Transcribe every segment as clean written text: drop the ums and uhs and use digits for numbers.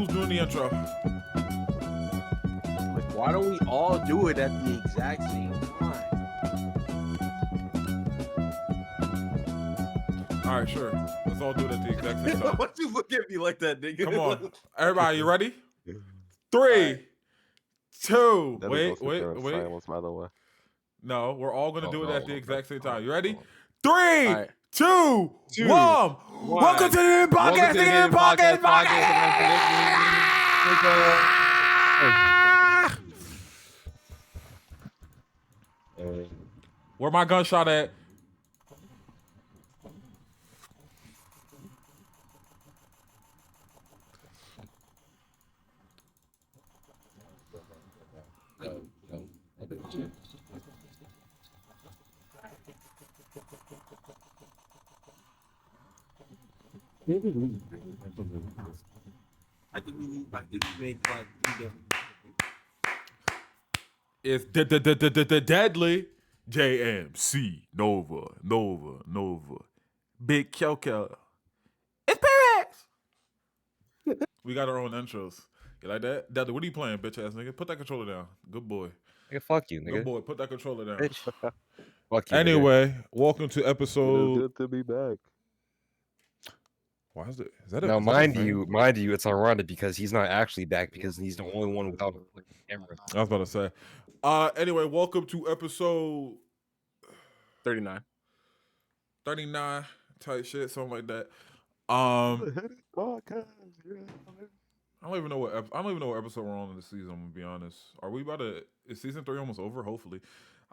Who's doing the intro? Like, why don't we all do it at the exact same time? All right, sure. Let's all do it at the exact same time. Why'd you look at me like that, nigga? Come on, everybody, you ready? 3, right. 2. That Wait. silence, by the way. No, we're all gonna do it at the exact same time. You ready? 3, right. 2, 1. Welcome to the podcast. Where my gunshot at? I think we made like It's deadly. JMC Nova. Big Kelkel. It's Perez. We got our own intros. You like that? Deadly, what are you playing, bitch ass nigga? Put that controller down. Good boy. Nigga, fuck you, nigga. Good boy. Put that controller down. Bitch. Fuck you. Anyway, welcome to It episode. is good to be back. Why is it? Is that Now, is that mind fan? you, it's ironic because he's not actually back because he's the only one without a camera. I was about to say. Anyway, welcome to episode 39. 39 type shit, something like that. Podcast, yeah. I don't even know what episode we're on in the season. I'm gonna be honest. Are we about to? Is season 3 almost over? Hopefully.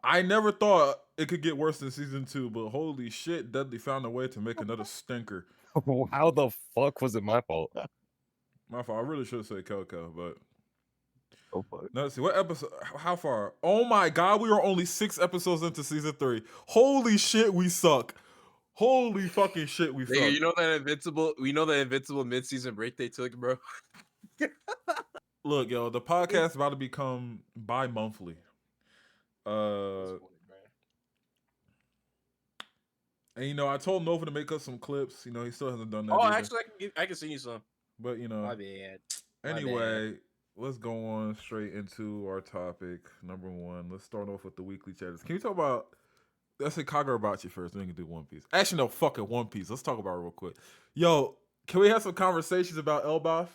I never thought it could get worse than season 2, but holy shit, Dudley found a way to make another stinker. How the fuck was it my fault? My fault. I really should say Kelko, but Oh fuck. no, let's see what episode. How far? Oh my god, we are only 6 episodes into season 3. Holy shit, we suck. Holy fucking shit, we suck. Nigga, you know that invincible mid-season break they took, bro. Look, yo, the podcast about to become bi-monthly. And you know, I told Nova to make us some clips. You know, he still hasn't done that. Oh, either. actually, I can send you some. But you know, My bad. anyway, let's go on straight into our topic. Number 1, let's start off with the weekly chatters. Can we talk about? Let's say Kagurabachi first. Then we can do One Piece. Actually, no, fuck it, One Piece. Let's talk about it real quick. Yo, can we have some conversations about Elbaf?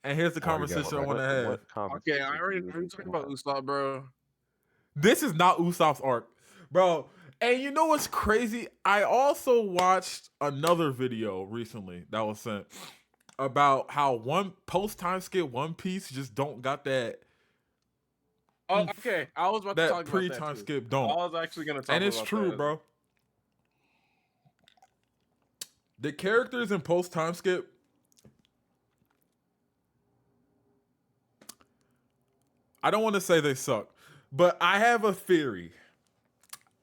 And here's the conversation I want to have. Okay, I already talking about Usopp, bro. This is not Usopp's arc, bro. And you know what's crazy? I also watched another video recently that was sent about how one post time skip One Piece just don't got that. Oh, okay. I was about to talk about that pre-time skip don't. I was actually gonna talk about that. And it's true, bro. The characters in post time skip. I don't want to say they suck, but I have a theory.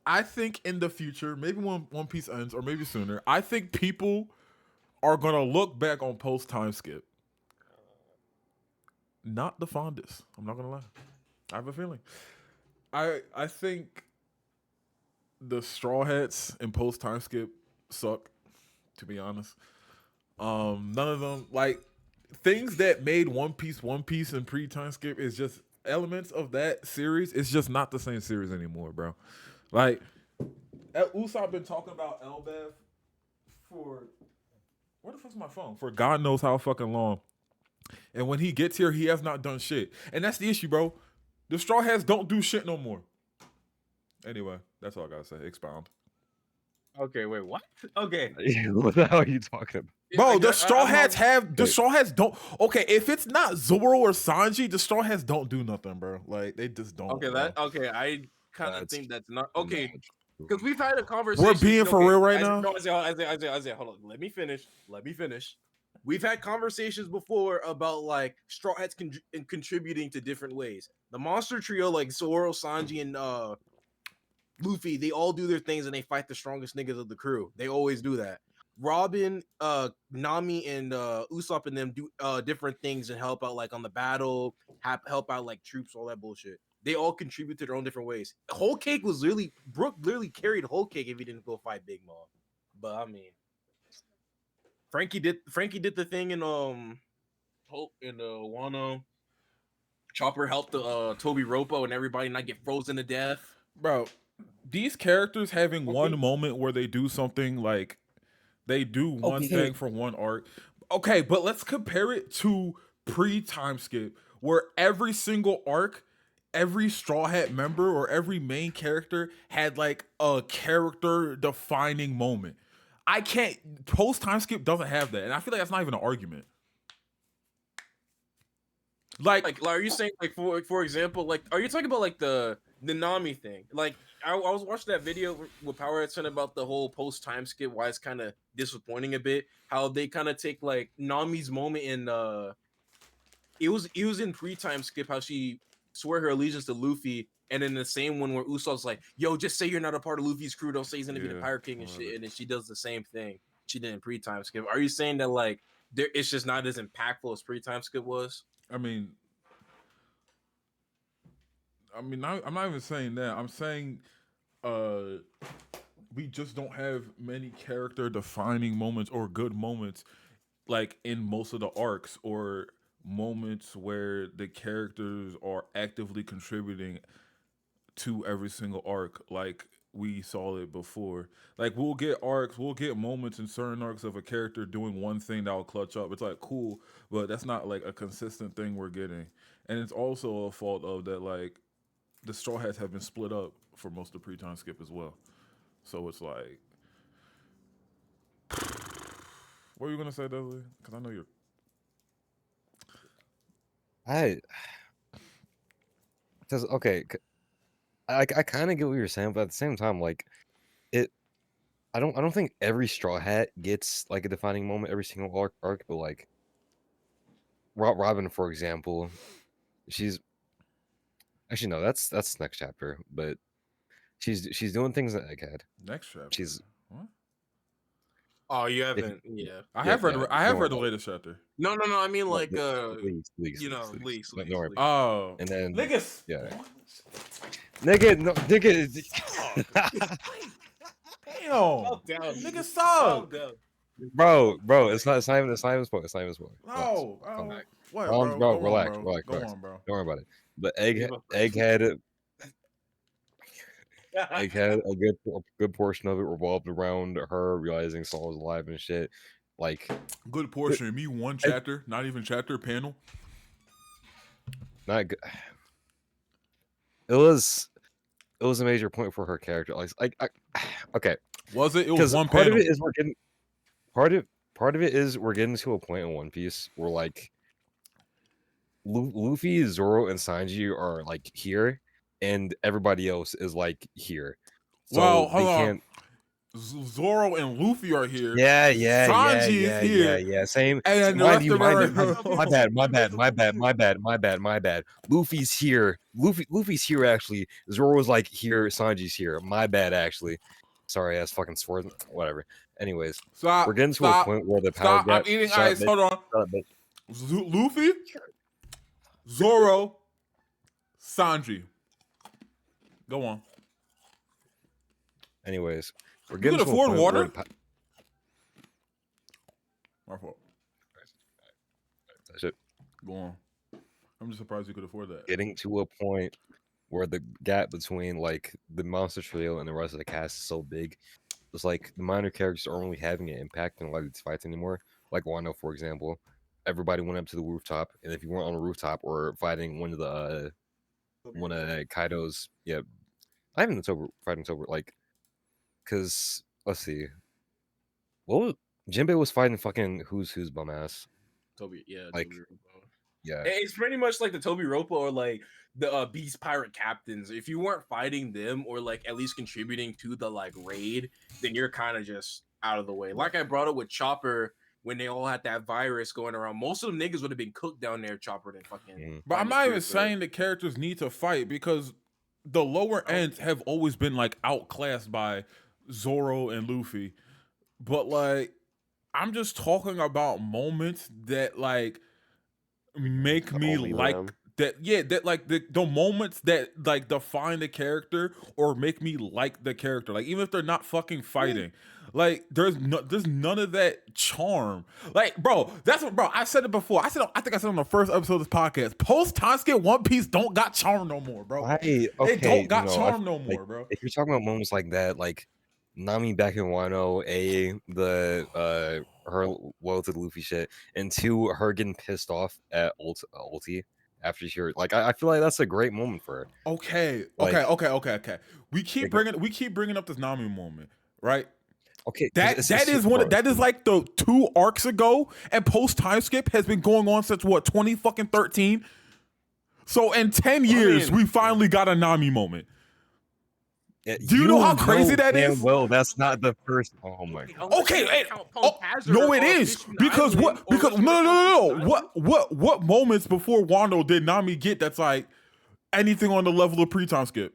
I think in the future, maybe when One Piece ends, or maybe sooner, I think people are gonna look back on post time skip. Not the fondest. I'm not gonna lie. I have a feeling. I think the Straw Hats in post time skip suck, to be honest. None of them, like, things that made One Piece and pre-time skip is just elements of that series. It's just not the same series anymore, bro. Like, Usopp been talking about Elbaf for, where the fuck's my phone? For God knows how fucking long. And when he gets here, he has not done shit. And that's the issue, bro. The Straw Hats don't do shit no more. Anyway, that's all I gotta say. Expound. Okay, wait, what? Okay. What the hell are you talking about? Bro, the Straw Hats Straw Hats don't. Okay, if it's not Zoro or Sanji, the Straw Hats don't do nothing, bro. Like, they just don't. Okay, bro. I kind of think that's not okay. Not Because we've had a conversation. We're being for real right now. No, Isaiah, hold on. Let me finish. We've had conversations before about like Straw Hats contributing to different ways. The monster trio, like Zoro, Sanji, and Luffy, they all do their things and they fight the strongest niggas of the crew. They always do that. Robin, Nami, and Usopp and them do different things and help out like on the battle, help out like troops, all that bullshit. They all contribute to their own different ways. Whole Cake was Brooke literally carried Whole Cake if he didn't go fight Big Mom. But I mean, Frankie did the thing in Wano. Chopper helped Toby Ropo and everybody not get frozen to death. Bro, these characters having one moment where they do something like they do one thing for one arc. Okay, but let's compare it to pre-time skip, where every single arc, every Straw Hat member or every main character had like a character defining moment. I can't post time skip doesn't have that, and I feel like that's not even an argument. Like are you saying like for example, like are you talking about like the Nami thing? Like I was watching that video with Power saying about the whole post time skip, why it's kind of disappointing a bit. How they kind of take like Nami's moment in it was in pre time skip how she swore her allegiance to Luffy, and in the same one where Usopp's like, "Yo, just say you're not a part of Luffy's crew. Don't say he's gonna be the Pirate King and shit." And then she does the same thing she did in pre time skip. Are you saying that like it's just not as impactful as pre time skip was? I mean, I'm not even saying that. I'm saying we just don't have many character defining moments or good moments like in most of the arcs, or moments where the characters are actively contributing to every single arc like we saw it before. Like we'll get moments in certain arcs of a character doing one thing that will clutch up. It's like cool, but that's not like a consistent thing we're getting. And it's also a fault of that like the Straw Hats have been split up for most of pre-time skip as well. So it's like, what are you gonna say, Dudley? Because I know you're. Because okay, I kind of get what you're saying, but at the same time, like I don't think every Straw Hat gets like a defining moment every single arc, but like Robin, for example, she's actually no, that's next chapter, but she's doing things that Egghead. Next chapter. She's what? Oh, you haven't? I have read the latest chapter. No. I mean, like, leaks. leaks. Oh, and then niggas. Yeah. Nigga. Damn. Nigga, sub. Bro, it's not even a spoiler. No. What, bro? Relax. Go on, bro. Don't worry about it. But Egghead, a good portion of it revolved around her realizing Saul was alive and shit. Like good portion. Me one chapter, not even chapter panel. Not good. It was a major point for her character. Like okay. Was it? It was one part panel. Of it is we're getting part of it is we're getting to a point in One Piece where like Luffy, Zoro, and Sanji are like here, and everybody else is like here. So well, hold on. Zoro and Luffy are here. Yeah. Sanji is here. Yeah. Same. And my bad. Luffy's here. Luffy's here actually. Zoro's like here. Sanji's here. My bad actually. Sorry, that's fucking sword. Whatever. Anyways, we're getting to a point where the power gap. I'm eating ice. Hold on. Luffy, Zoro, Sanji. Go on. Anyways, we're you getting can to afford a point water. where My fault. That's it. Go on. I'm just surprised you could afford that. Getting to a point where the gap between like the monster trio and the rest of the cast is so big. It's like the minor characters aren't really having an impact in a lot of these fights anymore. Like Wano, for example, everybody went up to the rooftop, and if you weren't on the rooftop or fighting one of Kaido's, not even the fighting Tober, like, because let's see, Jinbei was fighting fucking who's bum ass. Toby, yeah, like, Toby yeah, it's pretty much like the Toby Ropo or like the Beast Pirate Captains. If you weren't fighting them or like at least contributing to the like raid, then you're kind of just out of the way. Like I brought up with Chopper when they all had that virus going around. Most of them niggas would have been cooked down there, Chopper, than fucking. But I'm not even saying the characters need to fight, because the lower ends have always been like outclassed by Zoro and Luffy. But like, I'm just talking about moments that like make me like that. Yeah, that like the moments that like define the character or make me like the character. Like even if they're not fucking fighting. Like there's none of that charm. Like, bro, that's what, bro. I said it before. I think I said on the first episode of this podcast. Post time skip, One Piece don't got charm no more, bro. Okay, They don't got no, charm no like, more, bro. if you're talking about moments like that, like Nami back in Wano, her loyal to the Luffy shit, and 2, her getting pissed off at Ulti after she heard, like I feel like that's a great moment for her. Okay. Like- Okay. We keep bringing up this Nami moment, right? Okay, That it's is super one. hard. That is like the 2 arcs ago, and post time skip has been going on since what 2013. So in 10 years, we finally got a Nami moment. Yeah, Do you know how crazy that damn is? Well, that's not the first. Oh my god. Okay, no, it is because what? Because no. What moments before Wano did Nami get that's like anything on the level of pre-time skip?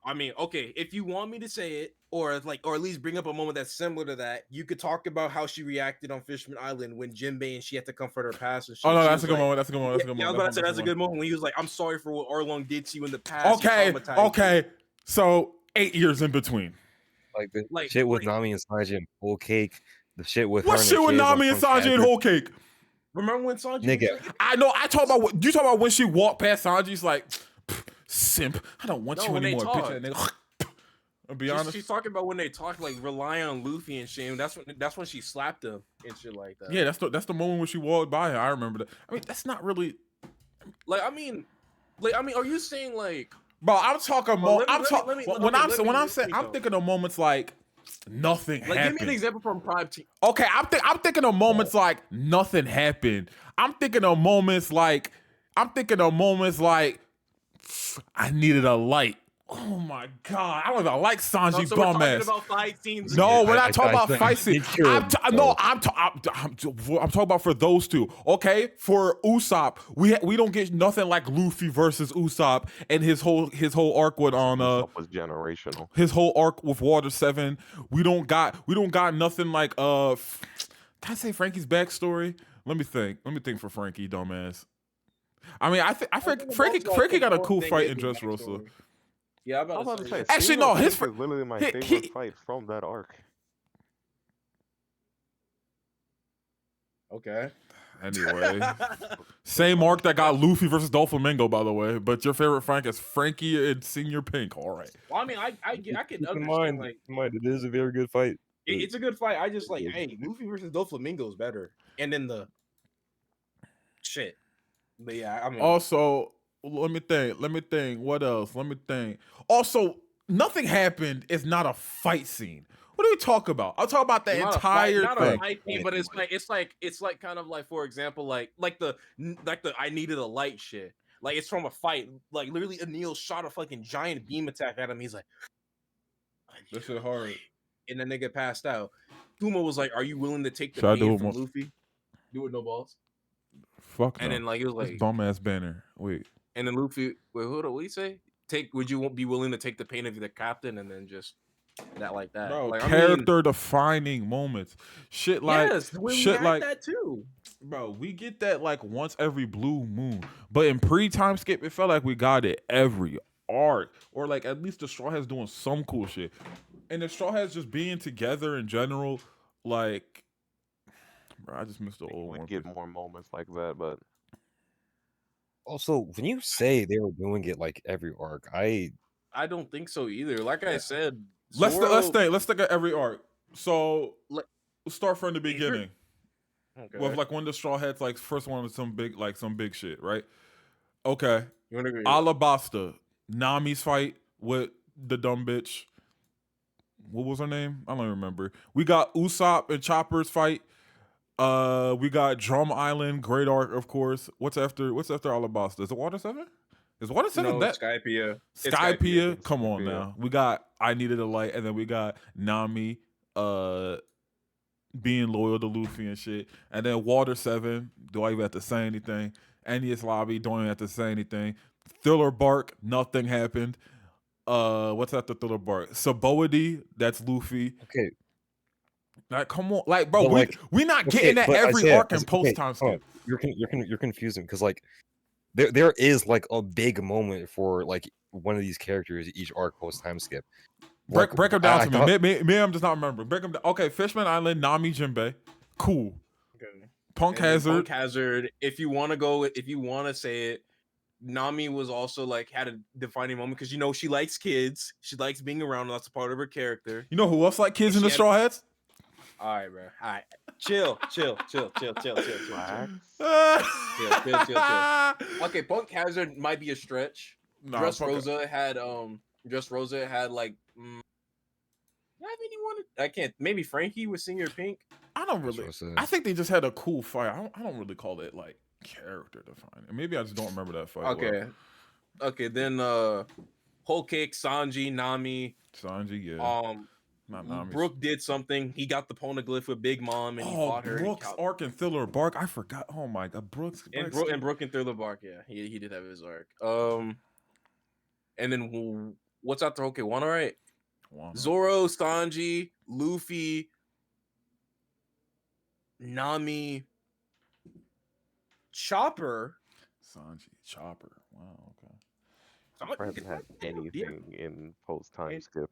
I mean, okay, if you want me to say it, or at least bring up a moment that's similar to that, you could talk about how she reacted on Fishman Island when Jinbei and she had to comfort her past. And Oh no, she that's a was good moment. That's a good moment. That's a good Yeah, I was moment. about to say that's a good moment when he was like, "I'm sorry for what Arlong did to you in the past." He traumatized you." Okay. So 8 years in between. Like the Like- shit with like- Nami and Sanji and Whole Cake. The shit with What her shit with kids on Nami and some Sanji and cat- Whole Cake? Remember when Sanji? Nigga. was like- I know. I talk about what you talk about when she walked past Sanji's like, simp. I don't want No, you when they anymore, talk. bitch. That nigga. I'll be honest. She's talking about when they talk, like rely on Luffy and shit. That's when she slapped him and shit like that. Yeah, that's the moment when she walked by her. I remember that. I mean, that's not really. I mean, are you saying like? Bro, I'm talking Well, more. let me- I'm let talking me- when okay, I'm let saying me- when I'm let saying me I'm go. thinking of moments like nothing Like, give happened. me an example from Prime Team. Okay, I'm thinking of moments like nothing happened. I'm thinking of moments like I needed a light. Oh my god, I don't even like Sanji So we're bum talking ass. about fight scenes. No, again. we're not I talking about think fight scene. you're- I'm talking about for those two. Okay, for Usopp, we don't get nothing like Luffy versus Usopp and his whole arc with Usopp was generational. his whole arc with Water 7. We don't got nothing like can I say Frankie's backstory? Let me think for Frankie, dumbass. I mean, I think Frankie got a cool fight in Dressrosa. Yeah, I'm about to say. Actually, Seeing no, him his is literally my he- favorite fight from that arc. Okay. Anyway, same arc that got Luffy versus Doflamingo, by the way. But your favorite Frank is Frankie and Senior Pink. All right. Well, I mean, I can Keep in understand mind, like it is a very good fight. it's a good fight. I just like, hey, Luffy versus Doflamingo is better, and then the shit. But yeah, I mean, Also, let me think. What else? Let me think. Also, nothing happened is not a fight scene. What do we talk about? I'll talk about the entire not thing. a fight scene, but it's like kind of like, for example, like the I needed a light shit. Like it's from a fight. Like literally, Anil shot a fucking giant beam attack at him. He's like, That shit hard. and then they get passed out. Kuma was like, "Are you willing to take the Should I do pain it from more- Luffy? Do it no balls." Fuck And no. then like he was This like, bum ass banner. Wait. and then Luffy, wait, hold on, what do you say? Would you be willing to take the pain of the captain and then just that like that? Bro, Like, I mean, character defining moments. Shit like yes, we shit had like that too. bro, we get that like once every blue moon. But in pre-time skip, it felt like we got it every arc. Or like at least the Straw Hats doing some cool shit. And the Straw Hats just being together in general, like bro, I just missed the old We one. get more moments like that, but Also, when you say they were doing it like every arc, I I don't think so either. Like I said, Let's Zoro- think at every arc. So Let- let's start from the Here- beginning. Okay. With like when the Straw Hats like first one was some big shit, right? Okay. You wanna agree? Alabasta, Nami's fight with the dumb bitch. What was her name? I don't remember. We got Usopp and Chopper's fight. We got Drum Island, Great Arc, of course. What's after Alabasta? Is it Water 7? Is Water 7 no, that? Skypiea. It's Skypiea? It's Come on Skypiea. now. We got I Needed a Light, and then we got Nami being loyal to Luffy and shit. And then Water 7, do I even have to say anything? Enies Lobby, don't even have to say anything. Thriller Bark, nothing happened. What's after Thriller Bark? Saboody, that's Luffy. okay. Like, come on, like, bro, But, like, we not okay, getting that but every Isaiah, arc in okay, post time hold on. skip. You're confusing because like there is like a big moment for like one of these characters each arc post time skip. Break them down I to thought- me. Me, I'm just not remembering. Break them down. Okay, Fishman Island, Nami Jinbei, cool. Okay. Punk And then Hazard, Punk Hazard. If you want to say it, Nami was also like had a defining moment because she likes kids. She likes being around. That's a part of her character. you know who else like kids in the She had- Straw Hats? All right, bro. All right, chill. Relax. Okay, Punk Hazard might be a stretch. Nah, Dress fuck it. Rosa had like. I mean, I can't. Maybe Frankie with Senior Pink. I don't really. I think they just had a cool fight. I don't really call it like character defining. Maybe I just don't remember that fight. Okay. Okay, then Whole Cake, Sanji, Nami. Sanji, yeah. Not Nami. Brook did something. He got the poneglyph with Big Mom and he fought her. Brooks, Arc, and Thriller Bark. I forgot. Oh my god, Brooks. And Brook and Thriller Bark, yeah. He did have his arc. And then what's after Whole Cake? Wano, right? Zoro, Sanji, Luffy, Nami, Chopper. Sanji, Chopper. Wow, okay. I haven't had anything in post time skip.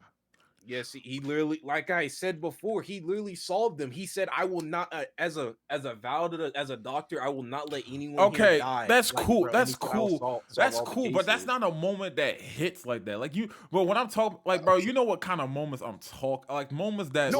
Yes, he literally, like I said before, he literally solved them. He said, "I will not, as a vow as a doctor, I will not let anyone here Okay, die." that's Like, cool. bro, That's he said, "I will cool. solve That's all the cool. But that's cases." not a moment that hits like that. Like but when I'm talking, like, bro, you know what kind of moments I'm talking? Like moments that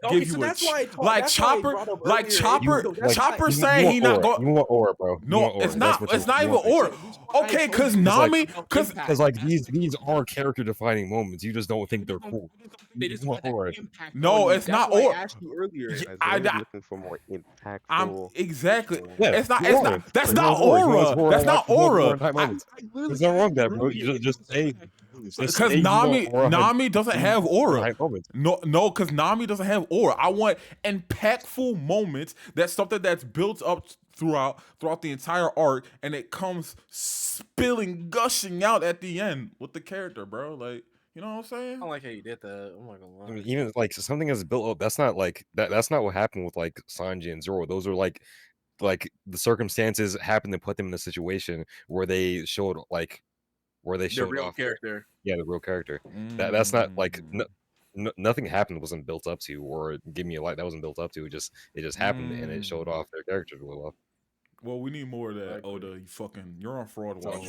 give you that's why I talk, like that's why I Chopper, brought up like earlier, Chopper, so that's Chopper why- saying he not going. You want aura, bro. No, it's not. It's not even aura. Okay, because Nami, because like these are character defining moments. You just don't think they're cool. They just You want want aura. impact. No, on you. it's That's not why aura. I asked you earlier. Yeah, I'm looking for more impactful. I'm exactly. Yeah, It's not. you It's are. not. That's You not want aura. You aura. want That's not You want aura. in high moments. There's nothing wrong with that, bro. You just say. Because Nami doesn't have aura. High moments. No, because Nami doesn't have aura. I want impactful moments. That's something that's built up throughout the entire arc, and it comes gushing out at the end with the character, bro. Like, you know what I'm saying? I don't like how you did that. I'm not gonna lie. I mean, even like something that's built up. That's not like that. That's not what happened with like Sanji and Zoro. Those are like the circumstances happened to put them in a situation where they showed The real off character. the real character. That's not like Mm. nothing happened wasn't built up to, or give me a light that wasn't built up to. It just happened and it showed off their character really well. Well, we need more of that, Oda. You're on fraud watch.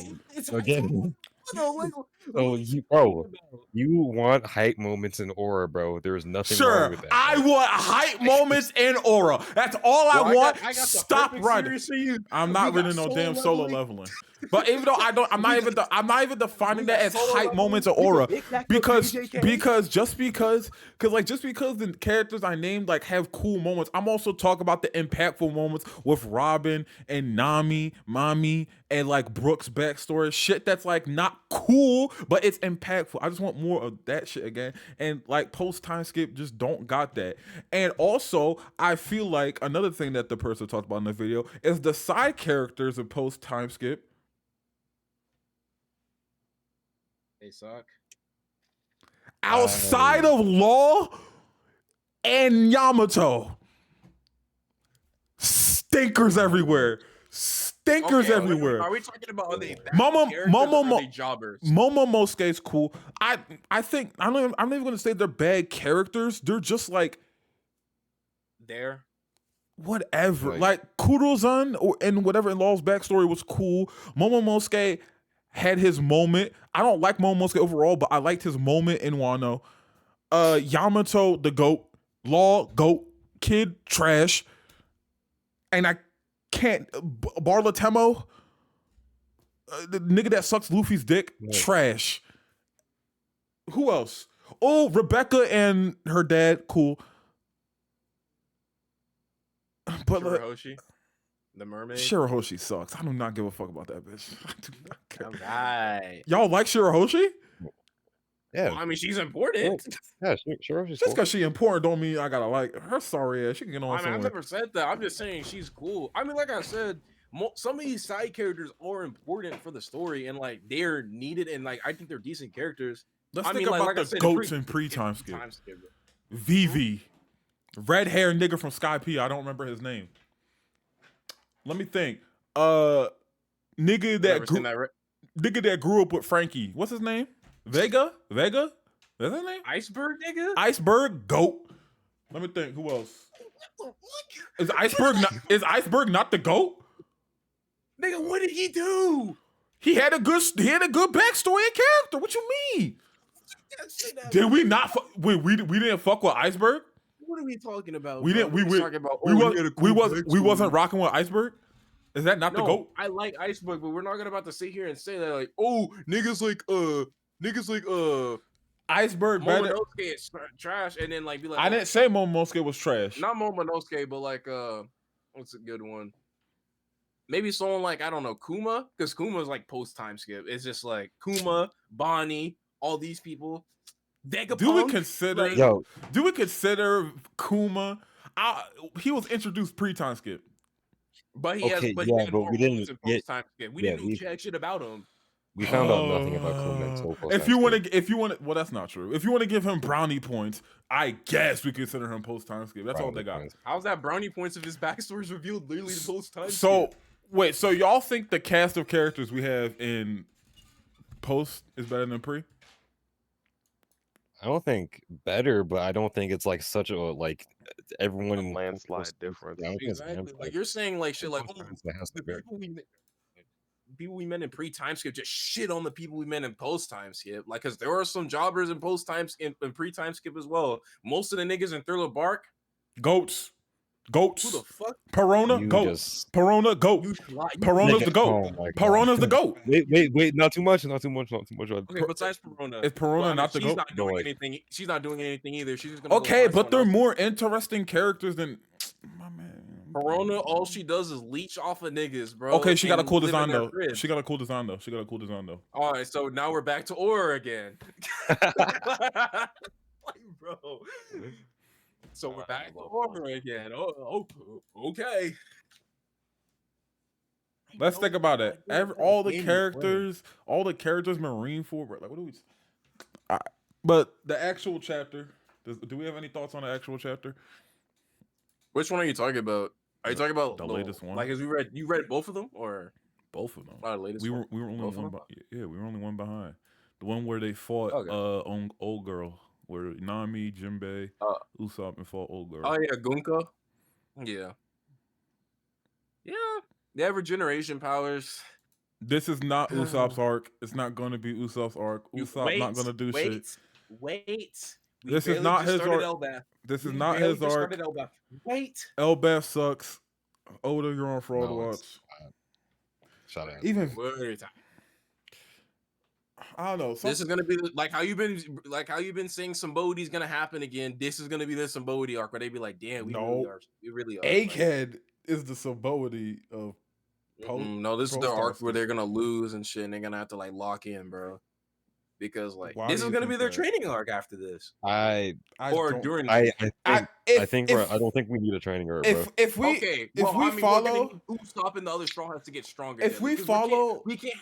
Again, oh, you want hype moments in aura, bro. There's nothing wrong Sure, with that. I want hype moments in aura. That's all I want. Stop writing. I'm not reading no damn solo leveling. But even though I'm not even defining that as hype moments or aura because just because the characters I named like have cool moments, I'm also talking about the impactful moments with Robin and Nami, Mami, and like Brooks' backstory, shit that's like not cool, but it's impactful. I just want more of that shit again. And like post time skip just don't got that. And also, I feel like another thing that the person talked about in the video is the side characters of post time skip. They suck. Outside of Law and Yamato, stinkers everywhere. Stinkers everywhere. Are we talking about jobbers? Momonosuke's cool. I think I'm not even gonna say they're bad characters. They're just like There. whatever. Like Kurozan and whatever in Law's backstory was cool. Momonosuke had his moment. I don't like Momonosuke overall, but I liked his moment in Wano. Yamato, the GOAT. Law, GOAT. Kid, trash. And I can't. Barlatemo, the nigga that sucks Luffy's dick, trash. Who else? Oh, Rebecca and her dad, cool. But Shirahoshi, the mermaid. Shirahoshi sucks. I do not give a fuck about that bitch. I do not care. All right. Y'all like Shirahoshi? Yeah. Well, I mean, she's important. Yeah, sure. Just because she important don't mean I gotta like her. Sorry ass. She can get on I mean, I've somewhere. never said that. I'm just saying she's cool. I mean, like I said, some of these side characters are important for the story, and like they're needed, and like I think they're decent characters. Let's I think mean, about like I the said, goats in pre-time skip. skip. Vivi, red hair nigga from Sky P. I don't remember his name. Let me think. Nigga that grew up with Frankie. What's his name? Vega. Is that name? Iceberg, nigga. Iceberg goat. Let me think. Who else? Is Iceberg not the goat? Nigga, what did he do? He had a good backstory and character. What you mean? Did we not? We didn't fuck with Iceberg. What are we talking about? We bro? didn't. We're talking about. We wasn't rocking with Iceberg. Is that not the goat? I like Iceberg, but we're not gonna about to sit here and say that like, oh, niggas like Iceberg better. Momonosuke is trash, and then like be like, I didn't say Momonosuke was trash. not Momonosuke, but like what's a good one? Maybe someone like I don't know Kuma, because Kuma's like post time skip. It's just like Kuma, Bonnie, all these people. Vegapunk, Do we consider? like, Yo, Do we consider Kuma? He was introduced pre-time skip. but he Okay, has, but yeah, he had but more we didn't roles in get- post time skip. We yeah, didn't know jack shit about him. we found out nothing about Kuma until If you want to, well, that's not true. If you want to give him brownie points, I guess we consider him post-time skip. That's all they got. How's that brownie points if his backstory is revealed literally the post time? So wait, so y'all think the cast of characters we have in post is better than pre? I don't think better, but I don't think it's like such a like everyone A landslide difference. I don't think it's exactly, landslide. like you're saying like shit like Post-time oh, skip has to the be- people we met in pre-time skip just shit on the people we met in post-time skip. Like, cause there are some jobbers in post-time skip and pre-time skip as well. Most of the niggas in Thriller Bark, Goats, who the fuck? Perona, You goat, just- Perona, goat. You Perona's Nigga, the goat. oh my God. Perona's the goat. Wait, not too much. Okay, besides Perona, Is Perona not the she's goat? not doing Like- anything. She's not doing anything either. She's just gonna Okay, go find but they're someone more interesting characters than my man. else. Perona, all she does is leech off of niggas, bro. Okay, she got a and cool live in design their though. crib. She got a cool design though. All right, so now we're back to Aura again. Like, bro. So we're back to Aura again. Oh, okay. Let's think about it. All the characters Marine Force. Like, what do we? But the actual chapter. Do we have any thoughts on the actual chapter? Which one are you talking about? Are you talking about The latest one? Like, as you read both of them, or Both of them. the latest? We one? were only Both of one. them? We were only one behind. The one where they fought Okay. on Old Girl, where Nami, Jinbei, Usopp, and fought Old Girl. Oh yeah, Gunka. Yeah. Yeah. They have regeneration powers. This is not Usopp's arc. It's not going to be Usopp's arc. Usopp not going to do shit. Wait. We This is barely not just his started arc. Elbath. This is We not barely his just arc. started Elbath. Wait. Elbath sucks. Oda, you're on for all the No, watch. it's- Shout out. Even Wait. I don't know. This is gonna be like how you've been saying Somebody's gonna happen again. This is gonna be the Somebody arc where they be like, damn, we No. really are. Egghead is the Sabody of post. No, this is the post arc where arc. they're gonna lose and shit, and they're gonna have to like lock in, bro. Because like Why this do is you gonna be think their that? training arc after this, I or don't- during. I think if, I don't think we need a training arc, bro. if we Okay, if well, we I mean, follow who's stopping the other Straw Hats to get stronger? if then, we because follow we can't.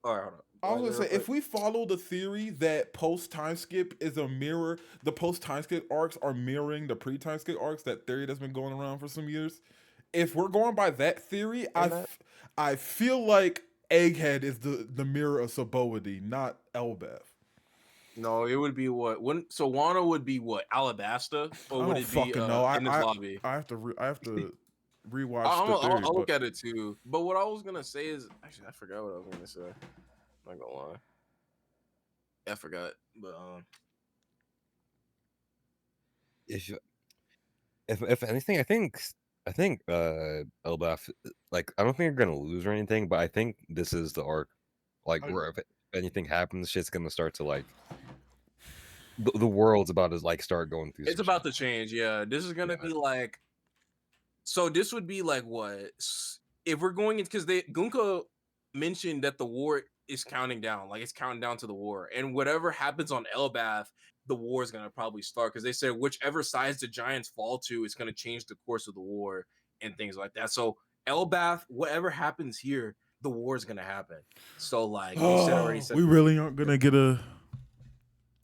All right, hold on. I was gonna say if we follow the theory that post time skip is a mirror, the post time skip arcs are mirroring the pre time skip arcs. That theory that's been going around for some years. If we're going by that theory, I feel like Egghead is the mirror of Sabody, not Elbath. No, it would be what? So Wano would be what? Alabasta, or I would don't it be fucking know. in this lobby? I have to rewatch I'll the theory. look at it too. But what I was gonna say is actually I forgot what I was gonna say. I'm not gonna lie. I forgot. But If anything, I think Elbath, like I don't think they're gonna lose or anything, but I think this is the arc, like where if anything happens, shit's gonna start to like the world's about to like start going through. it's about to change. Yeah, this is gonna be like. So this would be like what if we're going in because Gunka mentioned that the war is counting down, like it's counting down to the war, and whatever happens on Elbath, the war is gonna probably start because they said whichever sides the giants fall to, it's gonna change the course of the war and things like that. So Elbath, whatever happens here, the war is gonna happen. So like they already said, we really aren't gonna get a.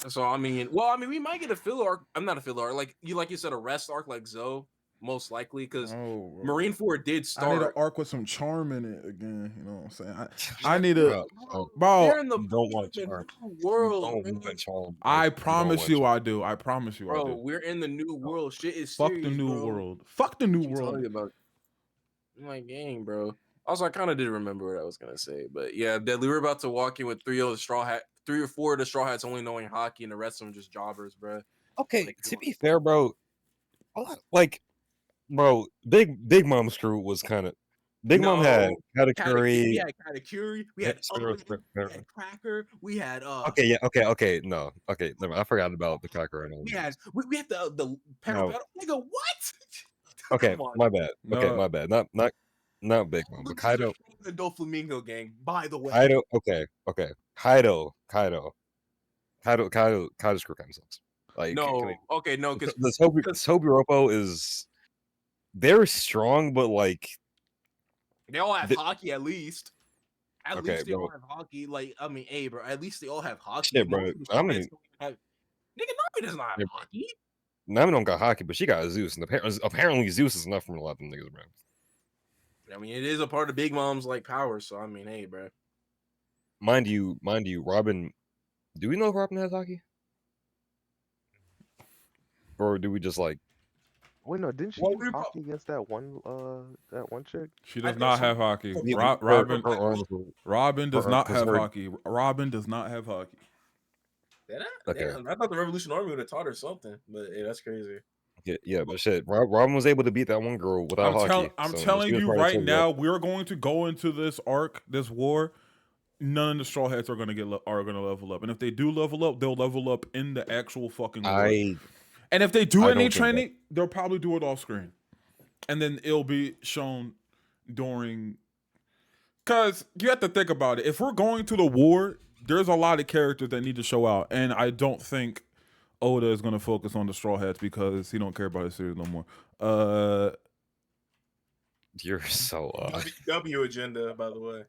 So I mean, we might get a filler arc. I'm not a filler arc, like you said, a rest arc like Zoe. most likely, because Oh, bro. Marineford did I need an start. arc with some charm in it again. You know what I'm saying? I Yeah, need a bro. They're in the Don't want fucking charm. new world, Don't man. want charm. I Don't promise want you, charm. I do. I promise you, I Bro, do. we're in the new world. Shit is Fuck serious, the new bro. world. Fuck the new Keep telling world. you about. I'm like, dang, bro. Also, I kind of did remember what I was gonna say, but yeah, Deadly, we're about to walk in with 3 or 4 of the straw hats only knowing hockey, and the rest of them just jobbers, bro. Okay, Like, to be fair, bro, like, bro, Big Mom's crew was kind of. Big Mom had we Katakuri. had Katakuri, we had Cracker, we had Okay, yeah, okay, no, okay, never. I forgot about the Katakuri and all. we had the pedal No. pedal. Nigga, what? Okay, Come on. my bad. Okay, No. my bad. Not Big Mom, but Kaido. The Doflamingo gang, by the way. Kaido, okay. Kaido's crew kind of sucks. Like, No, okay, no, because the Tobi Roppo is they're strong, but like they all have hockey at least. At Okay, least they bro. all have hockey. Like, I mean, hey, bro, at least they all have hockey. Shit, bro. Most of the I mean- Straw Hats don't even have. Nigga, Nami does not have Yeah. hockey. Nami don't got hockey, but she got Zeus, and apparently Zeus is enough for a lot of them niggas, bro. I mean, it is a part of Big Mom's like power. So I mean, hey, bro. Mind you, Robin. Do we know if Robin has hockey? Or do we just like? Wait, no, didn't she Well, use hockey against that one chick? She I does think not so. have hockey. Her Robin arms were- Robin does her- not because have her- hockey. Robin does not have hockey. Did I? Okay. Damn, I thought the Revolution Army would have taught her something, but hey, that's crazy. Yeah, but shit, Robin was able to beat that one girl without hockey. I'm so telling she was you probably right so now, we're going to go into this arc, this war. None of the Straw Hats are going to level up, and if they do level up, they'll level up in the actual fucking war. And if they do I any don't think training, they'll probably do it off screen, and then it'll be shown during. Because you have to think about it. If we're going to the war, there's a lot of characters that need to show out, and I don't think Oda is going to focus on the Straw Hats because he don't care about his series no more. You're so W agenda, by the way.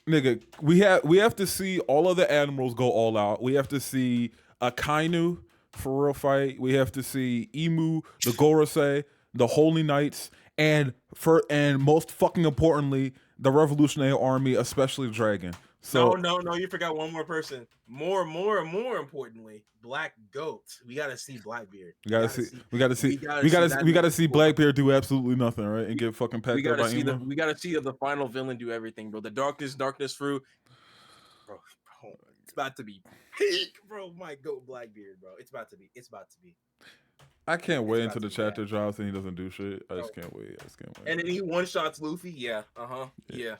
Nigga, we have to see all of the admirals go all out. We have to see a Kainu for real fight. We have to see Imu, the Gorosei, the Holy Knights, and most fucking importantly, the Revolutionary Army, especially Dragon. So No, you forgot one more person. More importantly, Black Goat. We gotta see Blackbeard. we gotta see Blackbeard do absolutely nothing, right? And get fucking packed up by Imu. We gotta see the final villain do everything, bro. The darkness fruit. Bro, it's about to be peak, bro. My goat Blackbeard, bro. It's about to be. I can't wait until the chapter drops and he doesn't do shit. I just can't wait. And then he one shots Luffy. Yeah. Yeah.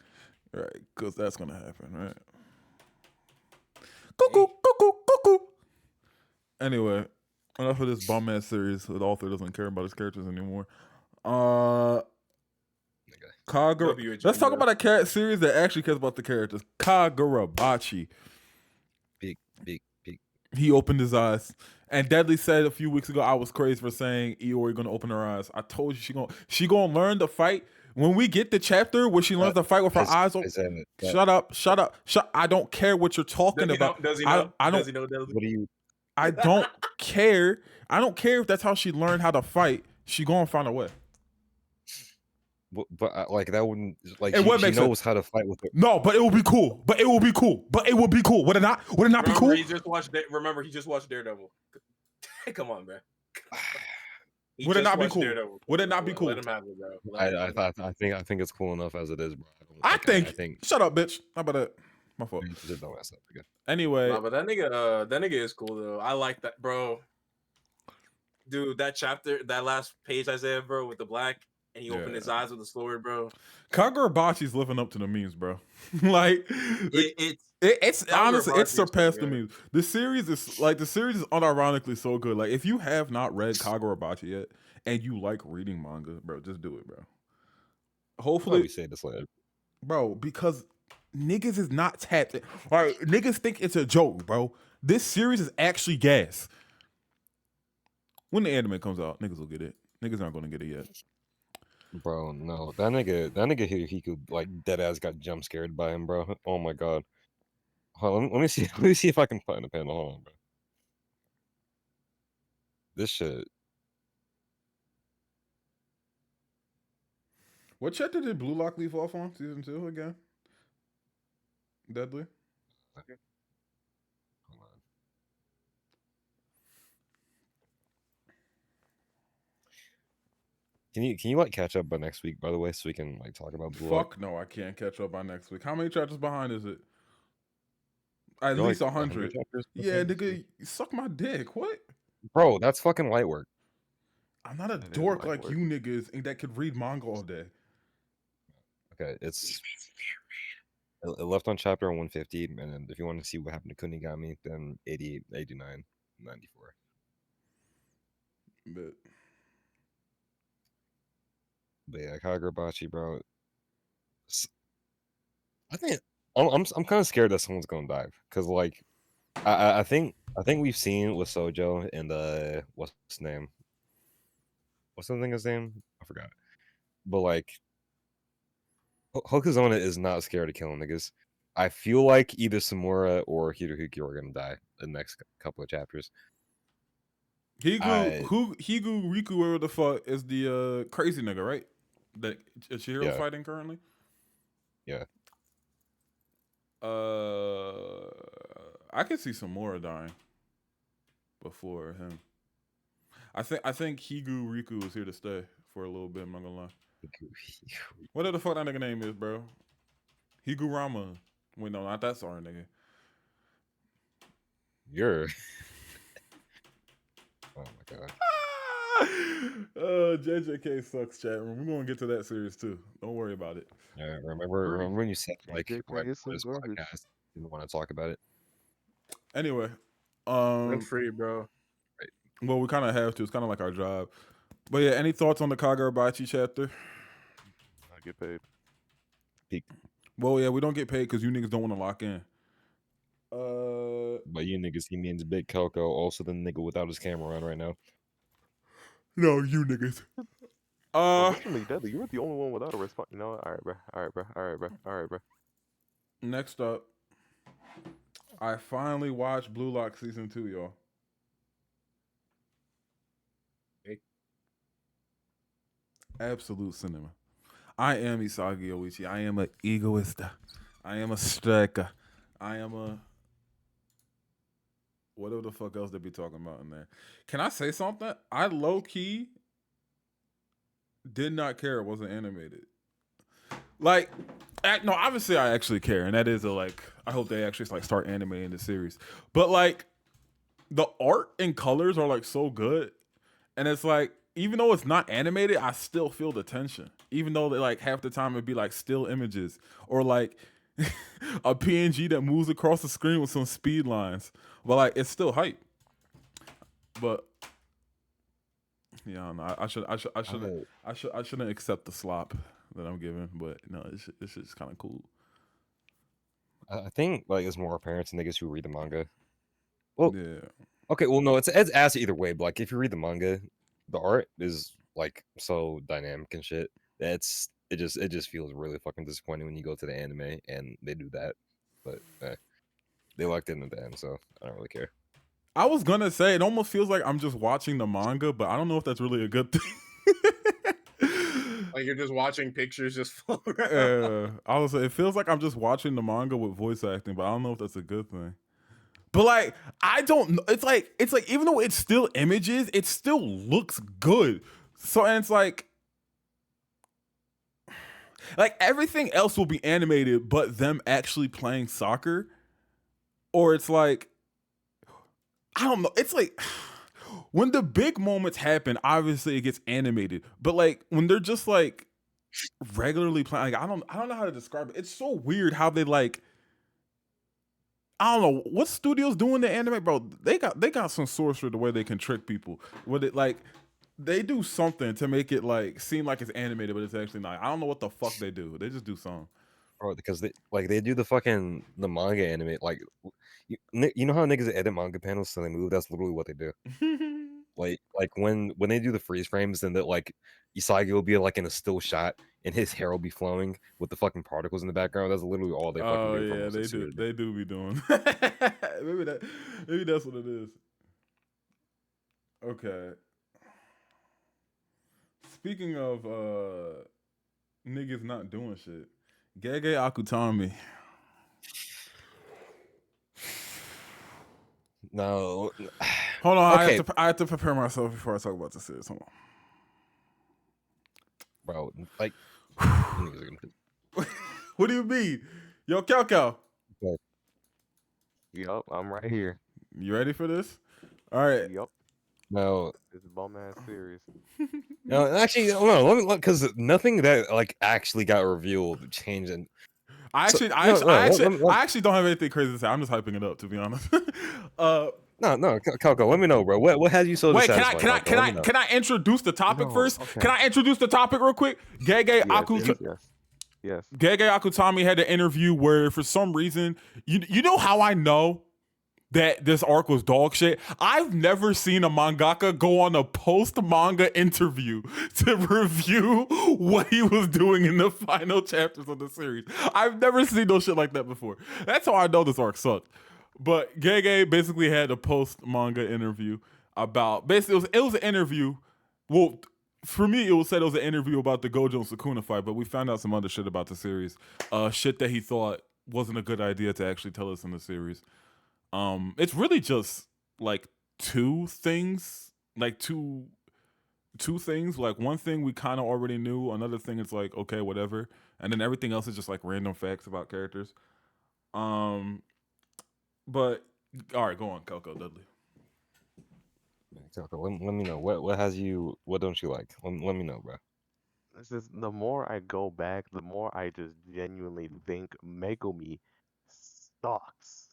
Right, because that's gonna happen, right? Cuckoo. Anyway, enough of this bum ass series. The author doesn't care about his characters anymore. Let's talk about a cat series that actually cares about the characters. Kagurabachi. Big. He opened his eyes. And Deadly said a few weeks ago, I was crazy for saying Iori gonna open her eyes. I told you she gonna learn to fight. When we get the chapter where she learns to fight with her eyes open. Shut up. I don't care what you're talking about. Does he know? Does he know? What do you? I don't care. I don't care if that's how she learned how to fight. She gonna find a way. But like that wouldn't like she knows how to fight with her. No, but it would be cool. Would it not? Would it not be cool? He just watched Daredevil. Come on, bro. Would it not be cool? Would it not be cool? Let him have it, bro. I think it's cool enough as it is, bro. I think. Shut up, bitch. How about that? My fault. Just don't mess up again. Anyway, but that nigga is cool though. I like that, bro. Dude, that chapter, that last page I said, bro, with the black, and he opened his eyes with the sword, bro. Kagurabachi's living up to the memes, bro. Like it's honestly, it's surpassed the memes. The series is unironically so good. Like if you have not read Kagurabachi yet and you like reading manga, bro, just do it, bro. Hopefully we say this later, bro, because niggas is not tapped. Like niggas think it's a joke, bro. This series is actually gas. When the anime comes out, niggas will get it. Niggas aren't gonna get it yet. Bro, no, that nigga here, he could like dead ass got jump scared by him, bro. Oh my god. Hold on, let me see if I can find a panel. Hold on, bro. This shit. What chapter did Blue Lock leave off on? Season 2 again? Deadly? Hold on. Can you like catch up by next week, by the way, so we can like talk about Blue Lock? Fuck no, I can't catch up by next week. How many chapters behind is it? At You're least like 100. chapters Yeah, behind? nigga, suck my dick. What? Bro, that's fucking light work. I'm not a That is dork light like work. you niggas and that could read manga all day. Okay, it left on chapter 150, and then if you want to see what happened to Kunigami, then 88, 89, 94. But yeah, Kagurabachi, bro. I think I'm kind of scared that someone's gonna die because like I think we've seen with Sojo and what's his name? What's the thing's name? I forgot. But like Hokuzona is not scared of killing niggas. I feel like either Samura or Hirohiki are gonna die in the next couple of chapters. Higu Riku, whatever the fuck, is the crazy nigga, right? That Chihiro's Yeah. fighting currently? Yeah. I could see Samura dying before him. I think Higu Riku is here to stay for a little bit, I'm not gonna lie. Whatever the fuck that nigga name is, bro. Higurama. Wait, no, not that sorry nigga. You're oh my god. JJK sucks, chat room. We're gonna get to that series too. Don't worry about it. Yeah, remember when you said like JJK right is before some this garbage. podcast you didn't want to talk about it? Anyway, I'm free, bro. well, we kind of have to. It's kind of like our job. But yeah, any thoughts on the Kagurabachi chapter? I get paid. Well, yeah, we don't get paid because you niggas don't want to lock in. But you niggas, he means Big Coco, also the nigga without his camera on right now. No, you niggas. Well, originally, Deadly, you were the only one without a response. You know what? All right, bro. All right, bro. All right, bro. All right, bro. Next up, I finally watched Blue Lock season 2, y'all. Hey. Absolute cinema. I am Isagi Oichi. I am an egoist. I am a striker. I am a whatever the fuck else they be talking about in there. Can I say something? I low key did not care it wasn't animated. Like, no, obviously I actually care, and that is I hope they actually like start animating the series. But like, the art and colors are like so good, and it's like even though it's not animated, I still feel the tension. Even though they like half the time it'd be like still images or like a PNG that moves across the screen with some speed lines, but like it's still hype. But yeah, I don't know. I shouldn't accept the slop that I'm given, but no, it's just kind of cool. I think like it's more apparent to niggas who read the manga. Well, Yeah. okay, well no, it's ass either way. But like if you read the manga, the art is like so dynamic and shit. It just feels really fucking disappointing when you go to the anime and they do that. But they locked in at the end, so I don't really care. I was gonna say it almost feels like I'm just watching the manga, but I don't know if that's really a good thing. Like you're just watching pictures just flow around. I was it feels like I'm just watching the manga with voice acting, but I don't know if that's a good thing. But like, I don't know. It's like even though it's still images, it still looks good. So and it's like everything else will be animated, but them actually playing soccer, or it's like I don't know. It's like when the big moments happen, obviously it gets animated. But like when they're just like regularly playing, like, I don't know how to describe it. It's so weird how they like. I don't know what studios doing the anime, bro. They got some sorcery the way they can trick people. With it like they do something to make it like seem like it's animated, but it's actually not. I don't know what the fuck they do. They just do something. Bro, because they do the manga anime like you know how niggas edit manga panels so they move. That's literally what they do. like when they do the freeze frames and that like Isagi will be like in a still shot and his hair will be flowing with the fucking particles in the background. That's literally all they fucking do. Oh yeah, they do. They do be doing. maybe that's what it is. Okay. Speaking of Niggas not doing shit. Gege Akutami. No. Hold on, Okay. I have to prepare myself before I talk about this series. Hold on. Bro, like niggas are gonna- What do you mean? Yo, Cal. Yup, I'm right here. You ready for this? All right. Yup, no. this bum ass series. No, actually, no, because nothing that like actually got revealed changed. And I So- actually, no, no, I actually don't have anything crazy to say. I'm just hyping it up, to be honest. no, Calco, let me know, bro. What has you so Wait, dissatisfied? Calco? Let me know. can I introduce the topic No, first? okay. Can I introduce the topic real quick? Gege Yes. Gege Akutami had an interview where, for some reason, you know how I know that this arc was dog shit? I've never seen a mangaka go on a post-manga interview to review what he was doing in the final chapters of the series. I've never seen no shit like that before. That's how I know this arc sucked. But Gege basically had a post-manga interview about, basically it was an interview. Well, for me, it was said it was an interview about the Gojo and Sukuna fight, but we found out some other shit about the series. Shit that he thought wasn't a good idea to actually tell us in the series. It's really just like two things. Like two things. Like one thing we kind of already knew, another thing is like, okay, whatever. And then everything else is just like random facts about characters. But all right, go on, Coco Dudley. Calco, let me know. What has you? What don't you like? Let me know, bro. This is the more I go back, the more I just genuinely think Megumi sucks.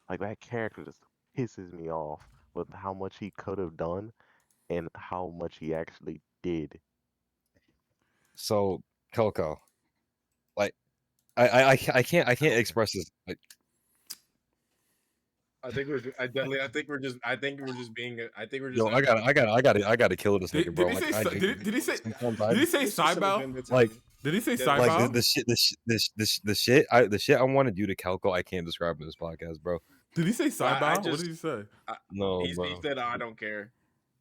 Like that character just pisses me off with how much he could have done and how much he actually did. So, Calco, like, I can't express this. Like, I think we're being. I think we're just. yo, I gotta kill this nigga, bro. Did he say? Did he say? sometimes I- Did he say This is some Saibao? vindicative- Like- Did he say Yeah, like Saibao? the shit I want to do to Calco, I can't describe in this podcast, bro. Did he say I Saibao? What just- did he say? No, he bro. said, "I don't care."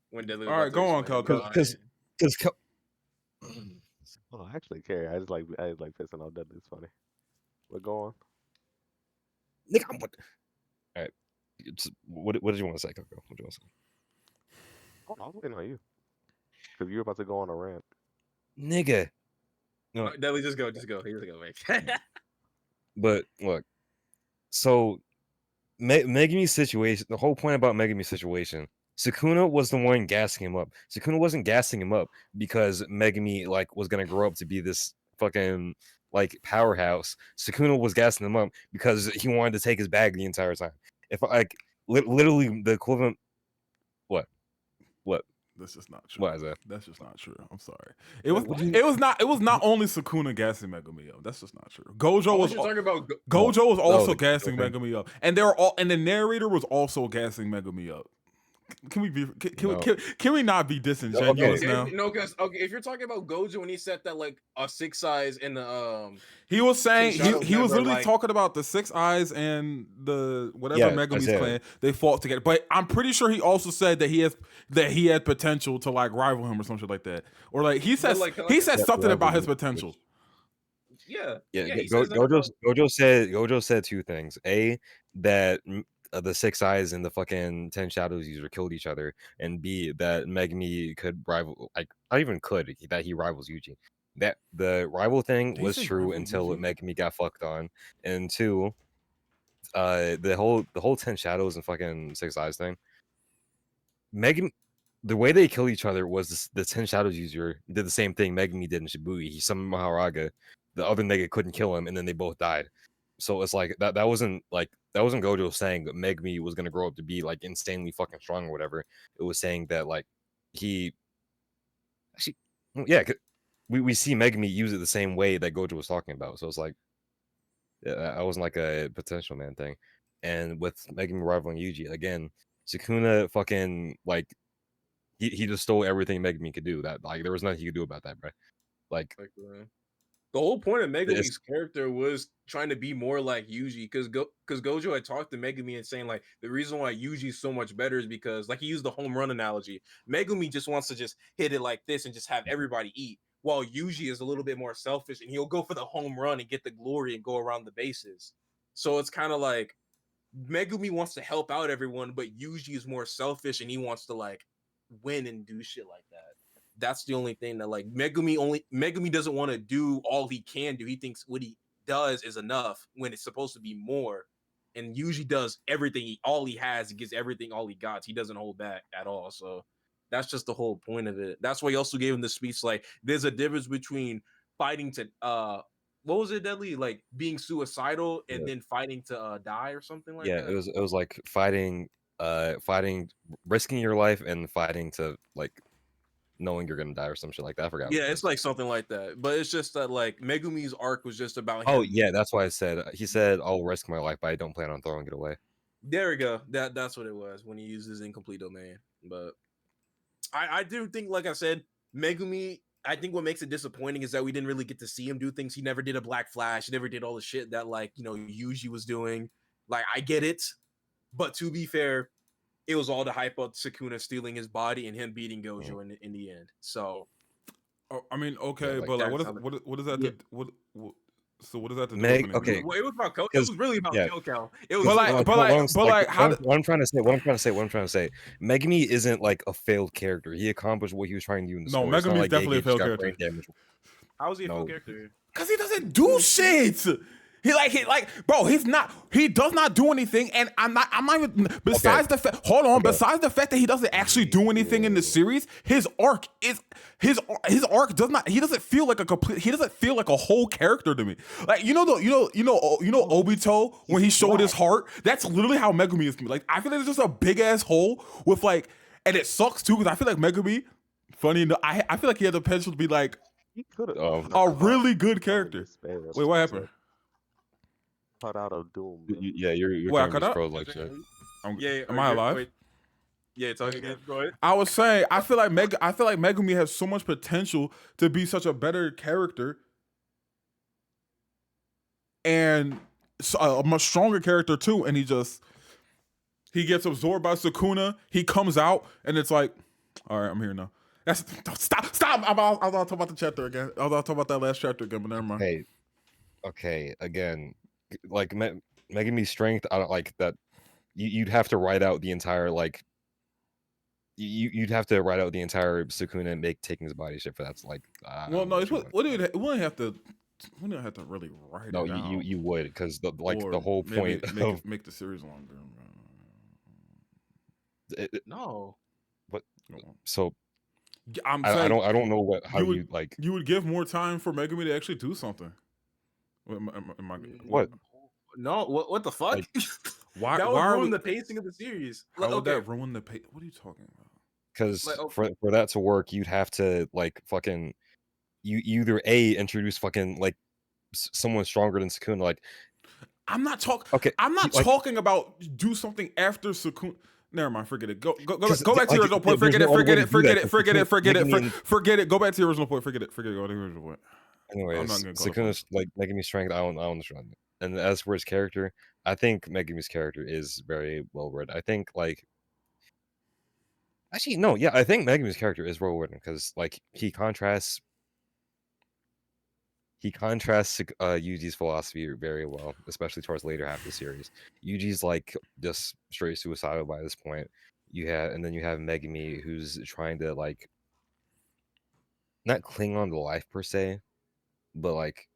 When Deadly was All right, about to go on, explain Cal, about 'cause- it. Because Oh, I actually care. I just like pissing off Dudley. It's funny. But go on. nigga, all right. What did you want to say, Calco? What did you want to say? Oh, I was waiting on you. Because you were about to go on a rant. Nigga. No, Deadly, just go. Here's go, Mike. but look, so Megumi's situation, the whole point about Megumi's situation, Sukuna was the one gassing him up. Sukuna wasn't gassing him up because Megumi like was gonna grow up to be this fucking like powerhouse. Sukuna was gassing him up because he wanted to take his bag the entire time. If like literally the equivalent, what? That's just not true. What is that? That's just not true. I'm sorry. It was. What do you- It was not. It was not only Sukuna gassing Megumi up. That's just not true. Gojo was. You're talking about. Gojo was also the Gojo gassing thing. Megumi up, and they were all. And the narrator was also gassing Megumi up. Can we be? Can we not be disingenuous Okay. now? No, because if you're talking about Gojo when he said that like a 6 eyes in the He was saying Shadow he was Never, literally like- talking about the Six Eyes and the whatever Yeah, Megumi's Isaiah. clan. They fought together, but I'm pretty sure he also said that he had potential to like rival him or something like that, or like he said like- he said Yeah, something about rival his him. potential. yeah Yeah, he says that about- Gojo said two things. A, that the Six Eyes and the fucking 10 Shadows user killed each other, and B, that Megumi could rival, like not even could, that he rivals Yuji. That the rival thing Did he was say true rival until Yuji? Megumi got fucked on, and two, the whole 10 Shadows and fucking Six Eyes thing. Megumi, the way they killed each other was the 10 Shadows user did the same thing Megumi did in Shibuya. He summoned Maharaga, the other nigga couldn't kill him, and then they both died. So it's like that wasn't Gojo saying that Megumi was gonna grow up to be like insanely fucking strong or whatever. It was saying that like he actually, yeah, we see Megumi use it the same way that Gojo was talking about. So it's like, yeah, that wasn't like a potential man thing. And with Megumi rivaling Yuji again, Sukuna fucking like he just stole everything Megumi could do. That like there was nothing he could do about that, bro. Like the whole point of It's- Megumi's character was trying to be more like Yuji, because Gojo had talked to Megumi and saying like the reason why Yuji is so much better is because like he used the home run analogy. Megumi just wants to just hit it like this and just have everybody eat, while Yuji is a little bit more selfish and he'll go for the home run and get the glory and go around the bases. So it's kind of like Megumi wants to help out everyone, but Yuji is more selfish and he wants to like win and do shit like that. That's the only thing that like Megumi doesn't want to do all he can do. He thinks what he does is enough when it's supposed to be more. And Yuji does everything, all he has, he gives everything, all he got. He doesn't hold back at all. So that's just the whole point of it. That's why he also gave him the speech like there's a difference between fighting to what was it, Deadly? Like being suicidal and then fighting to die or something like that. It was like fighting, risking your life and fighting to like knowing you're gonna die or some shit like that. I forgot. Yeah, it's like something like that. But it's just that like Megumi's arc was just about him. Oh yeah, that's why I said he said I'll risk my life, but I don't plan on throwing it away. There we go. That's what it was when he used his incomplete domain. But I do think, like I said, Megumi. I think what makes it disappointing is that we didn't really get to see him do things. He never did a Black Flash. He never did all the shit that like Yuji was doing. Like I get it, but to be fair, it was all the hype of Sukuna stealing his body and him beating Gojo in the end. So, I mean, okay, like, but like, what is that? Yeah. So what is that to do? Meg, with okay. anything? well, it was about It was really about Kyoko. It was what I'm trying to say, Megumi isn't like a failed character. He accomplished what he was trying to do in the No, story. It's not Megumi's like definitely a Gege just failed got character. brain damage. How was he a full No. character? Cause he doesn't do shit. Bro, he does not do anything, and I'm not even, besides the fact, besides the fact that he doesn't actually do anything in the series, his arc does not, he doesn't feel like a whole character to me. Like, Obito, when he showed his heart, that's literally how Megumi is to me. Like, I feel like it's just a big ass hole with like, and it sucks too, because I feel like Megumi, funny enough, I feel like he had the potential to be like He could have a really good character. Wait, what happened? Cut out of Doom. Yeah, you're Wait, I kind cut of out? froze like shit. Am I alive? Yeah, talk again. Go ahead. I was saying, I feel like Megumi has so much potential to be such a better character and a much stronger character too. And he gets absorbed by Sukuna. He comes out, and it's like, all right, I'm here now. Stop! I'll talk about the chapter again. I'll talk about that last chapter again, but never mind. Okay. Again, like Megumi's strength, I don't like that. You'd have to write out the entire like. You'd have to write out the entire Sukuna and taking his body shit for that's like. Well, no, we wouldn't have to really write No, it out. you would, because the Or whole point of make the series longer. No. But so I'm I saying don't know how you like. You would give more time for Megumi to actually do something. What? No, what the fuck? Like, why? That would why ruin the pacing of the series. How would that ruin the pace? What are you talking about? Because Like, for that to work, you'd have to like fucking you either introduce fucking like someone stronger than Sukuna. Like, I'm not talking. Okay, I'm not talking about do something after Sukuna. Never mind, forget it. Go back to like, your original point. Forget it. Go back to your original point. Forget it. Go to the original point. Anyways, Sukuna's like Megumi's strength, I don't understand. And as for his character, I think Megumi's character is very well written. I think like actually no, yeah, I think Megumi's character is well written because like he contrasts Yuji's philosophy very well, especially towards later half of the series. Yuji's like just straight suicidal by this point. And then you have Megumi, who's trying to like not cling on to life per se, but like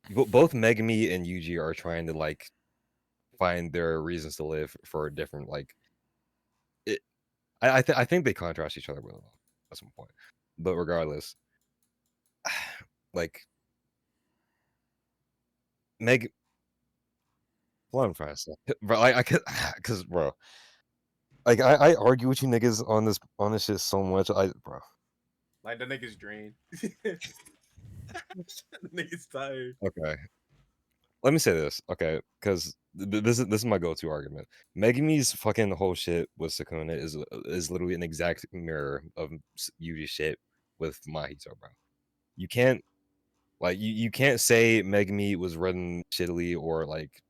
both Megumi and Yuji are trying to like find their reasons to live for a different like. I think they contrast each other really well at some point, but regardless, like what I'm trying to say, bro, like I could, cause bro, like I argue with you niggas on this shit so much, bro. Like the nigga's drained. The nigga's tired. Okay, let me say this, okay, because this is my go-to argument. Megumi's fucking whole shit with Sukuna is literally an exact mirror of Yuji's shit with Mahito, bro. You can't like you can't say Megumi was written shittily or like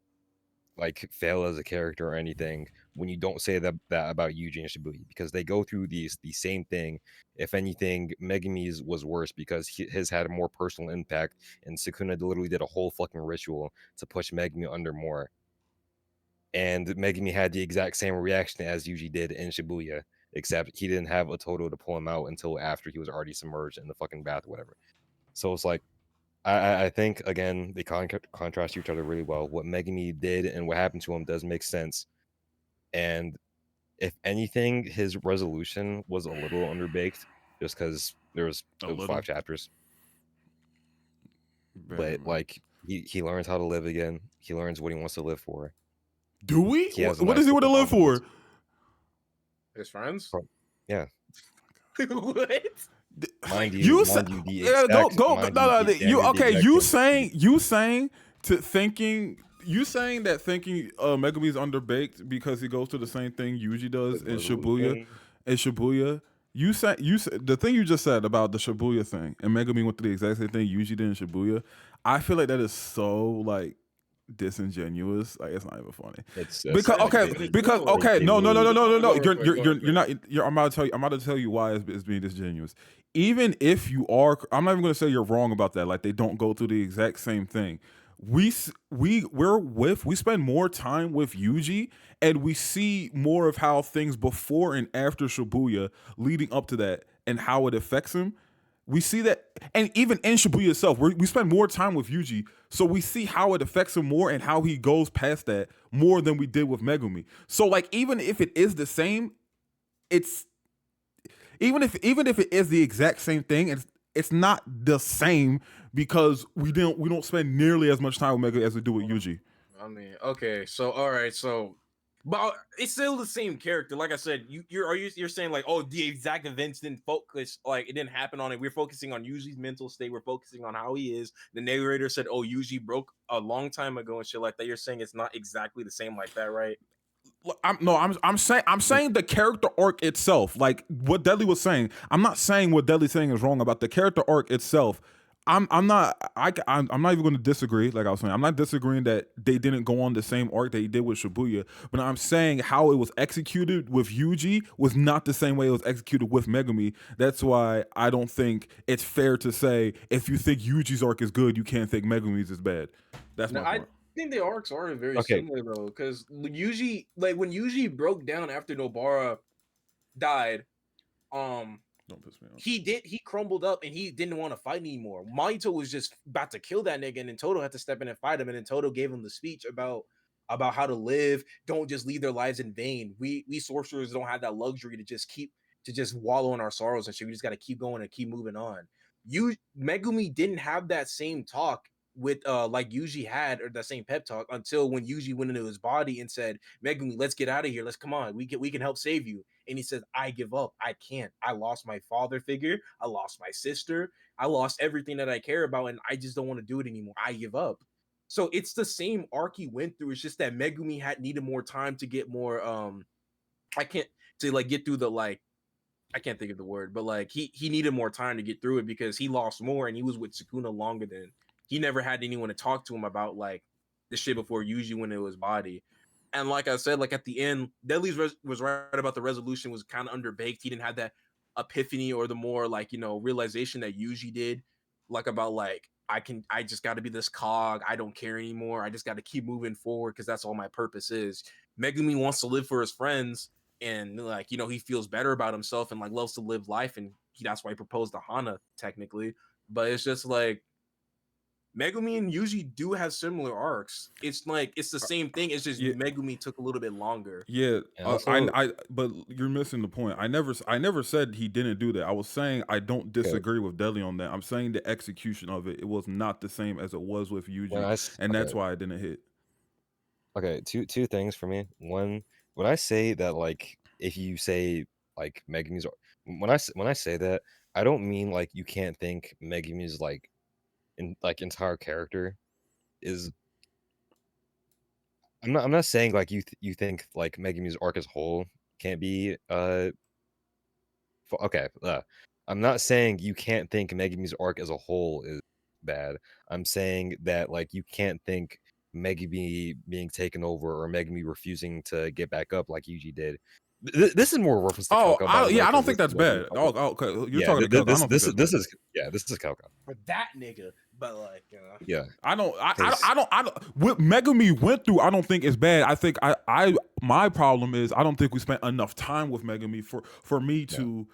fail as a character or anything when you don't say that about Yuji and Shibuya, because they go through the same thing. If anything, Megumi's was worse because his had a more personal impact, and Sukuna literally did a whole fucking ritual to push Megumi under more. And Megumi had the exact same reaction as Yuji did in Shibuya, except he didn't have a Toto to pull him out until after he was already submerged in the fucking bath or whatever. So it's like, I think, again, they contrast each other really well. What Megumi did and what happened to him does make sense. And if anything, his resolution was a little underbaked just because it was 5 chapters. But like he learns how to live again. He learns what he wants to live for. Do we? What does he want to live for? His friends? Yeah. What? Mind you, You saying that thinking Megumi's underbaked because he goes to the same thing Yuji does in Shibuya. In Shibuya, you said the thing you just said about the Shibuya thing, and Megumi went through the exact same thing Yuji did in Shibuya. I feel like that is so like disingenuous. Like, it's not even funny. No. I'm about to tell you why it's being disingenuous. Even if you are, I'm not even going to say you're wrong about that. Like, they don't go through the exact same thing. We spend more time with Yuji, and we see more of how things before and after Shibuya leading up to that and how it affects him. We see that, and even in Shibuya itself, we spend more time with Yuji, so we see how it affects him more and how he goes past that more than we did with Megumi. So, like, even if it is the same, even if it is the exact same thing, it's not the same because we don't spend nearly as much time with Megumi as we do with Yuji. I mean, okay, so all right, so. But it's still the same character. Like I said, you're saying like, oh, the exact events didn't focus, like it didn't happen on it. We're focusing on Yuji's mental state. We're focusing on how he is. The narrator said, oh, Yuji broke a long time ago and shit like that. You're saying it's not exactly the same like that, right? I'm saying the character arc itself, like what Deadly was saying. I'm not saying what Deadly's saying is wrong about the character arc itself. I'm not even going to disagree. Like I was saying, I'm not disagreeing that they didn't go on the same arc that he did with Shibuya, but I'm saying how it was executed with Yuji was not the same way it was executed with Megumi. That's why I don't think it's fair to say if you think Yuji's arc is good, you can't think Megumi's is bad. That's my point. I think the arcs are very similar though, because Yuji, like when Yuji broke down after Nobara died, don't piss me off. He crumbled up and he didn't want to fight anymore. Mahito was just about to kill that nigga, and then Toto had to step in and fight him. And then Toto gave him the speech about how to live. Don't just leave their lives in vain. We sorcerers don't have that luxury to just wallow in our sorrows and shit. We just got to keep going and keep moving on. Megumi didn't have that same talk with like Yuji had, or the same pep talk, until when Yuji went into his body and said, Megumi, let's get out of here. Let's come on. We can help save you. And he says, I give up. I can't. I lost my father figure. I lost my sister. I lost everything that I care about, and I just don't want to do it anymore. I give up. So it's the same arc he went through. It's just that Megumi needed more time to get more get through the, like, I can't think of the word, but like he needed more time to get through it because he lost more, and he was with Sukuna longer than he never had anyone to talk to him about like the shit before Yuji went into his body. And like I said, like at the end, Deadly's was right about the resolution was kind of underbaked. He didn't have that epiphany or the more like, realization that Yuji did, like about like, I just got to be this cog. I don't care anymore. I just got to keep moving forward because that's all my purpose is. Megumi wants to live for his friends, and like, he feels better about himself and like loves to live life, and that's why he proposed to Hana technically. But it's just like Megumi and Yuji do have similar arcs. It's like it's the same thing. It's just Megumi took a little bit longer. Yeah, but you're missing the point. I never said he didn't do that. I was saying I don't disagree with Deadly on that. I'm saying the execution of it was not the same as it was with Yuji, and that's why it didn't hit. Okay, two things for me. One, when I say that, like, if you say like Megumi's, when I say that, I don't mean like you can't think Megumi's like entire character is. I'm not saying like you think like Megumi's arc as whole can't be okay. I'm not saying you can't think Megumi's arc as a whole is bad. I'm saying that like you can't think Megumi being taken over or Megumi refusing to get back up like Yuji did. This is more reference to Calco, by the way. I don't 'cause think this that's is Megumi bad. Calco. Okay. You're Yeah, talking to Calco. I don't think this that's is bad. this is Calco. For that nigga, but like, you know. Yeah, I don't. Cause- I don't. What Megumi went through, I don't think is bad. I think my problem is I don't think we spent enough time with Megumi for me to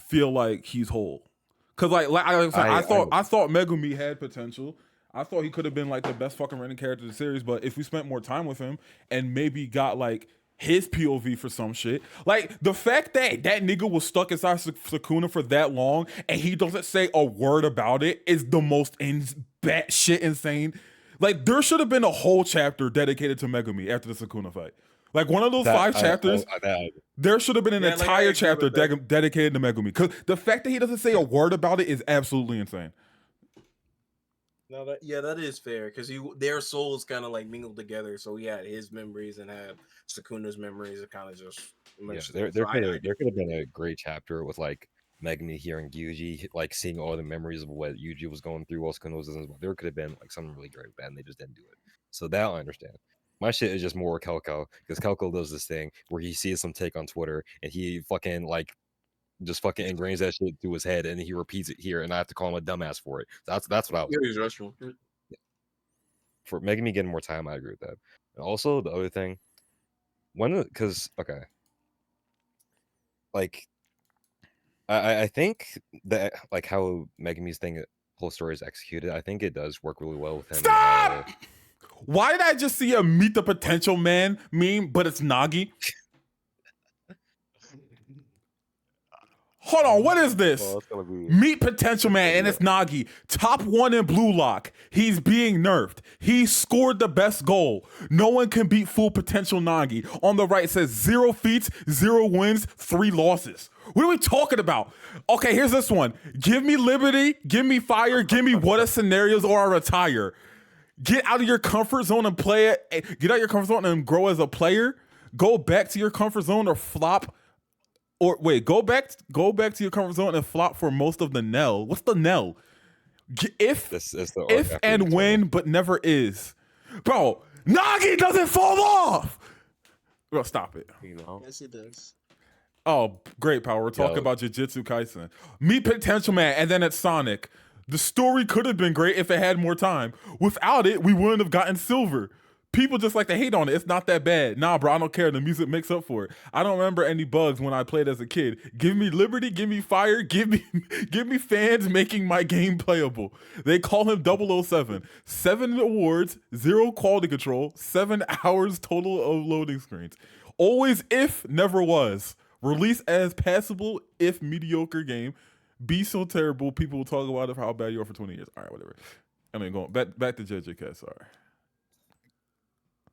feel like he's whole. Cause like I said, I thought Megumi had potential. I thought he could have been like the best fucking running character of the series. But if we spent more time with him and maybe got like his POV for some shit, like the fact that that nigga was stuck inside Sukuna for that long and he doesn't say a word about it is the most batshit insane. Like there should have been a whole chapter dedicated to Megumi after the Sukuna fight. Like one of those 5 chapters, there should have been an entire chapter dedicated to Megumi. Because the fact that he doesn't say a word about it is absolutely insane. No, that is fair because their souls kind of like mingled together. So he had his memories and had Sukuna's memories. It kind of just there could have been a great chapter with like Megumi hearing Yuji, like seeing all the memories of what Yuji was going through while Sukuna was in his. There could have been like something really great with that, and they just didn't do it. So that I understand. My shit is just more Calco because Calco does this thing where he sees some take on Twitter and he fucking like just fucking ingrains that shit through his head and he repeats it here and I have to call him a dumbass for it. That's what I was. For Megumi getting more time, I agree with that. And also the other thing, because like I think that like how Megumi's whole story is executed, I think it does work really well with him. Stop! Why did I just see a Meet the Potential Man meme, but it's Nagi? Hold on, what is this? Meet Potential Man, and it's Nagi. Top 1 in Blue Lock. He's being nerfed. He scored the best goal. No one can beat full potential Nagi. On the right, it says 0 feats, 0 wins, 3 losses. What are we talking about? Okay, here's this one. Give me liberty, give me fire, give me what if scenarios or I retire. Get out of your comfort zone and play it. Get out of your comfort zone and grow as a player. Go back to your comfort zone or flop. Or wait, go back to your comfort zone and flop for most of the Nell. What's the Nell? If and when, but never is. Bro, Nagi doesn't fall off. Bro, stop it. You know? Yes, it does. Oh, great power. We're talking about Jujutsu Kaisen. Meet Potential Man, and then it's Sonic. The story could have been great if it had more time. Without it, we wouldn't have gotten Silver. People just like to hate on it. It's not that bad. Nah, bro, I don't care. The music makes up for it. I don't remember any bugs when I played as a kid. Give me liberty, give me fire, give me fans making my game playable. They call him 007. 7 awards, 0 quality control, 7 hours total of loading screens. Always if, never was. Release as passable if mediocre game. Be so terrible, people will talk about it for how bad you are for 20 years. All right, whatever. I mean, going back to JJK, sorry.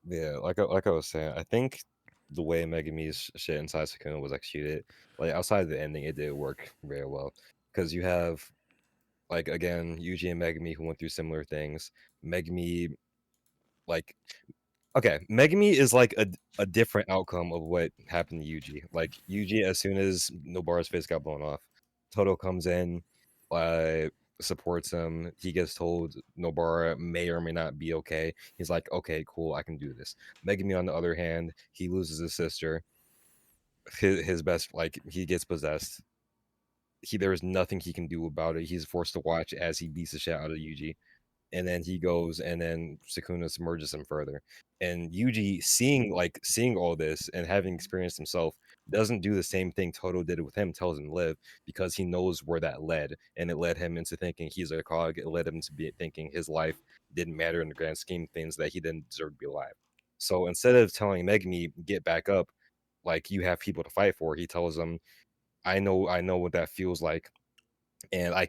Yeah, like I was saying, I think the way Megumi's shit inside Sukuna was executed, like outside of the ending, it did work very well. Because you have, like, again, Yuji and Megumi who went through similar things. Megumi, like, okay, Megumi is like a different outcome of what happened to Yuji. Like, Yuji, as soon as Nobara's face got blown off, Toto comes in, supports him. He gets told Nobara may or may not be okay. He's like, okay, cool, I can do this. Megumi, on the other hand, he loses his sister. His best, like, he gets possessed. There is nothing he can do about it. He's forced to watch as he beats the shit out of Yuji. And then he goes, and then Sukuna submerges him further. And Yuji, seeing all this and having experienced himself, doesn't do the same thing Toto did with him, tells him to live, because he knows where that led. And it led him into thinking he's a cog. It led him to thinking his life didn't matter in the grand scheme of things, that he didn't deserve to be alive. So instead of telling Megumi, get back up, like you have people to fight for, he tells him, I know what that feels like. And I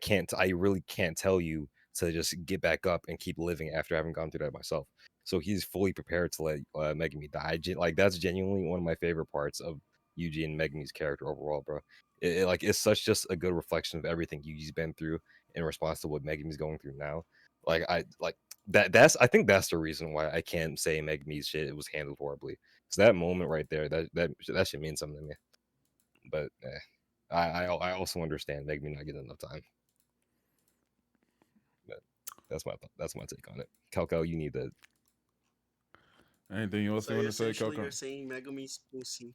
really can't tell you to just get back up and keep living after having gone through that myself. So he's fully prepared to let Megumi die. Like, that's genuinely one of my favorite parts of Yuji and Megumi's character overall, bro. It's such just a good reflection of everything Yuji's been through in response to what Megumi's going through now. I think that's the reason why I can't say Megumi's shit was handled horribly. So that moment right there, that should mean something to me. But I also understand Megumi not getting enough time. That's my take on it. Calco, you need to. Anything else So you want to say, essentially, Coco? you're saying Megumi's pussy.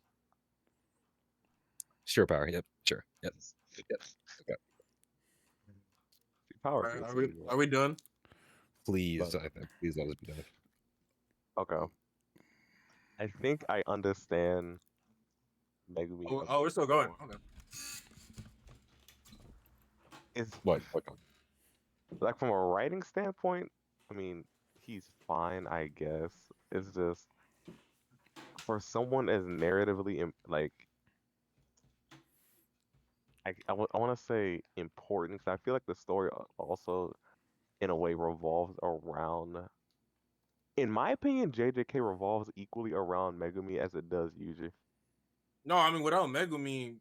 Sure power. Yep. Sure. Yep. Yep. Okay. Power Alright, can see, are we done? Please, But- please let us be done. Okay. I think I understand Megumi. Oh, we're still going. Okay. It's What? like from a writing standpoint, I mean, he's fine, I guess. It's just for someone as narratively like I want to say important because I feel like the story also in a way revolves around, in my opinion, JJK revolves equally around Megumi as it does Yuji. No, I mean without Megumi,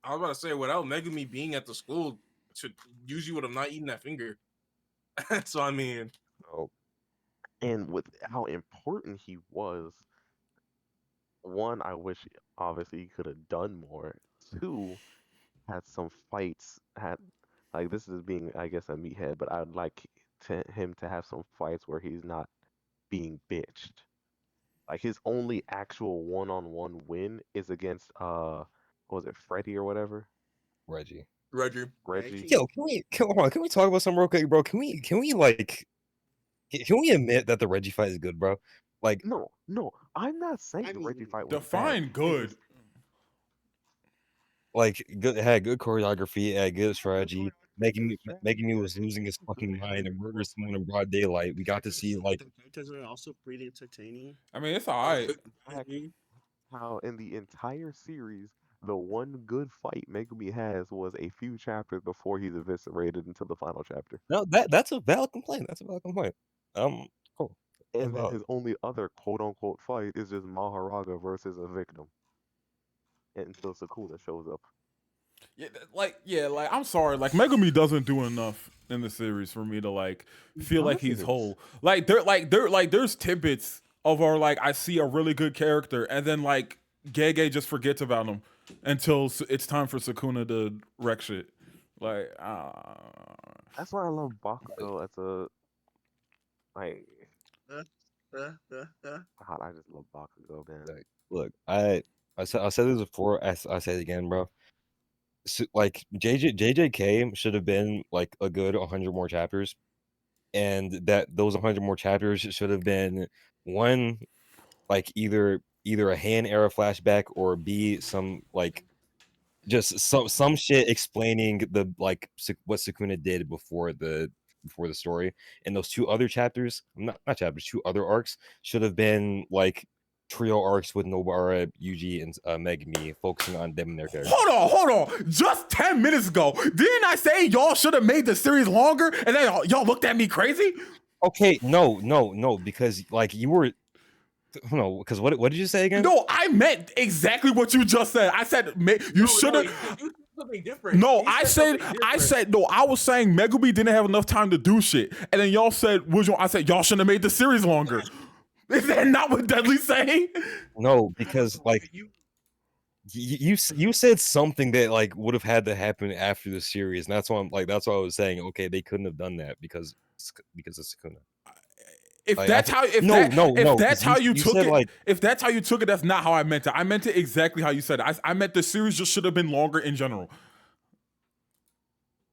I was about to say without Megumi being at the school, usually would have not eaten that finger. So I mean, So, and with how important he was, one, I wish obviously he could have done more. Two, had some fights. Had like this is being, I guess, a meathead, but I'd like him to have some fights where he's not being bitched. Like his only actual one-on-one win is against what was it, Freddy or whatever? Reggie. Reggie. Reggie. Yo, hold on, can we talk about something real quick, bro? Can we like can we admit that the Reggie fight is good, bro? Like, No, I'm not saying I the Reggie mean, fight was Define bad. good. it had good choreography, it had good strategy. Making Strategy. me was losing his fucking mind and murder someone in broad daylight. We got to see like the characters are also pretty entertaining. I mean, it's alright. How in the entire series, the one good fight Megumi has was a few chapters before he's eviscerated until the final chapter. no, that's a valid complaint. That's a valid complaint. Cool. And then valid. his only other quote unquote fight is just Maharaga versus a victim. Until Sukuna shows up. Like I'm sorry, like Megumi doesn't do enough in the series for me to like feel like he's doesn't. whole. Like there's tidbits of our like I see a really good character and then like Gege just forgets about him until it's time for Sukuna to wreck shit. Like That's why I love Bakugo as a like. God, I just love Bakugo, man. Like, look, I said this before. I say it again, bro. So, like JJK should have been like a good 100 more chapters, and that those 100 more chapters should have been one, like either a Han era flashback or B some like just some shit explaining the like what Sukuna did before the story. And those two other chapters, not chapters, two other arcs should have been like trio arcs with Nobara, Yuji, and Megumi, focusing on them and their characters. hold on. Just 10 minutes ago, didn't I say y'all should have made the series longer? And then y'all looked at me crazy? Okay, no, because like you were. No, because what did you say again? No, I meant exactly what you just said. I said you should have. No, something different. No, He I something said different. no. I was saying Megumi didn't have enough time to do shit, and then y'all said, I said y'all shouldn't have made the series longer. Is that not what Dudley's saying? No, because like you said something that like would have had to happen after the series, and that's why I was saying okay, they couldn't have done that because of Sukuna. If Like, that's how if that's how you took it, like, if that's how you took it, that's not how I meant it. I meant it exactly how you said it. I meant the series just should have been longer in general.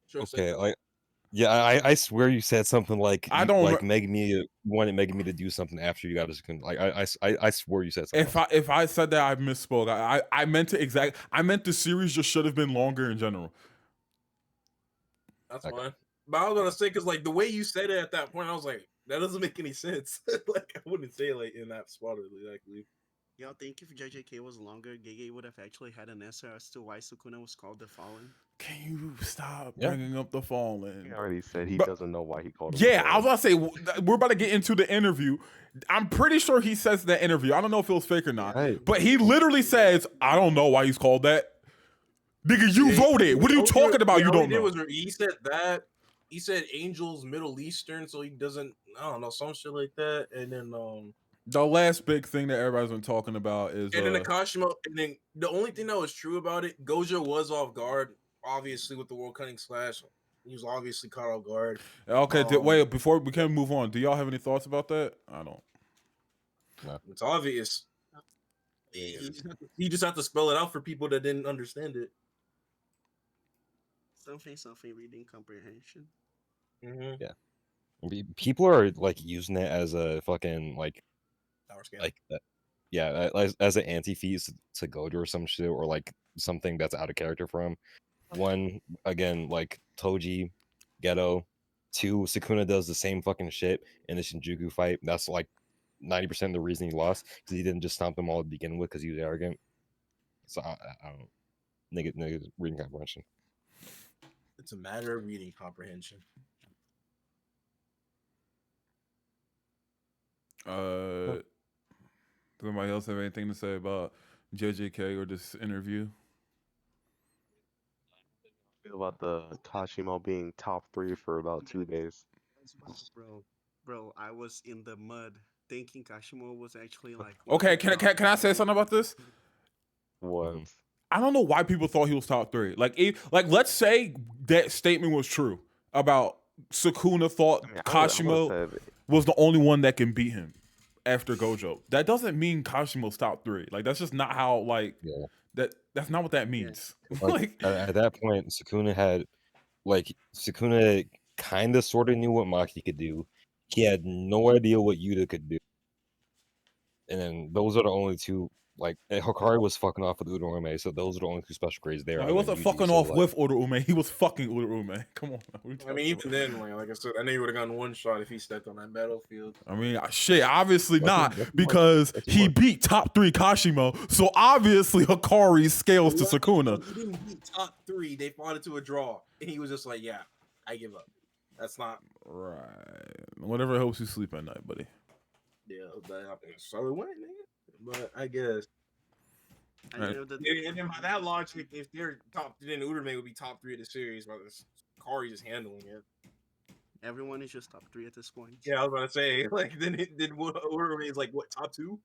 Sure, okay, like yeah, I swear you said something like I don't like Megumi wanted Megumi to do something after you got his like I swear you said something. If I said that, I misspoke. I meant it exactly. I meant the series just should have been longer in general. That's Okay. fine. But I was gonna say because like the way you said it at that point, I was like, that doesn't make any sense. Like I wouldn't say it like in that spot exactly. Y'all think if JJK was longer, Gege would have actually had an answer as to why Sukuna was called the Fallen? Can you stop Yeah. bringing up the Fallen? He already said he But- doesn't know why he called him. Yeah, I was about to say we're about to get into the interview. I'm pretty sure he says in that interview. I don't know if it was fake or not, Hey. but he literally says, "I don't know why he's called that." Nigga, you wrote it. What are you talking about? You don't know. He said that. He said Angel's Middle Eastern, so he doesn't. I don't know, some shit like that. And then The last big thing that everybody's been talking about is and then the Kashima. And then the only thing that was true about it, Gojo was off guard, obviously with the World Cutting Slash. He was obviously caught off guard. Okay, wait, before we can move on, do y'all have any thoughts about that? I don't. No. It's obvious. He just had to spell it out for people that didn't understand it. Something reading comprehension. Mm-hmm. Yeah. People are like using it as a fucking like Power scale. like yeah, as an anti-feat to Gojo or some shit, or like something that's out of character for him. One, again, like Toji, Ghetto. Two, Sukuna does the same fucking shit in the Shinjuku fight. That's like 90% of the reason he lost, because he didn't just stomp them all to begin with because he was arrogant. So I don't know. Niggas reading comprehension. It's a matter of reading comprehension. Does anybody else have anything to say about JJK or this interview? Feel about the Kashimo being top 3 for about 2 days. Bro, I was in the mud thinking Kashimo was actually like. Okay, can I say something about this? What? I don't know why people thought he was top 3. Like let's say that statement was true about Sukuna thought Kashimo was the only one that can beat him after Gojo. That doesn't mean Kashimo's top 3. Like that's just not how that's not what that means. Like at that point, Sukuna kind of sort of knew what Maki could do. He had no idea what Yuta could do. And then those are the only two. Like Hikari was fucking off with Uraume, so those are the only two special grades there. No, he wasn't fucking off with Uraume. He was fucking Uraume. Come on. I mean, even then, like I said, I know he would have gotten one shot if he stepped on that battlefield. I mean, shit, obviously not, because he beat top 3 Kashimo, so obviously Hikari scales to Sukuna. He didn't beat top 3. They fought it to a draw, and he was just like, "Yeah, I give up." That's not right. Whatever helps you sleep at night, buddy. Yeah, that happened. So it went, nigga. But I guess. I know that. And then by that logic, if they're top, then Uraume would be top 3 of the series. But Kari just handling it. Everyone is just top 3 at this point. Yeah, I was about to say, like, then Uraume is like what, top 2?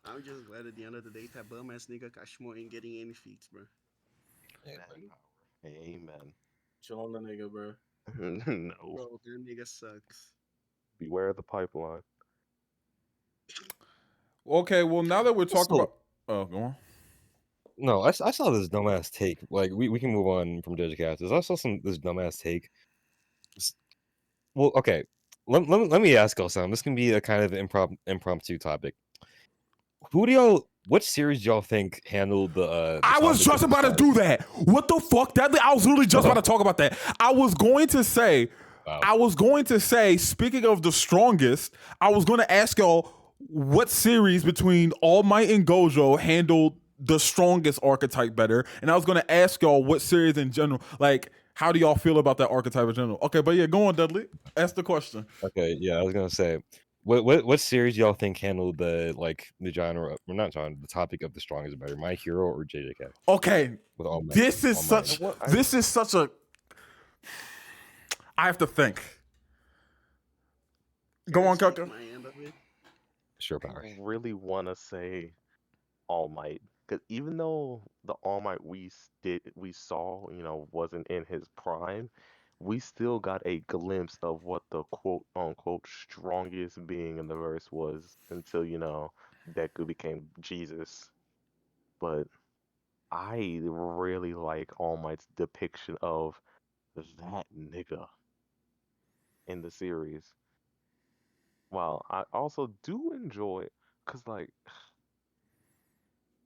I'm just glad at the end of the day that bum ass nigga Kashimo ain't getting any feats, bro. Amen. Chill on the nigga, bro. No. Bro, that nigga sucks. Beware the pipeline. Okay, well, now that we're talking about... Oh, go on. No, I saw this dumbass take. Like, we can move on from Digicasters. I saw this dumbass take. Well, okay. Let me ask y'all something. This can be a kind of impromptu topic. What series do y'all think handled the I was just about to do that. What the fuck? I was literally just about to talk about that. I was going to say, speaking of the strongest, I was going to ask y'all what series between All Might and Gojo handled the strongest archetype better, and I was going to ask y'all what series in general, like, how do y'all feel about that archetype in general? Okay, but yeah, go on, Dudley. Ask the question. Okay, yeah, I was going to say, what series y'all think handled the genre, or not genre, the topic of the strongest better, My Hero or JJK? Okay, this is such a. I have to think. Go on, Kaka. Sure, Power. I really want to say All Might, because even though the All Might we saw, wasn't in his prime, we still got a glimpse of what the quote unquote strongest being in the verse was until, Deku became Jesus. But I really like All Might's depiction of that nigga in the series. Well, I also do enjoy, because, like,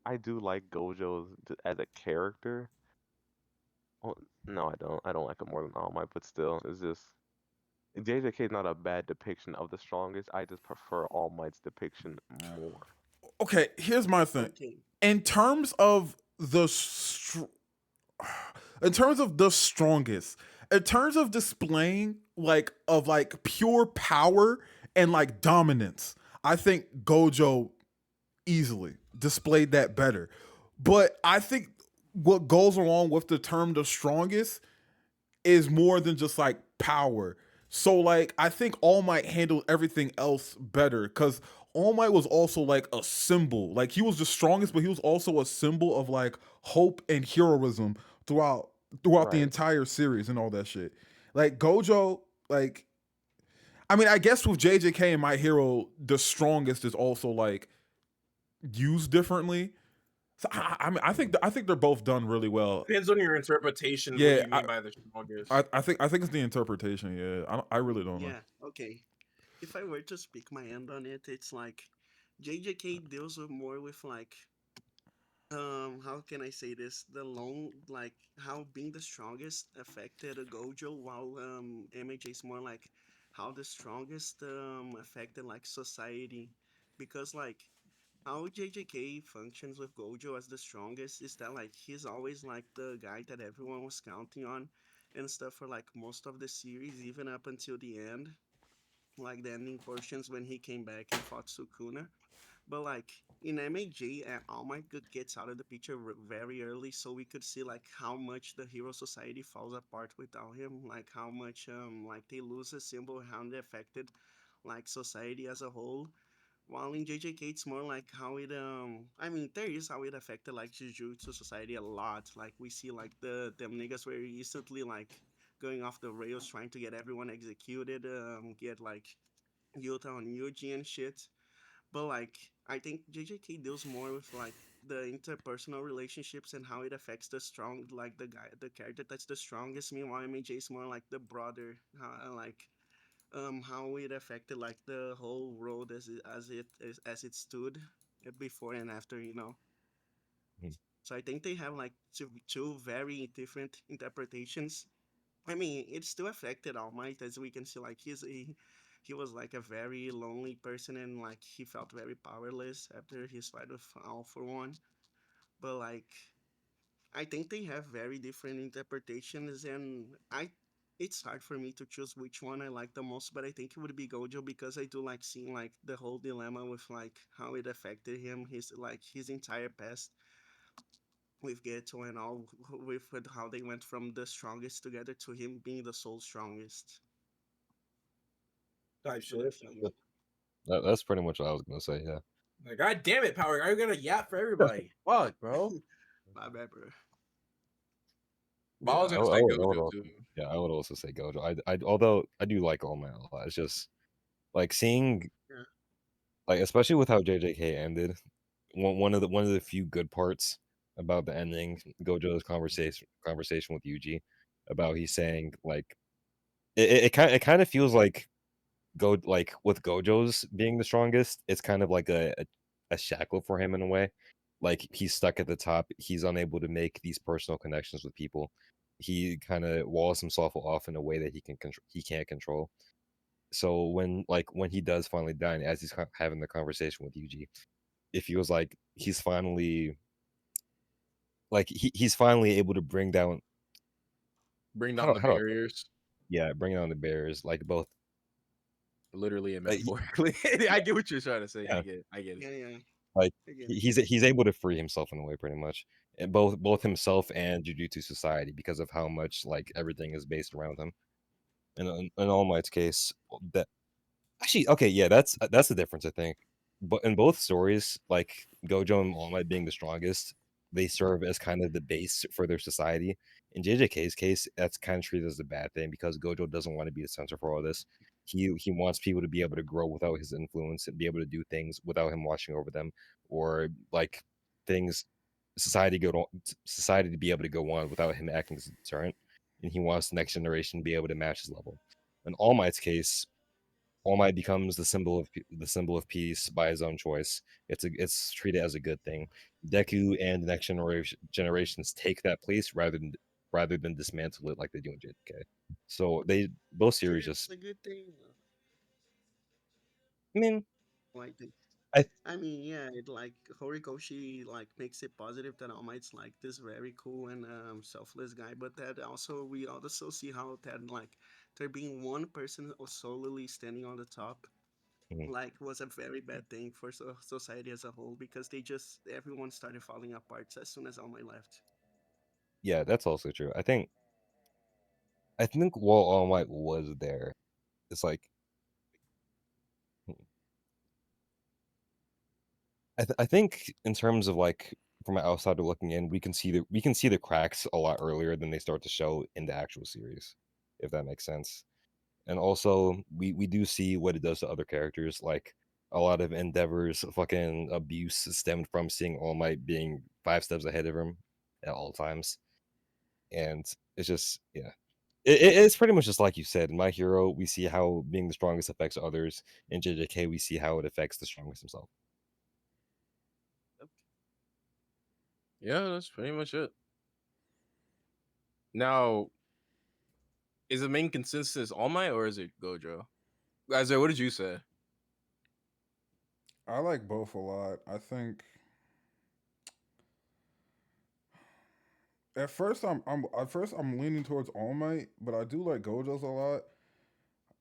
I do like Gojo as a character. Well, no, I don't. I don't like him more than All Might, but still, it's just JJK is not a bad depiction of the strongest. I just prefer All Might's depiction more. Okay, here's my thing. In terms of the strongest, in terms of displaying pure power and dominance, I think Gojo easily displayed that better. But I think what goes along with the term the strongest is more than just power. So I think All Might handled everything else better, because All Might was also a symbol. He was the strongest, but he was also a symbol of hope and heroism throughout throughout the Right. entire series and all that shit. Like Gojo, like I mean, I guess with JJK and My Hero, the strongest is also like used differently. So I mean, I think they're both done really well. Depends on your interpretation. What do Yeah, you mean by the strongest? I think it's the interpretation. Yeah, I really don't know. Yeah, okay. If I were to speak my end on it, it's like JJK deals with more with like how can I say this? The long like how being the strongest affected a Gojo while MJ is more like how the strongest affected like society because like how JJK functions with Gojo as the strongest is that like he's always like the guy that everyone was counting on and stuff for like most of the series, even up until the end, like the ending portions when he came back and fought Sukuna. But like in MAJ, All Might gets out of the picture very early, so we could see like how much the Hero Society falls apart without him, like how much like they lose a symbol, how they affected like society as a whole. While in JJK, it's more like how it I mean there is how it affected like Jujutsu Society a lot. Like we see like them niggas were instantly like going off the rails trying to get everyone executed, get like Yuta on Yuji and shit. But like I think JJK deals more with like the interpersonal relationships and how it affects the strong like the character that's the strongest. Meanwhile, MJ is more like the broader like how it affected like the whole road as it stood before and after, you know. Mhm. So I think they have like two very different interpretations. I mean, it still affected All Might, as we can see. Like he was like a very lonely person, and like he felt very powerless after his fight with All for One. But like, I think they have very different interpretations, and it's hard for me to choose which one I like the most. But I think it would be Gojo because I do like seeing like the whole dilemma with like how it affected him, his entire past with Geto and all with how they went from the strongest together to him being the sole strongest. Type So shit. definitely. That's pretty much what I was gonna say. Yeah. Like, God damn it, Power! I'm gonna yap for everybody. Fuck, bro. My bad, bro. But I was I, gonna would- I say would, I would Gojo also, too. yeah, I would also say Gojo. Although I do like All Might a lot. It's just like seeing, Yeah. like, especially with how JJK ended. One of the few good parts about the ending, Gojo's conversation with Yuji, about he's saying like it kind of feels like go like with Gojo's being the strongest, it's kind of like a shackle for him in a way. Like he's stuck at the top. He's unable to make these personal connections with people. He kind of walls himself off in a way that he can't control. So when he does finally die, and as he's having the conversation with Yuji, it feels like he's finally able to bring down Bring down the how do I put it? barriers, Yeah, bring down the barriers, like both. literally and Like, metaphorically. I get what you're trying to say. I yeah, get it. I get it. Yeah, yeah. like I get it. he's able to free himself in a way, pretty much, and both himself and Jujutsu Society because of how much like everything is based around him. And in All Might's case, that actually okay, yeah, that's the difference I think. But in both stories, like Gojo and All Might being the strongest, they serve as kind of the base for their society. In JJK's case, that's kind of treated as a bad thing because Gojo doesn't want to be the center for all this. He wants people to be able to grow without his influence and be able to do things without him watching over them, or like things society to be able to go on without him acting as a deterrent. And he wants the next generation to be able to match his level. In All Might's case, All Might becomes the symbol of peace by his own choice. It's treated as a good thing. Deku and the next generations take that place rather than dismantle it like they do in JK. So they both Sure, series it's just. a good thing. I mean, Like I I mean, yeah, it like Horikoshi like makes it positive that All Might's like this very cool and selfless guy, but that also we also see how that like there being one person solely standing on the top mhm. like was a very bad thing for society as a whole because they just everyone started falling apart as soon as All Might left. Yeah, that's also true. I think while All Might was there, it's like I think in terms of like from an outsider looking in, we can see the cracks a lot earlier than they start to show in the actual series, if that makes sense. And also, we do see what it does to other characters. Like a lot of Endeavor's fucking abuse stemmed from seeing All Might being 5 steps ahead of him at all times, and it's just it's pretty much just like you said. In My Hero, we see how being the strongest affects others. In JJK, we see how it affects the strongest himself. Yeah, that's pretty much it. Now, is the main consensus All Might or is it Gojo? Isaiah, what did you say? I like both a lot. I think at first I'm leaning towards All Might, but I do like Gojo's a lot.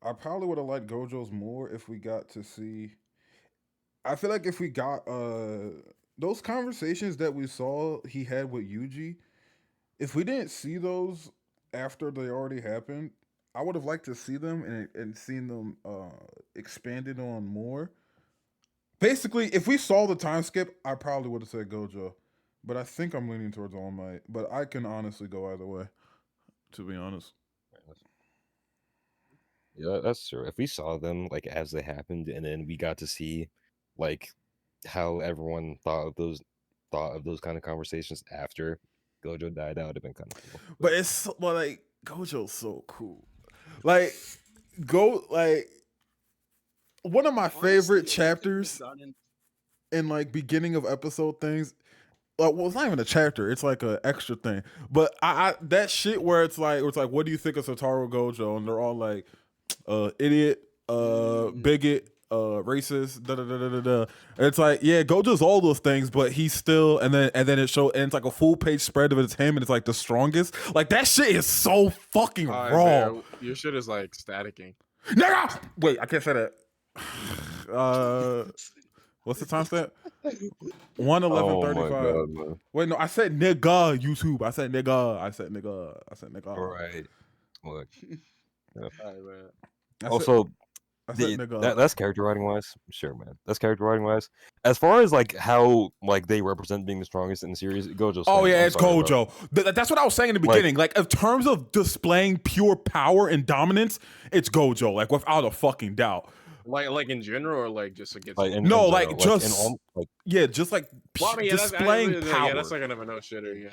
I probably would have liked Gojo's more if we got to see. I feel like if we got those conversations that we saw he had with Yuji, if we didn't see those after they already happened, I would have liked to see them and seen them expanded on more. Basically, if we saw the time skip, I probably would have said Gojo. But I think I'm leaning towards All Might. But I can honestly go either way, to be honest. Yeah, that's true. If we saw them like as they happened, and then we got to see like how everyone thought of those kind of conversations after Gojo died, that would have been kind of cool. But it's like Gojo's so cool. Like one of my favorite chapters in like beginning of episode things. Well, it's not even a chapter; it's like an extra thing. But I that shit where it's like what do you think of Satoru Gojo? And they're all like, idiot, bigot, racist, da da da da da da. And it's like, yeah, Gojo's all those things, but he's still, and then it it's like a full page spread of it's him, and it's like the strongest. Like that shit is so fucking raw. Isaiah, your shit is like staticking. Nigga! Wait, I can't say that. What's the time stamp? 1:11:35. Wait, no, I said nigga. YouTube. I said nigga. I said nigga. Right. Look. Yeah. Also, that's character writing wise. Sure, man. That's character writing wise. As far as like how like they represent being the strongest in the series, Gojo. Oh yeah, it's Gojo. That's what I was saying in the beginning. Like in terms of displaying pure power and dominance, it's Gojo. Like without a fucking doubt. Like in general, or like just against just like displaying power. Yeah, that's like kind of a no shitter. Yeah,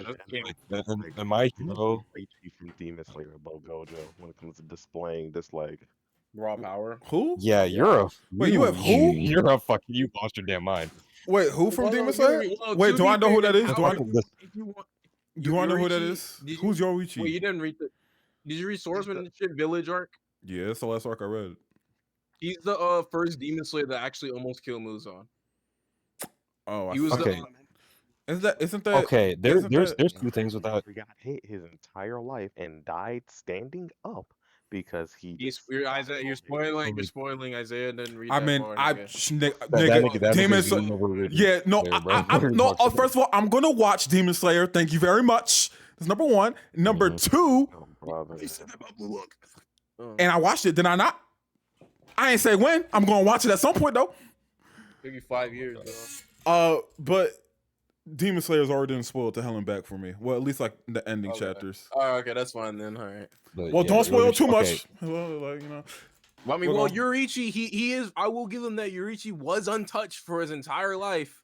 and My Hero from Demon Slayer above Gojo when it comes to displaying this like raw power. Who? Yeah, you're a wait. You have who? You're a fucking. You lost your damn mind. Wait, who from Demon Slayer? Wait, do I know who that is? Do I know who that is? Who's Yoichi? Wait, you didn't read the? Did you read Swordsmanship Village arc? Yeah, that's the last arc I read. He's the first Demon Slayer that actually almost killed Muzan. Oh, he was okay. Isn't that okay? There's two things with that. He got hit his entire life and died standing up because you're spoiling. You're spoiling Isaiah. Didn't read. I mean, nigga, Demon Slayer. Yeah, no, no. First of all, I'm gonna watch Demon Slayer. Thank you very much. That's number one. Number two. He said that about Blue Look. And I watched it. Did I not? I ain't say when. I'm gonna watch it at some point though. Maybe 5 years though. But Demon Slayer's already been spoiled to hell and back for me. Well, at least like the ending chapters. Oh, okay, that's fine then. All right. Well, don't spoil too much. Well, like I mean, Yurichi, he is. I will give him that. Yurichi was untouched for his entire life,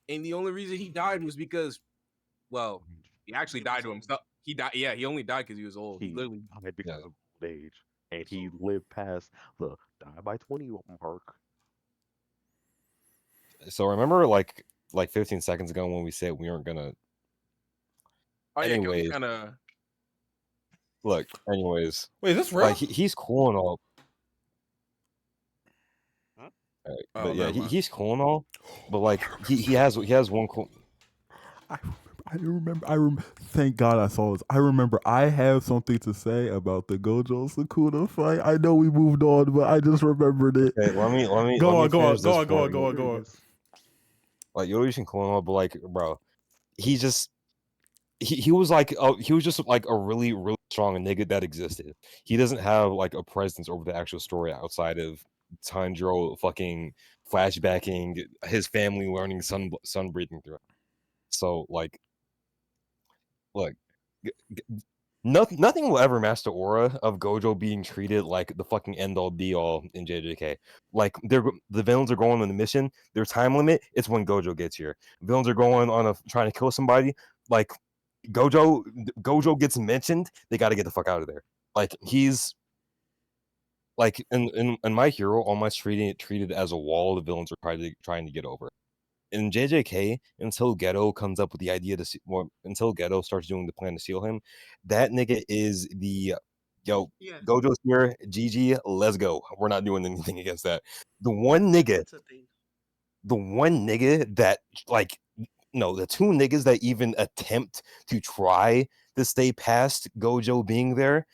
and the only reason he died was because, well, he actually died to himself. He died. Yeah, he only died because he was old. He literally died because of old age, and he lived past the die by 20 mark. So remember, like 15 seconds ago when we said we weren't gonna. Anyways, look. Anyways, wait, is this real? Like he's cool and all. Huh? Right. But yeah, he's cool and all. But like he has one cool. I remember. Thank God I saw this. I remember. I have something to say about the Gojo Sukuna fight. I know we moved on, but I just remembered it. Okay, let me go on. Like Yoichi and Kono, but like, bro, he was like he was just like a really really strong nigga that existed. He doesn't have like a presence over the actual story outside of Tanjiro fucking flashbacking his family learning sun breathing through it. So like, look, nothing will ever match the aura of Gojo being treated like the fucking end all be all in JJK. Like the villains are going on the mission. Their time limit it's when Gojo gets here. Villains are going on trying to kill somebody. Like Gojo gets mentioned, they got to get the fuck out of there. Like he's like in My Hero, almost treated as a wall the villains are trying to get over. In JJK, until Ghetto comes up with the idea until Ghetto starts doing the plan to seal him, that nigga is the yo Yeah, Gojo's here, GG, let's go. We're not doing anything against that. The one nigga that's a thing. that like no, the two niggas that even attempt to try to stay past Gojo being there.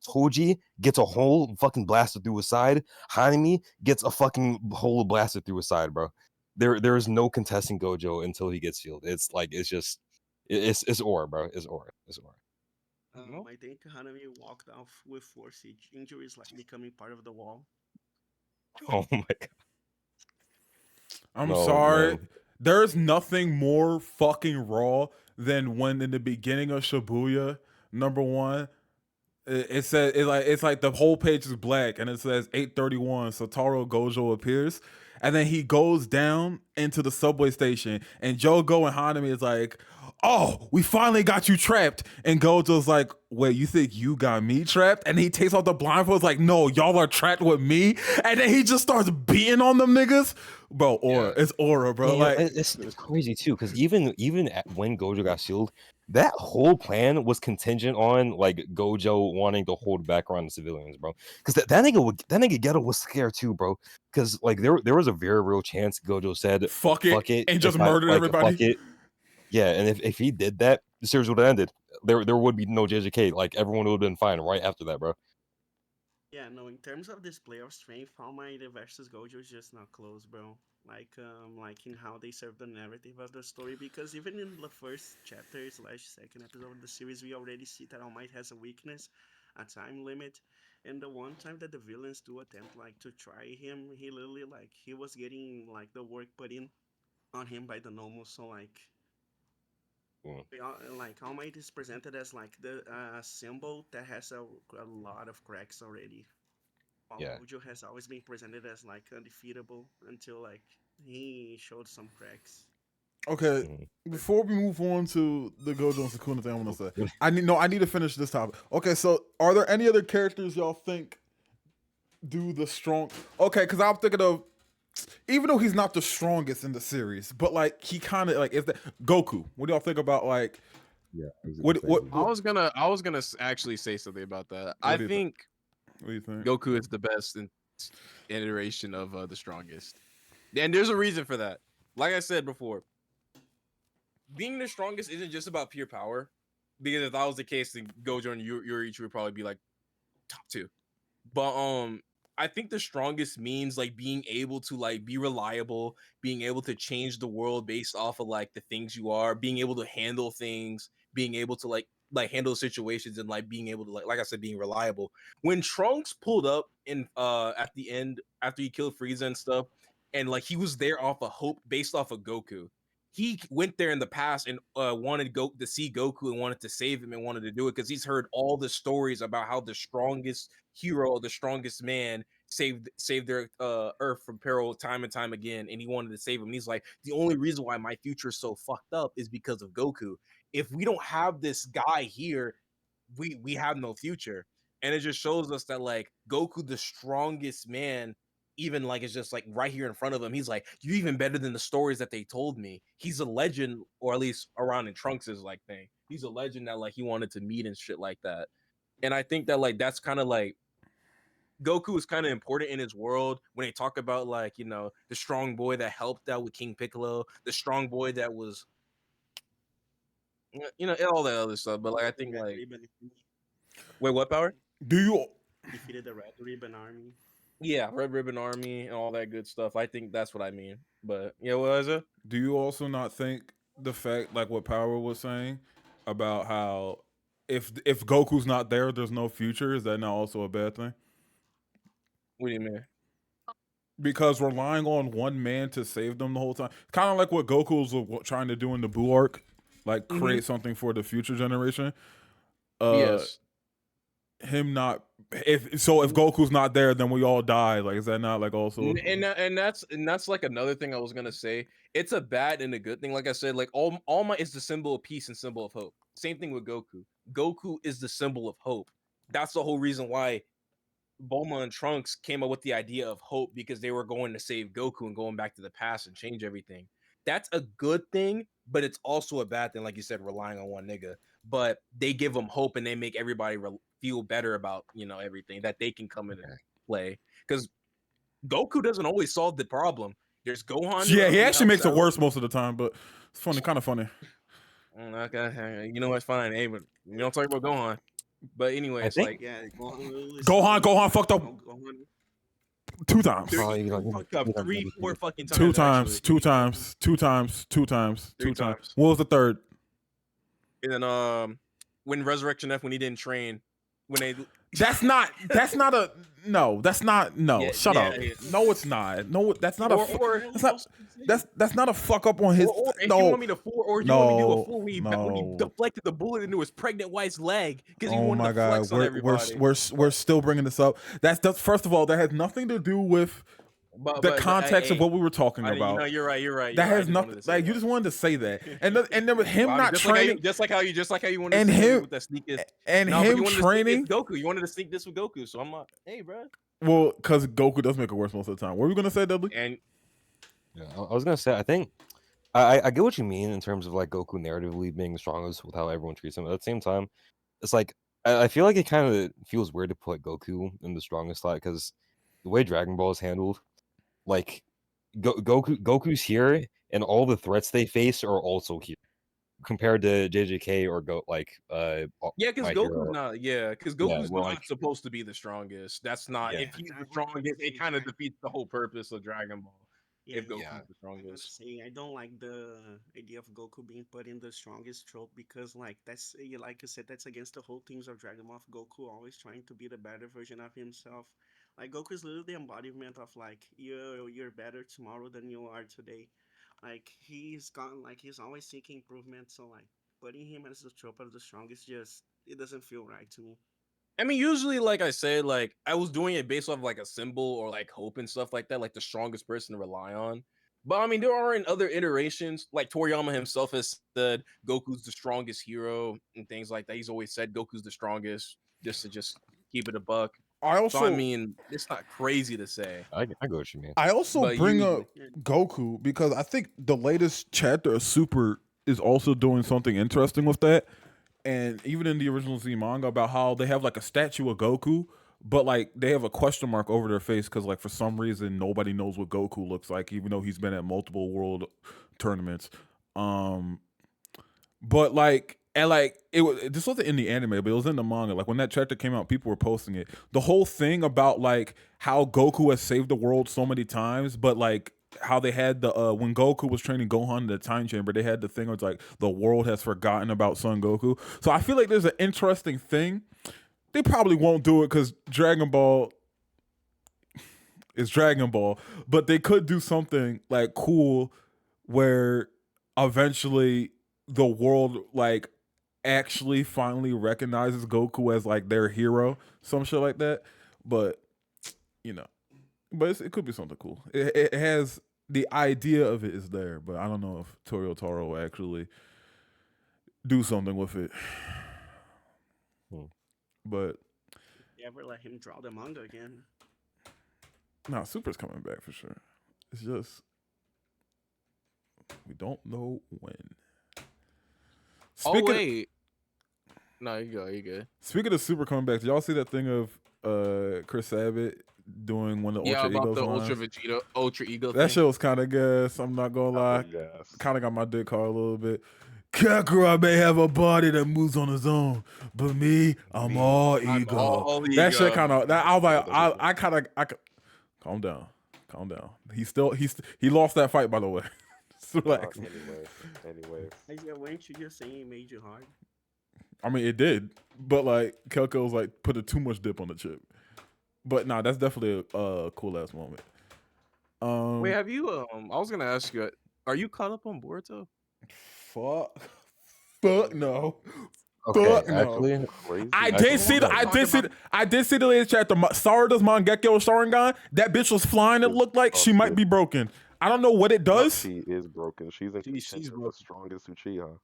Toji gets a hole fucking blasted through his side. Hanami gets a fucking hole blasted through his side, bro. There is no contesting Gojo until he gets healed. It's like it's aura, bro. It's aura. It's aura. I think Hanami walked off with 4 injuries, like becoming part of the wall. Oh my god. I'm No, sorry. man. There's nothing more fucking raw than when in the beginning of Shibuya, number one, it says it's like the whole page is black and it says 8:31. Satoru Gojo appears, and then he goes down into the subway station, and Jogo and Hanami is like, "Oh, we finally got you trapped." And Gojo's like, "Wait, you think you got me trapped?" And he takes off the blindfolds, like, "No, y'all are trapped with me." And then he just starts beating on them niggas, bro. Aura, it's aura, bro. Yeah, Like, it's crazy too, because even when Gojo got sealed, that whole plan was contingent on like Gojo wanting to hold back around the civilians, bro. Because that nigga Ghetto was scared too, bro. Because like there was a very real chance Gojo said fuck it, and just if I murdered like everybody. fuck it. Yeah, and if he did that, the series would have ended. There would be no JJK. Like everyone would have been fine right after that, bro. Yeah, no, in terms of display of strength, All Might versus Gojo is just not close, bro. Like in how they serve the narrative of the story, because even in the first chapter slash second episode of the series, we already see that All Might has a weakness, a time limit, and the one time that the villains do attempt like to try him, he literally like he was getting like the work put in on him by the normal, so like like All Might is presented as like the symbol that has a lot of cracks already. While Yeah. Gojo has always been presented as like undefeatable until like he showed some cracks. Okay, Mhm. before we move on to the Gojo and Sukuna thing, I'm gonna say I need to finish this topic. Okay, so are there any other characters y'all think do the strong? Okay, because I'm thinking of, even though he's not the strongest in the series, but like he kind of like is that Goku. What do y'all think about like Yeah. what I was gonna actually say something about that. I do you think what do you think? Goku is the best iteration of the strongest, and there's a reason for that. Like I said before, being the strongest isn't just about pure power, because if that was the case, then Gojo and Yuriichi would probably be like top 2. But I think the strongest means like being able to like be reliable, being able to change the world based off of like the things you are, being able to handle things, being able to like handle situations, and like being able to like I said, being reliable. When Trunks pulled up in at the end after he killed Frieza and stuff, and like he was there off of hope based off of Goku. He went there in the past and wanted to see Goku and wanted to save him and wanted to do it because he's heard all the stories about how the strongest hero, the strongest man, saved their Earth from peril time and time again, and he wanted to save him. And he's like, the only reason why my future is so fucked up is because of Goku. If we don't have this guy here, we have no future. And it just shows us that like Goku, the strongest man, even like it's just like right here in front of him. He's like, you're even better than the stories that they told me. He's a legend, or at least around in Trunks' like thing. He's a legend that like he wanted to meet and shit like that. And I think that like that's kind of like Goku is kind of important in his world when they talk about like, you know, the strong boy that helped out with King Piccolo, the strong boy that was, you know, and all that other stuff. But like, I think Red like, Ribbon wait, what power? Do you defeated the Red Ribbon Army. Yeah, Red Ribbon Army and all that good stuff. I think that's what I mean. But yeah, what is it? do you also not think the fact like what Power was saying about how if Goku's not there, there's no future? Is that not also a bad thing? What do you mean? because relying on one man to save them the whole time, kind of like what Goku was trying to do in the Buu arc, like create something for the future generation. Yes. Him not if Goku's not there, then we all die. Like, is that not like also? And that's like another thing I was gonna say. It's a bad and a good thing. Like I said, like All Might is the symbol of peace and symbol of hope. Same thing with Goku. Goku is the symbol of hope. That's the whole reason why Bulma and Trunks came up with the idea of hope, because they were going to save Goku and going back to the past and change everything. That's a good thing, but it's also a bad thing, like you said, relying on one nigga. But they give them hope and they make everybody feel better about everything, that they can come into play. Because Goku doesn't always solve the problem. There's Gohan. Yeah, he actually makes it worse most of the time, but it's funny, kind of funny. Okay, you know what's fine, hey, but we don't talk about Gohan. But anyway, it's like Gohan fucked up Gohan. 2 times. Fucked up 3-4 fucking times. 2 times. What was the third? And then when Resurrection F, when he didn't train, when they That's not shut up. No, it's not. No, that's not that's not a fuck up on his. Or if no, you want me to fool, or you want me to do a fool when he no. deflected the bullet into his pregnant wife's leg because he Oh wanted my to god, flex on everybody. we're still bringing this up. That's first of all, that has nothing to do with the context of what we were talking about. You're right. That has nothing. Like, you just wanted to say that, and then with him not just training, just like how you wanted and to sneak him with that sneak and no, him training Goku. You wanted to sneak this with Goku, so I'm like, hey, bro. Well, because Goku does make it worse most of the time. What were you gonna say, Dudley? And Yeah, I was gonna say, I think I get what you mean in terms of like Goku narratively being the strongest with how everyone treats him. At the same time, it's like I feel like it kind of feels weird to put Goku in the strongest slot because the way Dragon Ball is handled, like Goku's here, and all the threats they face are also here, compared to JJK or because Goku's not. Because Goku's well, not like- supposed to be the strongest. That's not. Yeah. If he's the strongest, it kind of defeats the whole purpose of Dragon Ball. Yeah, If Goku's Yeah. the I'm strongest. saying I don't like the idea of Goku being put in the strongest trope because, like like you said, that's against the whole themes of Dragon Ball. Goku always trying to be the better version of himself. Like Goku is literally the embodiment of like you're better tomorrow than you are today. Like he's always seeking improvement. So like putting him as the trope of the strongest just it doesn't feel right to me. I mean, usually, like I said, like I was doing it based off like a symbol or like hope and stuff like that, like the strongest person to rely on. But I mean, there are in other iterations, like Toriyama himself has said Goku's the strongest hero and things like that. He's always said Goku's the strongest, just to keep it a buck. I also, So I mean, it's not crazy to say. I get what you mean. I also But bring usually- up Goku because I think the latest chapter of Super is also doing something interesting with that. And even in the original Z manga, about how they have like a statue of Goku, but like they have a question mark over their face because like for some reason nobody knows what Goku looks like, even though he's been at multiple world tournaments. But like, and like this wasn't in the anime, but it was in the manga. Like when that chapter came out, people were posting it. The whole thing about like how Goku has saved the world so many times, but like how they had the when Goku was training Gohan in the time chamber, they had the thing where it's like the world has forgotten about Son Goku. So I feel like there's an interesting thing. They probably won't do it because Dragon Ball is Dragon Ball, but they could do something like cool where eventually the world like actually finally recognizes Goku as like their hero, some shit like that. But it could be something cool. It has the idea of it is there, but I don't know if Taro will actually do something with it. But You ever let him draw the manga again? nah, Super's coming back for sure. It's just we don't know when. Oh wait, no, you good. Speaking of Super coming back, did y'all see that thing of Chris Sabat doing one of the Ultra about Egos the lines? Ultra Vegeta, Ultra Ego. That thing. shit was kind of gas. I'm not gonna lie. Yes. Kind of got my dick hard a little bit. Kakarot may have a body that moves on his own, but me, I'm all ego. all That shit ego. kind of. I was like, I calm down. He lost that fight, by the way. Just relax. Anyways. Weren't you just saying it made you hard? I mean, it did, but like Kelko was like put too much dip on the chip. But nah, that's definitely a cool ass moment. Wait, have you? I was gonna ask you. Are you caught up on Boruto? Fuck no. Okay, Fuck no. actually, Crazy. I Actually, did see the no. I did see the latest chapter. Sarada's Mangekyo Sharingan. That bitch was flying. It looked like she might be broken. I don't know what it does. She is broken. She's in She's contention for broken. strongest Uchiha.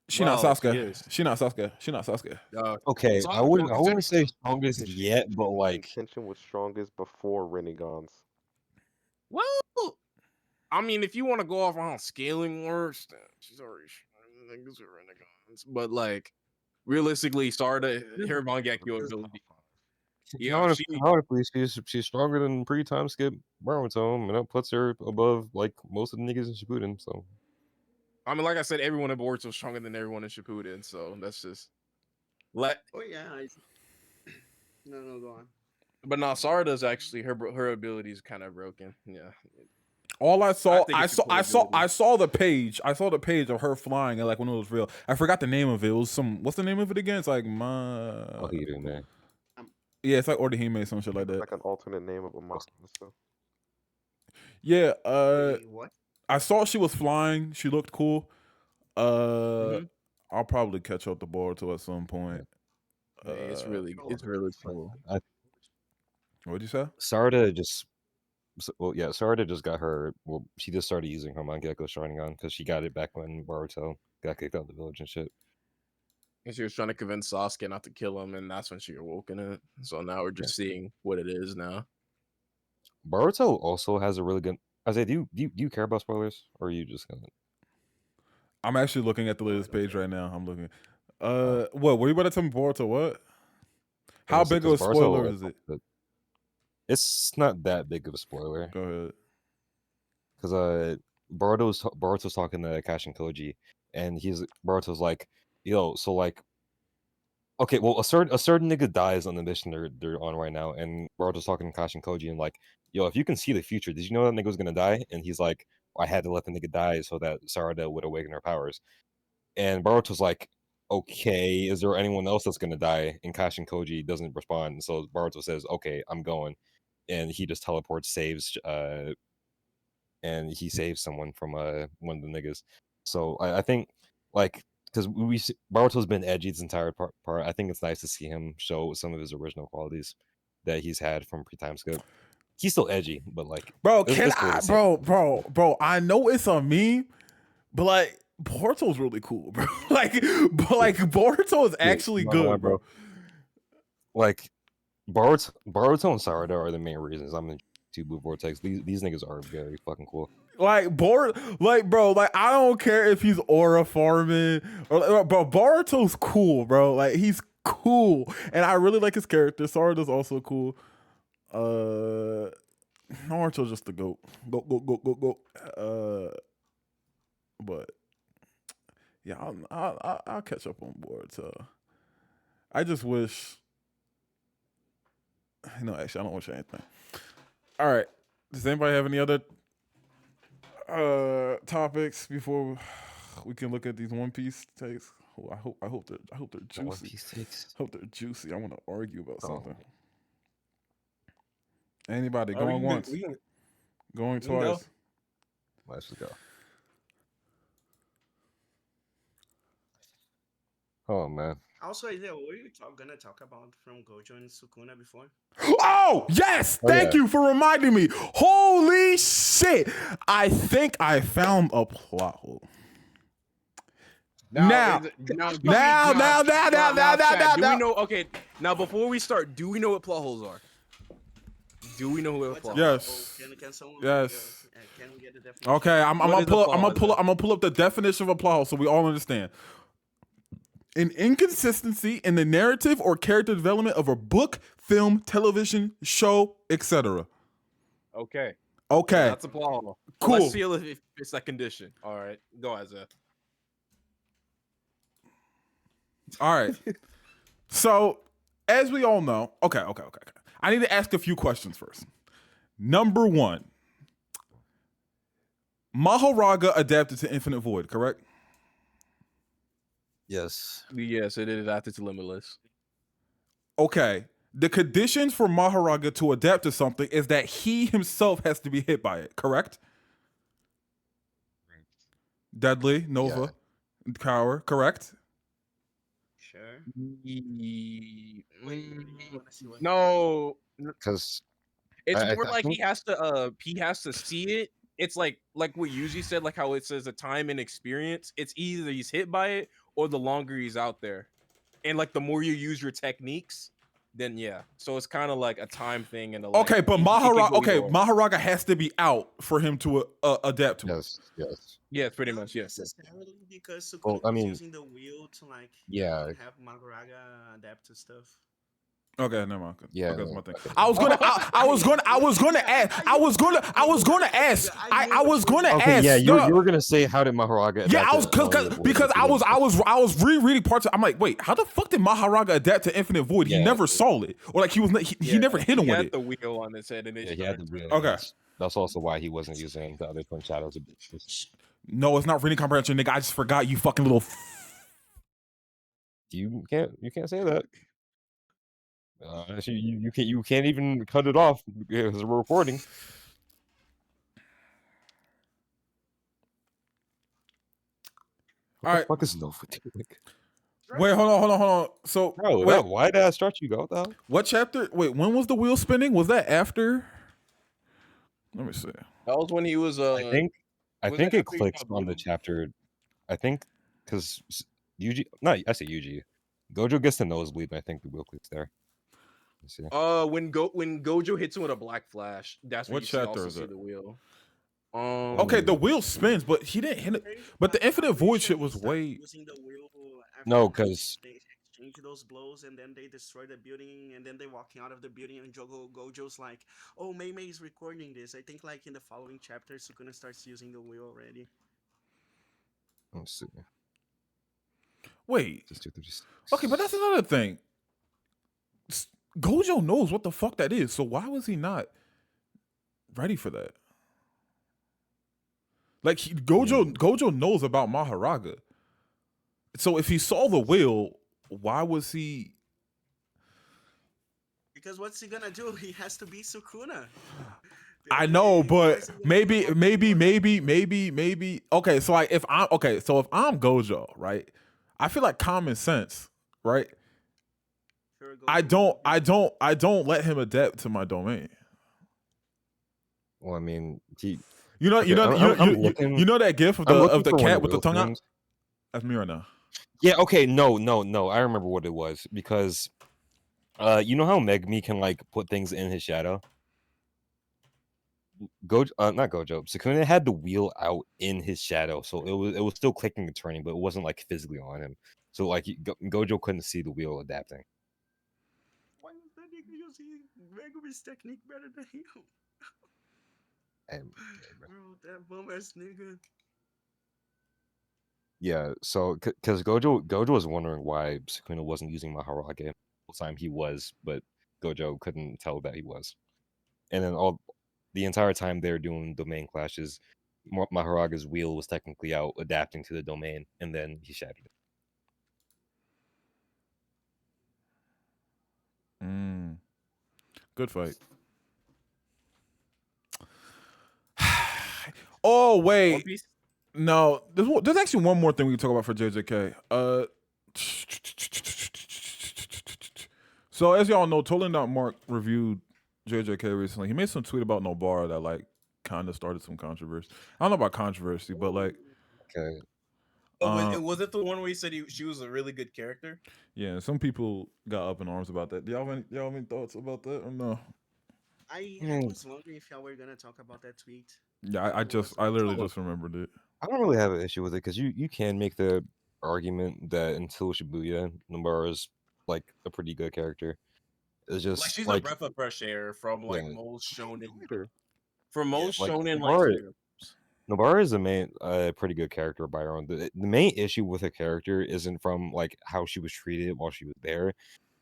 She not Well, Sasuke. she is. She not Sasuke. She not Sasuke. Okay, I wouldn't say strongest She's yet, but in like, contention with strongest before Renegons. Well, I mean, if you want to go off on how scaling works, then she's already niggas are renegades. But like, realistically, Sarda, her Mangekyo ability. Yeah, honestly, she's stronger than pre-time skip Boruto, and that puts her above like most of the niggas in Shippuden. So, I mean, like I said, everyone in Boruto is stronger than everyone in Shippuden. So that's just let. Oh yeah. No, go on. But now Sarda's actually her ability is kind of broken. Yeah. All I saw, think I it's saw, a I saw, ability. I saw the page. I saw the page of her flying, and like when it was real. I forgot the name of it. It was some. What's the name of it again? It's like oh, he did, man. Yeah, it's like Orihime, some shit like that. Like an alternate name of a monster. So. Yeah. Wait, what? I saw she was flying. She looked cool. I'll probably catch up to Boruto at some point. It's really cool. What'd you say? Sarada just, Sarada just got her. Well, she just started using her Mangekyo Sharingan because she got it back when Boruto got kicked out of the village and shit. And she was trying to convince Sasuke not to kill him, and that's when she awoken it. So now we're just seeing what it is now. Boruto also has a really good. I say, do you care about spoilers, or are you just gonna? I'm actually looking at the latest page right now. I'm looking. What were you about to tell me, Boruto? What? How big of a spoiler is it? It's not that big of a spoiler. Go ahead. Because Boruto's talking to Kashin Koji, and Boruto's like, yo, so like, okay, well, a certain nigga dies on the mission they're on right now, and Boruto's talking to Kashin Koji and like, yo, if you can see the future, did you know that nigga was gonna die? And he's like, I had to let the nigga die so that Sarada would awaken her powers. And Boruto's like, okay, is there anyone else that's gonna die? And Kashin Koji doesn't respond, so Boruto says, okay, I'm going, and he just teleports, and he saves someone from one of the niggas. So I think like because Baruto's been edgy this entire part. I think it's nice to see him show some of his original qualities that he's had from pre-time skip. He's still edgy, but like, bro, it's cool to see. bro. I know it's a meme, but like Boruto's really cool, bro. like Boruto is actually good, bro. Like Boruto and Sarada are the main reasons I'm in two Blue Vortex. These niggas are very fucking cool. Like bro, like I don't care if he's aura farming or bro, Boruto's cool, bro. Like he's cool, and I really like his character. Sarada's also cool. Naruto's just the goat. Go. But yeah, I'll catch up on Boruto. I just wish. No, actually, I don't wish anything. All right. Does anybody have any other topics before we can look at these One Piece takes? I hope they're juicy. One Piece takes. Hope they're juicy. I want to argue about something. Anybody going once? Going twice. Let's go. Oh man. Also, Isaiah, what were you gonna talk about from Gojo and Sukuna before? Oh, yes! Thank you for reminding me. Holy shit! I think I found a plot hole. Now. Do we know? Okay, now before we start, do we know what plot holes are? Do we know what plot holes are? Can someone yes. Can we get a definition? Okay, I'm gonna pull up the definition of a plot hole so we all understand. An inconsistency in the narrative or character development of a book, film, television, show, etc. Okay. That's a plot hole. Cool. Let's see if it's that condition. All right, go Isaiah. All right. So, as we all know, okay. I need to ask a few questions first. Number one, Mahoraga adapted to Infinite Void, correct? Yes. Yes, it is adapted to Limitless. Okay. The conditions for Maharaga to adapt to something is that he himself has to be hit by it, correct? Deadly, Nova, Cower, correct? Sure. No, Because it's I more like think he has to see it. It's like what Yuji said, like how it says a time and experience. It's either he's hit by it or the longer he's out there. And like the more you use your techniques, then yeah. So it's kind of like a time thing and a like. Okay, but it can Maharaga. go Okay, either way. Maharaga has to be out for him to adapt to it. yes. Yeah, pretty Not much. Yes. necessarily because Sukuna Well, I was mean, using the wheel to like yeah. have Maguraga adapt to stuff. Okay, never mind. Yeah, Okay, that's my thing. okay. I was gonna ask. Okay, yeah, you no. were gonna say how did Maharaga? Yeah, adapt I was to because I was rereading parts. I'm like, wait, how the fuck did Maharaga adapt to Infinite Void? He Yeah. never saw it, or like he never hit him He with had it. the wheel on his head and it Yeah, he had the started wheel. Okay. That's also why he wasn't using the other twin shadows. No, it's not reading comprehension, nigga. I just forgot, you fucking little. You can't say that. Actually, you can't even cut it off because we're recording. What All the right. fuck is Nova doing? Wait, hold on. So Bro, wait, that wide ass start you go though. what chapter? Wait, when was the wheel spinning? Was that after? Let me see. That was when he was I think was it that after he clicks got on the blue? chapter. I think because Yuji, no, I say Yuji. Gojo gets the nosebleed, and I think the wheel clicks there. Let's see. When Gojo hits him with a black flash, that's when What you chapter also is see it? the wheel. Okay, the wheel spins, but he didn't hit it. But the Infinite Void shit was way. Using the wheel No, after because they exchange those blows and then they destroy the building and then they walking out of the building and Gojo's like, oh, Mei is recording this. I think like in the following chapter, Sukuna starts using the wheel already. let's see. Wait. Just 236. Okay, but that's another thing. Gojo knows what the fuck that is, so why was he not ready for that? Like Gojo knows about Maharaga. So if he saw the wheel, why was he? Because what's he gonna do? He has to beat Sukuna. I know, but Where's he gonna maybe. come up with Okay, so like if I'm Gojo, right? I feel like common sense, right? Sure, I Gojo. don't let him adapt to my domain. Well, I mean, You know that gif of the cat with the tongue out? That's me right now. Yeah. Okay. No. I remember what it was because, you know how Megumi can like put things in his shadow. Not Gojo. Sukuna had the wheel out in his shadow, so it was still clicking and turning, but it wasn't like physically on him. So like Gojo couldn't see the wheel adapting. Why is that nigga using Megumi's technique better than him? Bro, that bum ass nigga. Yeah, so because Gojo was wondering why Sukuna wasn't using Maharaga the whole time he was, but Gojo couldn't tell that he was. And then the entire time they were doing domain clashes, Maharaga's wheel was technically out adapting to the domain, and then he shattered it. Good fight. Oh wait, no. There's actually one more thing we can talk about for JJK. So as y'all know, Mark reviewed JJK recently. He made some tweet about Nobara that like kind of started some controversy. I don't know about controversy, but like, okay. Was it the one where he said she was a really good character? Yeah, some people got up in arms about that. Do y'all have any thoughts about that or no? I was wondering if y'all were gonna talk about that tweet. Yeah, I literally just remembered it. I don't really have an issue with it because you can make the argument that until Shibuya, Nobara's like a pretty good character. It's just like she's a breath of fresh air from like most shonen. For most shonen, Nobara is a pretty good character by her own. The main issue with her character isn't from like how she was treated while she was there.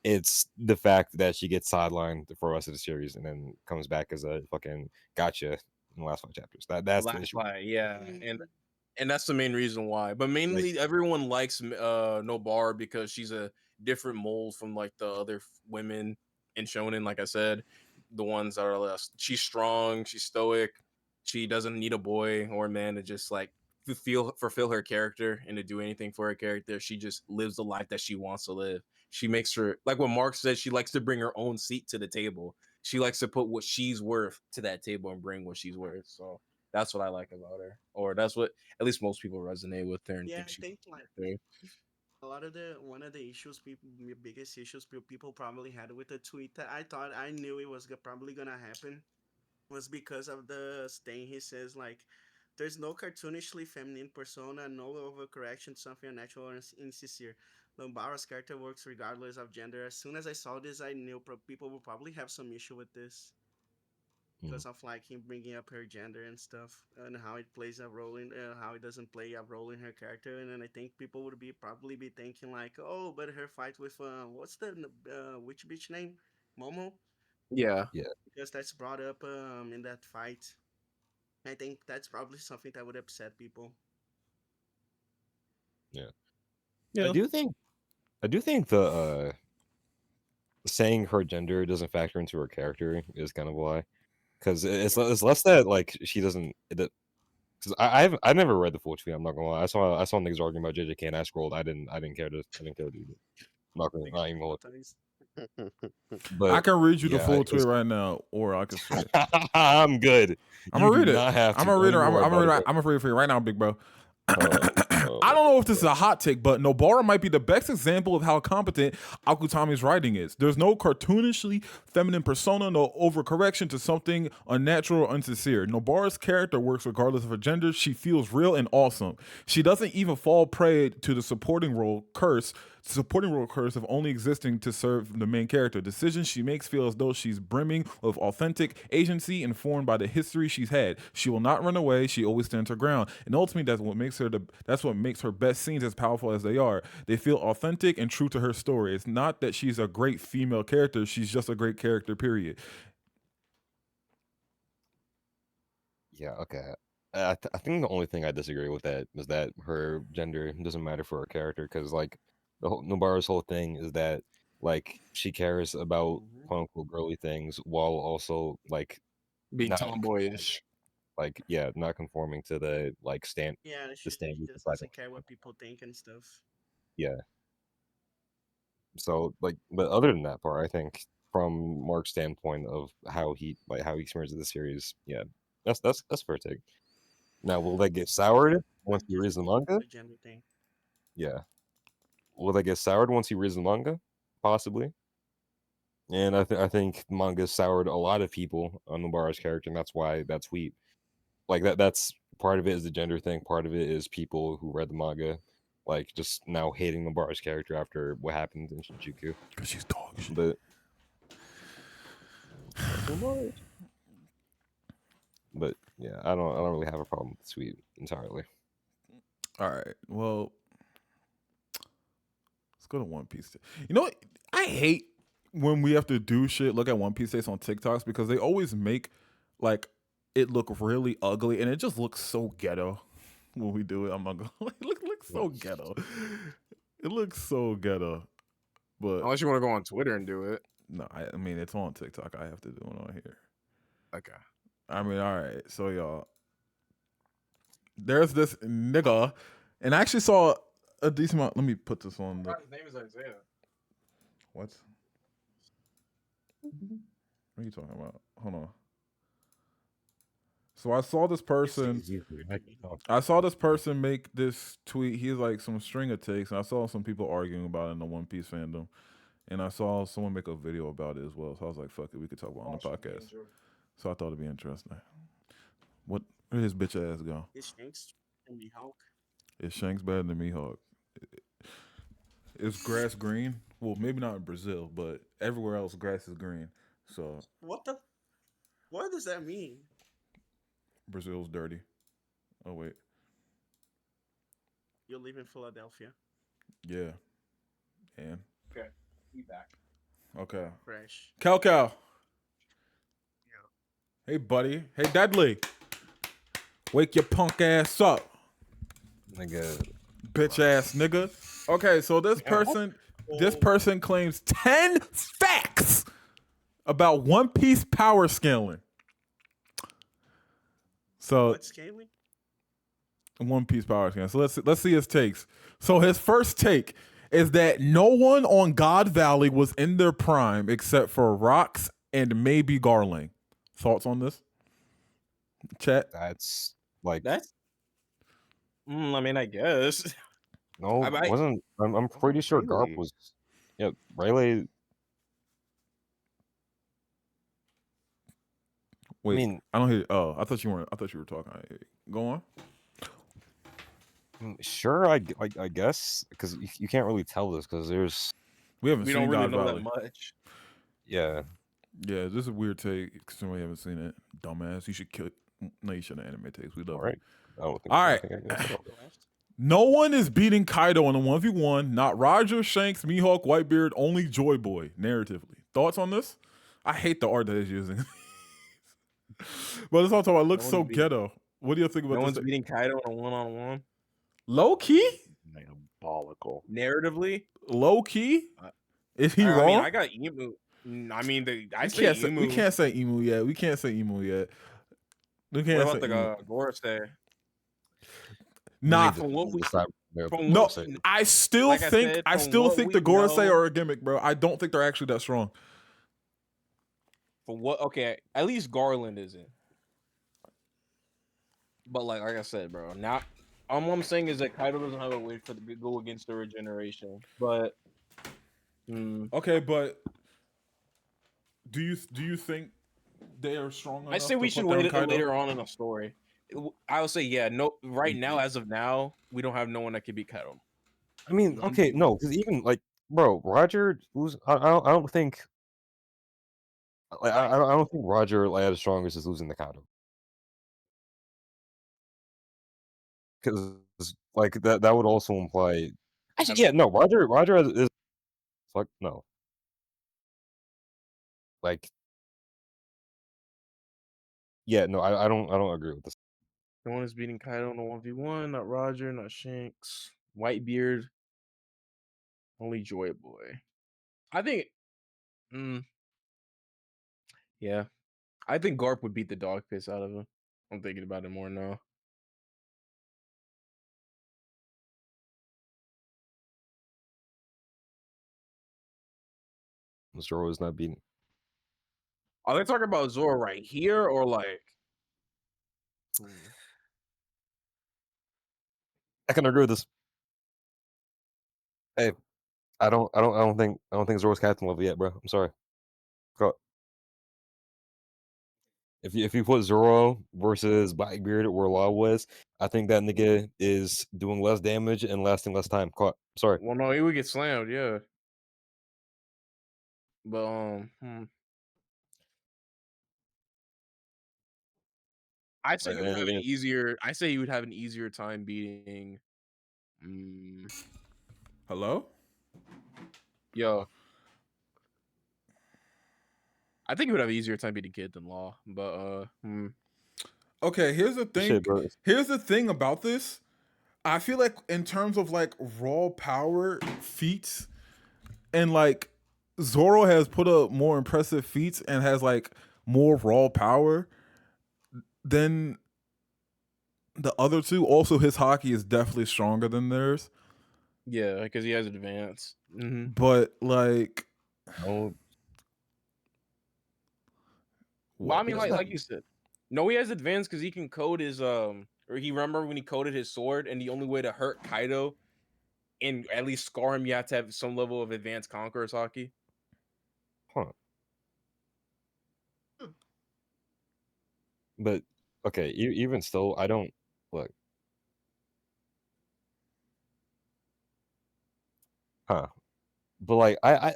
It's the fact that she gets sidelined for the rest of the series and then comes back as a fucking gotcha in the last 5 chapters. That's the issue. Yeah, and that's the main reason why. But mainly, everyone likes Nobara because she's a different mold from like the other women, in shonen, like I said, the ones that are less. She's strong, she's stoic, she doesn't need a boy or a man to just like fulfill her character and to do anything for her character. She just lives the life that she wants to live. She makes her, like what Mark said, she likes to bring her own seat to the table. She likes to put what she's worth to that table and bring what she's worth. So that's what I like about her, or that's what at least most people resonate with her and Yeah, think I she's think like there. a lot of the one of the issues people biggest issues people probably had with the tweet that I thought I knew it was probably gonna happen was because of the thing he says like there's no cartoonishly feminine persona, no overcorrection, something unnatural or insincere. Lombara's character works regardless of gender. As soon as I saw this, I knew people will probably have some issue with this because of like him bringing up her gender and stuff and how it plays a role in how it doesn't play a role in her character. And then I think people would be probably be thinking like, oh, but her fight with what's the witch bitch name, Momo, Yeah, because that's brought up in that fight. I think that's probably something that would upset people. Yeah. Yeah. I do think the saying her gender doesn't factor into her character is kind of why. Because it's less that like she doesn't. Because I've never read the full tweet. I'm not gonna lie. I saw niggas arguing about JJK and I scrolled. I didn't care to read it. I'm not gonna not even hold it. But I can read you the yeah, full tweet right now, or I can say I'm good. I'm You gonna read do it. not have to. I'm gonna read it. Don't I'm even worry gonna about read it, it. I'm gonna read it for you right now, big bro. bro. I don't know if this is a hot take, but Nobara might be the best example of how competent Akutami's writing is. There's no cartoonishly feminine persona, no overcorrection to something unnatural or insincere. Nobara's character works regardless of her gender. She feels real and awesome. She doesn't even fall prey to the supporting role curse of only existing to serve the main character. Decisions she makes feel as though she's brimming of authentic agency informed by the history she's had. She will not run away. She always stands her ground. And ultimately, that's what makes her best scenes as powerful as they are. They feel authentic and true to her story. It's not that she's a great female character. She's just a great character, period. Yeah, okay. I think the only thing I disagree with that is that her gender doesn't matter for her character because like Nobara's whole thing is that like she cares about quote unquote girly things while also like being not tomboyish. like yeah, not conforming to the like Yeah, the she standard just society. doesn't care what people think and stuff. Yeah. So like, but other than that part, I think from Mark's standpoint of how he experiences the series, yeah, that's fair take. Now, will that get soured once he reads the manga? The gender thing. Yeah. Will that get soured once he reads the manga? Possibly. And I think manga soured a lot of people on Nobara's character, and that's why that tweet, like that's part of it is the gender thing. Part of it is people who read the manga, like just now hating Nobara's character after what happened in Shinjuku. Because she's dog shit. But who knows? But yeah, I don't really have a problem with the tweet entirely. All right. Well, let's go to One Piece. You know what? I hate when we have to do shit, look at One Piece takes on TikToks because they always make like it look really ugly and it just looks so ghetto when we do it. I'm not gonna it looks so ghetto. It looks so ghetto. But Unless you want to go on Twitter and do it. no, I mean it's on TikTok. I have to do it on here. Okay. I mean, all right. So y'all, there's this nigga, and I actually saw a decent amount. Let me put this on the His name is Isaiah. what? What are you talking about? Hold on. So I saw this person. I saw this person make this tweet. He's like some string of takes, and I saw some people arguing about it in the One Piece fandom, and I saw someone make a video about it as well. So I was like, "Fuck it, we could talk about it on the podcast." So I thought it'd be interesting. Where did his bitch ass go? Is Shanks and Mihawk? Is Shanks better than Mihawk? Is grass green? Well, maybe not in Brazil, but everywhere else grass is green. So What does that mean? Brazil's dirty. Oh wait, You live in Philadelphia. yeah, and Okay. Be back. okay. Fresh. Cal. Hey, buddy. Hey, Dudley. Wake your punk ass up, Nigga, bitch ass nigga. Okay, so this person claims 10 facts about One Piece power scaling. So What scaling? One Piece power scaling. So let's see his takes. So his first take is that no one on God Valley was in their prime except for Rocks and maybe Garling. Thoughts on this? Chat. That's like That's. I mean, I guess. no, I might- wasn't. I'm pretty sure Garp really. was. Yeah, Rayleigh. Wait, I mean, I don't hear. Oh, I thought you weren't. I thought you were talking. Go on. sure. I guess because you can't really tell this because there's We haven't We seen don't really God know Valley. that much. yeah. Yeah, this is a weird take because we haven't seen it. Dumbass. You should kill. No, you shouldn't anime takes. We love All right. it. I don't think. All I right. think I can- No one is beating Kaido in a 1v1. Not Roger, Shanks, Mihawk, Whitebeard, only Joy Boy, narratively. Thoughts on this? I hate the art that he's using. But it's also, it looks No so one's beating- ghetto. What do you think about No this? one's beating Kaido in a one-on-one. Low key? Diabolical. Narratively, Low key? Uh, Is he I wrong? mean, I got Emu. I mean, I say Emu. We can't say emu yet. We can't say emu yet. We What can't about say the emu. Gorosei? Nah, From what we- Decide there, from but no. what- say- I still Like I think said, I from still what think we the Gorosei know- are a gimmick, bro. I don't think they're actually that strong. For what? Okay, at least Garland isn't. But like I said, bro, now all I'm saying is that Kaido doesn't have a way for the go against the regeneration. But Okay, but do you think they are strong enough? I say we to should put down wait it Kaido? later on in the story. I would say yeah. No, right now, as of now, we don't have no one that can beat Kaido. I mean, okay, no, because even like, bro, Roger lose. I don't think. Like, I don't think Roger like at his strongest is losing the Kaido. Because like that would also imply. Actually, yeah, no, Roger is fuck no. Like, yeah, no, I don't agree with this. No one is beating Kaido in a 1v1. Not Roger, not Shanks, Whitebeard, only Joy Boy. I think. Yeah, I think Garp would beat the dog piss out of him. I'm thinking about it more now. Zoro is not beating. Are they talking about Zoro right here or like? I can agree with this. Hey, I don't think Zoro's captain level yet, bro. I'm sorry. Go. If you put Zoro versus Blackbeard where Law was, I think that nigga is doing less damage and lasting less time. Caught. Sorry. Well, no, he would get slammed, yeah. But I say he would have an easier. I say he would have an easier time beating. Hello? Yo, I think he would have an easier time beating Kid than Law. But Okay, here's the thing. Shit, bro. Here's the thing about this. I feel like in terms of like raw power feats, and like Zoro has put up more impressive feats and has like more raw power than the other two. Also, his hockey is definitely stronger than theirs. yeah, because he has advance. But like, No, Well, I mean, What's like that? you said, no, he has advance because he can code his or he remember when he coded his sword, and the only way to hurt Kaido and at least scar him, you have to have some level of advanced conqueror's hockey. huh? But okay, even still, I don't look. Huh? But like, I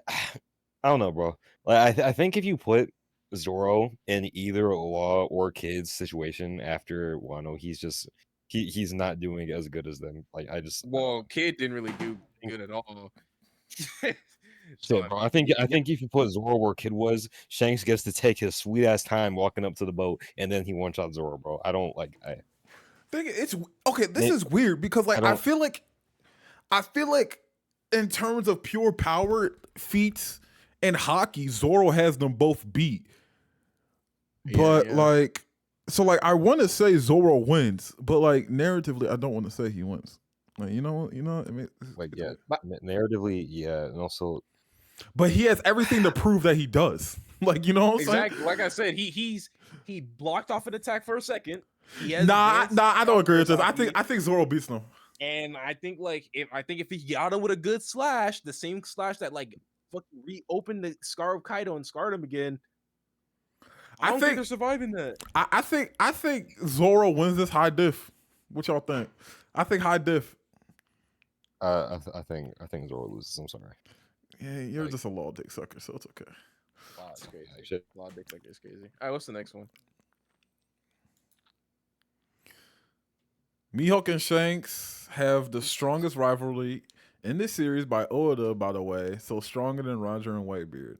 don't know, bro. Like, I think if you put Zoro in either Law or Kid's situation after Wano, he's not doing as good as them. Like, I don't know. Well, Kid didn't really do good at all. Shit, bro. I think if you put Zoro where Kid was, Shanks gets to take his sweet ass time walking up to the boat, and then he one shot Zoro, bro. I don't like. think it's okay. This It- is weird because like I I don't- feel like in terms of pure power feats in hockey, Zoro has them both beat. Yeah, But yeah. like, so like, I want to say Zoro wins, but like narratively, I don't want to say he wins. Like, you know, I mean, Like, yeah, narratively, yeah, and also, but he has everything to prove that he does. Like, you know what I'm saying? Exactly. Like I said, he blocked off an attack for a second. He has Nah, advanced I don't agree with this. counter I think Zoro beats them. and I think if he got him with a good slash, the same slash that like fucking reopened the scar of Kaido and scarred him again. I don't think they're surviving that. I think Zoro wins this high diff. What y'all think? I think high diff. I think Zoro loses. I'm sorry. Yeah, you're Like- just a law dick sucker, so it's okay. Wow, it's crazy. Shit. A lot of dicks like this crazy. All right, what's the next one? Mihawk and Shanks have the strongest rivalry in this series by Oda, by the way. So stronger than Roger and Whitebeard.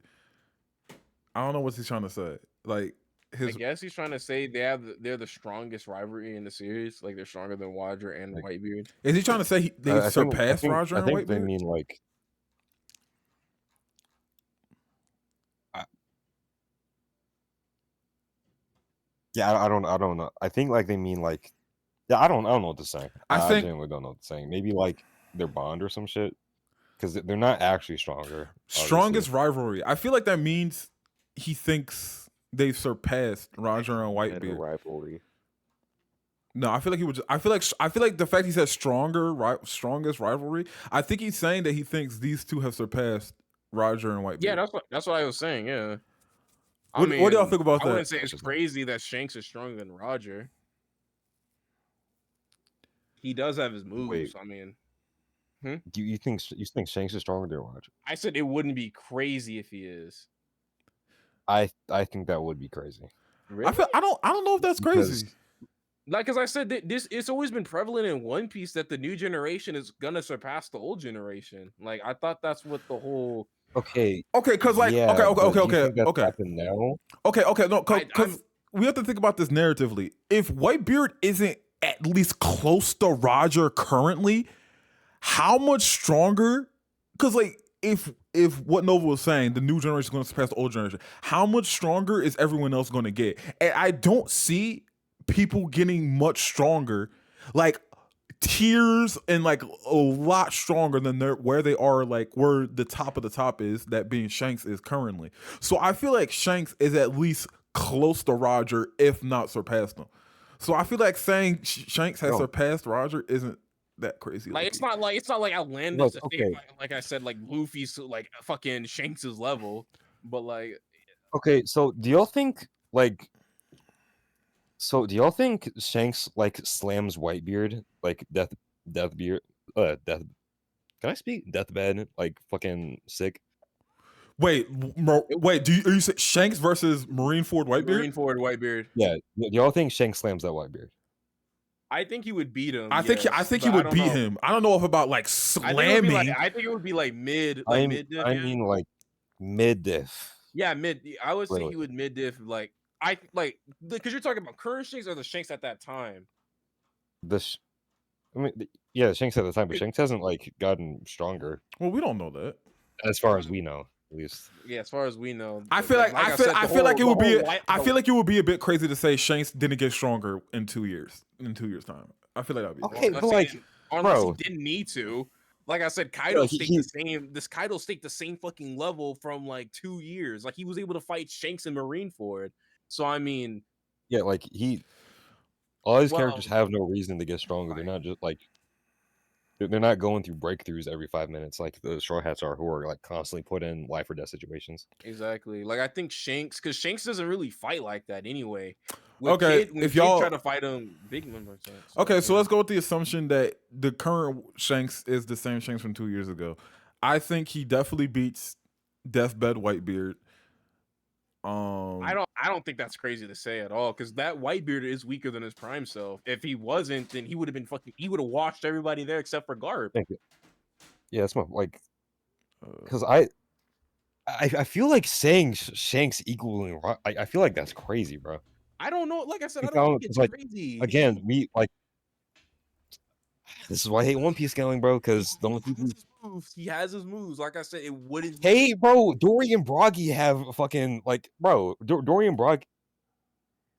I don't know what he's trying to say. Like I guess he's trying to say they're the strongest rivalry in the series. Like they're stronger than Roger and Like- Whitebeard. is he trying to say they I think- surpassed Roger I and think they Whitebeard? mean like. Yeah, I don't know. I think like they mean like. Yeah, I don't know what to say. I I think- genuinely don't know what to say. Maybe like their bond or some shit, because they're not actually stronger. Strongest rivalry. I feel like that means he thinks they've surpassed Roger and Better Whitebeard. rivalry. No, I feel like he would. I feel like the fact he said strongest rivalry. I think he's saying that he thinks these two have surpassed Roger and Whitebeard. Yeah, that's what I was saying. Yeah. What do y'all think about I that? wouldn't say it's crazy that Shanks is stronger than Roger. He does have his moves. Wait. I mean, Do you think Shanks is stronger than Roger? I said it wouldn't be crazy if he is. I think that would be crazy. Really? I don't know if that's crazy. Like, as I said, it's always been prevalent in One Piece that the new generation is gonna surpass the old generation. Like, I thought that's what the whole. Okay. Okay, because like yeah, but do you think that's okay. happened now? Okay, no, I'm- because we have to think about this narratively. If Whitebeard isn't at least close to Roger currently, how much stronger? Because like, if what Nova was saying, the new generation is going to surpass the old generation, how much stronger is everyone else going to get? And I don't see people getting much stronger, like tiers and like a lot stronger than where they are, like where the top of the top is, that being Shanks is currently. So I feel like Shanks is at least close to Roger, if not surpassed him. So I feel like saying Shanks has No. surpassed Roger isn't that crazy. Like, it's not like outlandish. Look, to say, okay. like I said, like Luffy's like fucking Shanks's level, but like. Okay, so do y'all think like? So do y'all think Shanks like slams Whitebeard like Deathbeard Death? Can I speak? Deathbed like fucking sick. Wait, are you saying Shanks versus Marineford Whitebeard? Marineford Whitebeard. Yeah, do y'all think Shanks slams that Whitebeard? I think he would beat him. I think yes, he but I would don't beat know. him. I don't know if about like slamming. I think it would be like mid. I Mid diff, I yeah. mean like mid diff. Yeah, mid. I would say Really? he would mid diff. Like because you're talking about current Shanks or the Shanks at that time. Yeah, Shanks at the time, but Shanks hasn't like gotten stronger Well, we don't know that. as far as we know, at least. Yeah, as far as we know. I but- feel but like I said, I the feel like it whole- would be the whole white- I the- feel like it would be a bit crazy to say Shanks didn't get stronger in 2 years. In 2 years time, I feel like that'd be Okay, unless but he like, didn't- unless bro. he didn't need to. Like I said, Kaido Like, staked he- the same. This Kaido staked the same fucking level from like 2 years. Like he was able to fight Shanks and Marineford. So I mean, Yeah, like all his Well, characters have no reason to get stronger. They're not just like they're not going through breakthroughs every 5 minutes like the Straw Hats are, who are like constantly put in life or death situations. exactly. Like I think Shanks, because Shanks doesn't really fight like that anyway. Okay, when if Kid y'all- try to fight him, big number. Okay, so let's go with the assumption that the current Shanks is the same Shanks from 2 years ago. I think he definitely beats Deathbed Whitebeard. I don't think that's crazy to say at all, because that Whitebeard is weaker than his prime self. If he wasn't, then he would have been he would have washed everybody there except for Garp. Thank you. Yeah, that's my like Uh, because I feel like saying Shanks equaling I feel like that's crazy, bro. I don't know. Like I said, I It's don't all- think it's it's like, crazy. Again, we like this is why I hate One Piece scaling, bro. Because the only people moves. He has his moves. Like I said, it wouldn't. Hey, bro, Dory and Broggy have fucking like, bro, Dory and Brog.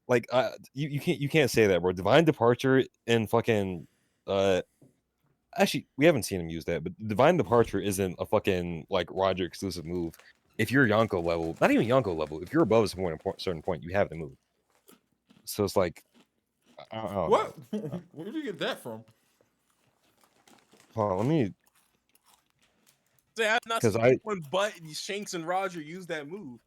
Like, you can't say that, bro. Divine Departure and fucking actually, we haven't seen him use that, but Divine Departure isn't a fucking like Roger exclusive move. If you're Yonko level, not even Yonko level, if you're above a certain point, you have the move. So it's like, I don't What? know. Where did you get that from? Hold on, let me. Say, I've not 'Cause seen I- anyone but Shanks and Roger use that move.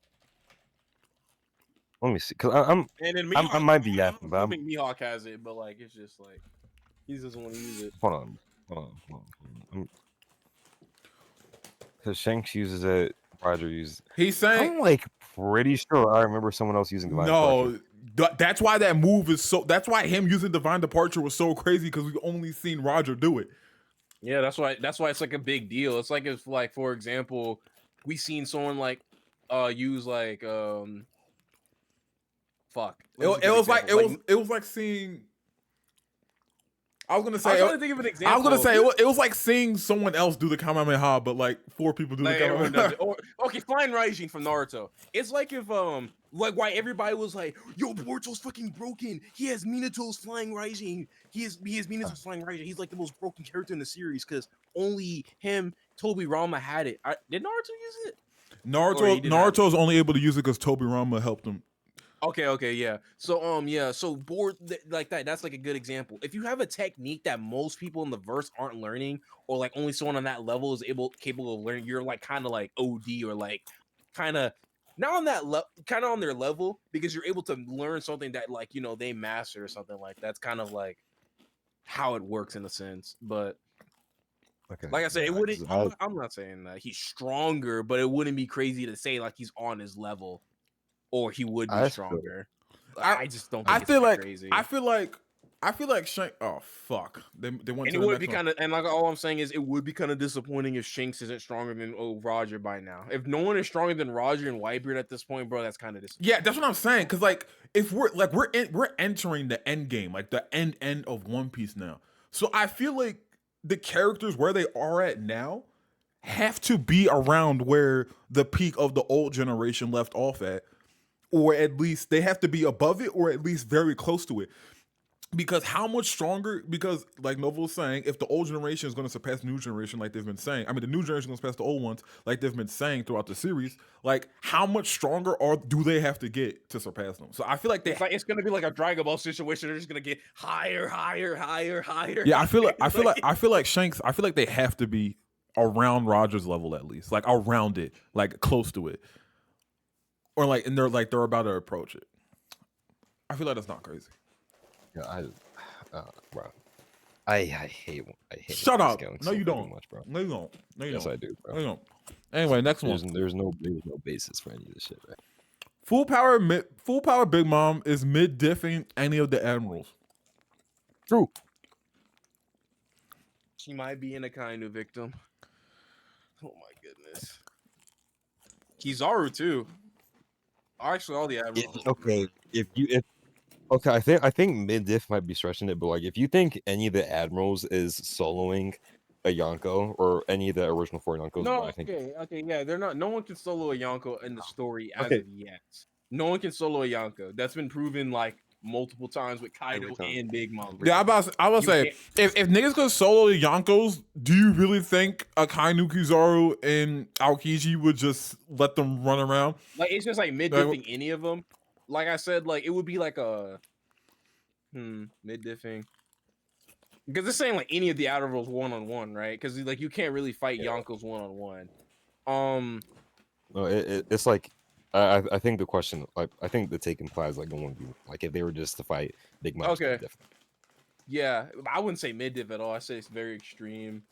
Let me see, because I'm And then I might be yapping, I'm but I'm, assuming Mihawk has it, but like it's just like he doesn't want to use it. hold on. Because Shanks uses it, Roger uses. He's saying I'm like pretty sure I remember someone else using Divine Departure. no. That's why that move is so. That's why him using Divine Departure was so crazy because we've only seen Roger do it. Yeah, that's why it's like a big deal. It's like if like for example, we seen someone like use like fuck. It was like seeing. I was gonna I was say. trying to think of an example. I was gonna say it was like seeing someone else do the Kamehameha, but like 4 people do Like, the everyone does Kamehameha. it. Or okay, Flying Raijin from Naruto. It's like if like why everybody was like, yo, Boruto's fucking broken. He has Minato's Flying Raijin. He has Minato's Flying Raijin. He's like the most broken character in the series because only him, Toby Rama had it. Did Naruto use it? Or he didn't have Naruto's only able to use it because Toby Rama helped him. Okay, yeah. So so like that. That's like a good example. If you have a technique that most people in the verse aren't learning, or like only someone on that level is capable of learning, you're like kind of like OD or like kind of not on that kind of on their level because you're able to learn something that like they master or something like that's kind of like how it works in a sense. But Okay. like I said, it yeah, wouldn't. 'cause I'm not saying that he's stronger, but it wouldn't be crazy to say like he's on his level. Or he would be I feel- stronger. I- I just don't. I Think feel it's that like crazy. I feel like Shank. Oh fuck! They went And to it the would next be one. kind of, and like all I'm saying is, it would be kind of disappointing if Shanks isn't stronger than Roger by now. If no one is stronger than Roger and Whitebeard at this point, bro, that's kind of disappointing. Yeah, that's what I'm saying. Cause like if we're entering the end game, like the end of One Piece now. So I feel like the characters where they are at now have to be around where the peak of the old generation left off at, or at least they have to be above it, or at least very close to it. Because how much stronger? Because like Nova was saying, if the old generation is going to surpass the new generation, like they've been saying, I mean, the new generation is going to surpass the old ones, like they've been saying throughout the series. Like, how much stronger do they have to get to surpass them? So I feel like It's gonna be like a Dragon Ball situation. They're just gonna get higher. Yeah, I feel like Shanks. I feel like they have to be around Roger's level at least, like around it, like close to it, or like and they're about to approach it. I feel like that's not crazy. Yeah, bro. I hate. Shut up! scaling No, so you fucking don't. Much, bro. No, you don't. No, you Yes, don't. I do, bro. No, you don't. Anyway, next one. There's no basis for any of this shit, right? Full power Big Mom is mid diffing any of the admirals. True. She might be an Akainu victim. Oh my goodness. Kizaru too. Actually, all the admirals. Okay, okay, I think mid diff might be stretching it, but like if you think any of the admirals is soloing a Yonko or any of the original 4 Yonkos, No, I think okay, yeah, they're not. No one can solo a Yonko in the story as Okay. of yet. No one can solo a Yonko. That's been proven like multiple times with Every Kaido time. and Big Mom. Yeah, I was You say if niggas could solo the Yonkos, do you really think Akainu, Kizaru, and Aokiji would just let them run around? Like it's just like mid diffing any of them. Like I said, like it would be like a mid diffing. Because it's saying like any of the outer roles 1-on-1, right? Because like you can't really fight Yonkos 1-on-1. no, it's like I think the question, like I think the take implies like going to be like if they were just to fight Big Mom. Okay. Yeah, I wouldn't say mid diff at all. I say it's very extreme.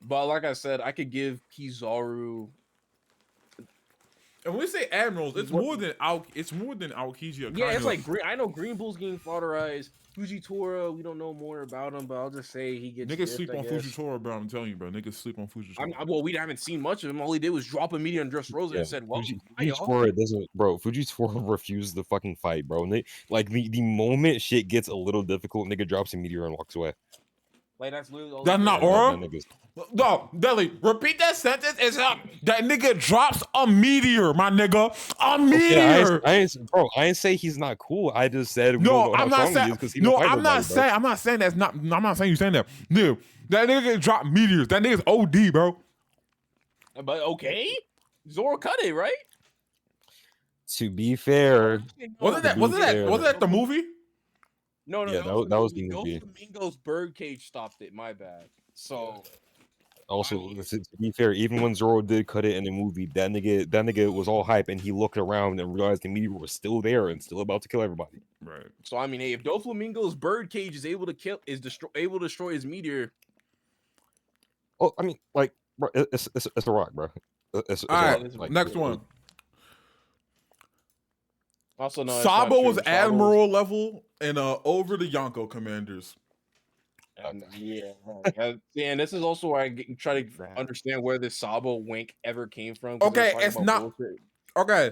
But like I said, I could give Kizaru. And when we say admirals, it's more than Aokiji or Yeah, it's Akainu. like green. I know Green Bull's getting flauterized. Fujitora, we don't know more about him, but I'll just say he gets. Niggas diffed, sleep I on guess. Fujitora, bro. I'm telling you, bro. Niggas sleep on Fujitora. Well, we haven't seen much of him. All he did was drop a meteor and dress Rosa and said, "Well, hi, y'all." Fujitora doesn't, bro. Fujitora refused the fucking fight, bro. And they, like the moment shit gets a little difficult, nigga drops a meteor and walks away. Like that's literally all That's he not does. aura? That nigga's- No, Deli, repeat that sentence. It's that nigga drops a meteor, my nigga. A meteor. I ain't say he's not cool. I just said we don't No, know how I'm not strong he saying. is because he No, don't fight I'm not nobody, bro. saying. I'm not saying that's not. I'm not saying you saying that. Dude, that nigga drop meteors. That nigga's OD, bro. But okay, Zoro cut it, right? To be fair, Wasn't that? Wasn't that? Wasn't that the movie? No, Yeah, that was the movie. Doflamingo's bird cage stopped it. My bad. So also to be fair, even when Zoro did cut it in the movie, that nigga was all hype and he looked around and realized the meteor was still there and still about to kill everybody. Right. So I mean, hey, if Doflamingo's bird cage is able to able to destroy his meteor, Oh, I mean, like, bro, it's a rock, bro. It's All a right. rock. Like, Next one. also no, it's not Sabo true. was Sabo admiral level and over the Yonko commanders. Yeah, see, and this is also where try to That- understand where this Sabo wink ever came from. 'cause they're Okay, talking it's about not. bullshit. Okay.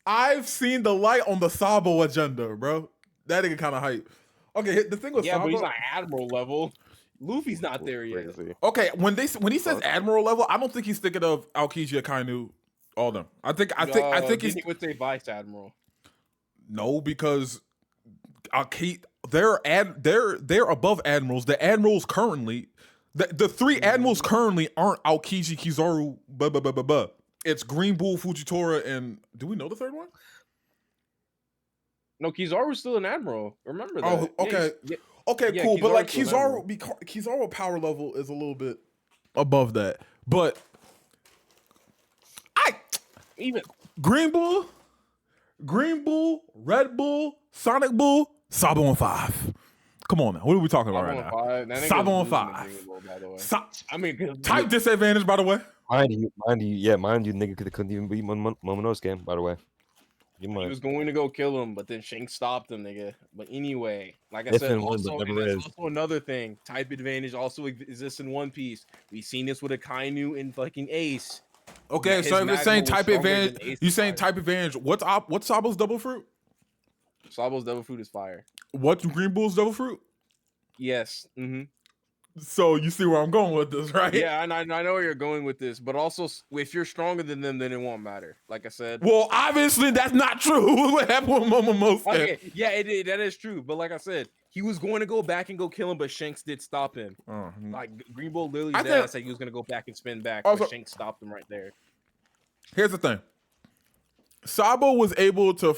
I've seen the light on the Sabo agenda, bro. That nigga kind of hype. Okay, the thing with Yeah, Sabo. but he's not admiral level. Luffy's not there yet. Crazy. Okay, when he says Fuck. admiral level, I don't think he's thinking of Aokiji, Akainu, all them. I think he's He would say vice admiral. no, because they're above admirals. The admirals currently, the three admirals currently aren't Aokiji, Kizaru, blah. It's Green Bull, Fujitora, and do we know the third one? No, Kizaru's still an admiral. Remember that. Oh, Yeah, okay. yeah, Okay, Yeah, cool. But like Kizaru's still an admiral. Kizaru power level is a little bit above that. But even Green Bull, Red Bull, Sonic Bull, Sabo on 5. Come on now. What are we talking about Sabo right on now? 5. That nigga's Sabo on losing to 5. Green Bull, by the way. So- I mean, 'cause type disadvantage, by the way. mind you, nigga couldn't even beat Momonosuke, by the way. You he might. was going to go kill him, but then Shanks stopped him, nigga. But anyway, like I If said, and when, but also, never and that's is. also another thing. Type advantage also exists in One Piece. We've seen this with a Kainu and fucking Ace. Okay, His so if you're magma saying was type stronger than advantage, Ace's you saying fire. type advantage. What's Sabo's double fruit? Sabo's devil fruit is fire. What's Green Bull's double fruit? Yes. Mm-hmm. So you see where I'm going with this, right? Yeah, I know where you're going with this, but also if you're stronger than them, then it won't matter. Like I said. Well, obviously that's not true. What happened with Momonosuke? Okay, yeah, that is true. But like I said, he was going to go back and go kill him, but Shanks did stop him. Like Green Bull literally I said think- he was going to go back and spin back, Also- but Shanks stopped him right there. Here's the thing. Sabo was able to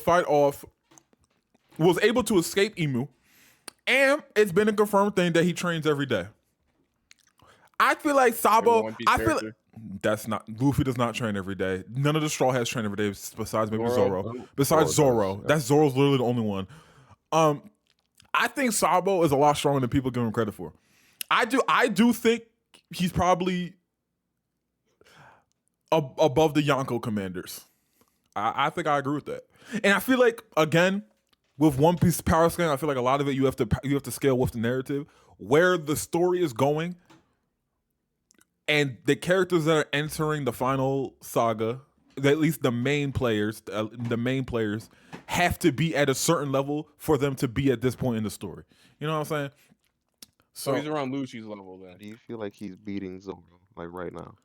escape Emu, and it's been a confirmed thing that he trains every day. I feel like Sabo. One Piece I feel like, character. that's not Luffy does not train every day. None of the Straw Hats train every day besides maybe Zoro. Zoro. Besides Zoro Zoro, does, yeah. that's Zoro's literally the only one. I think Sabo is a lot stronger than people give him credit for. I do think he's probably above the Yonko commanders. I think I agree with that. And I feel like again, with One Piece power scaling, I feel like a lot of it you have to scale with the narrative, where the story is going, and the characters that are entering the final saga, at least the main players have to be at a certain level for them to be at this point in the story. You know what I'm saying? So he's around Lucci's level then. Do you feel like he's beating Zoro like right now?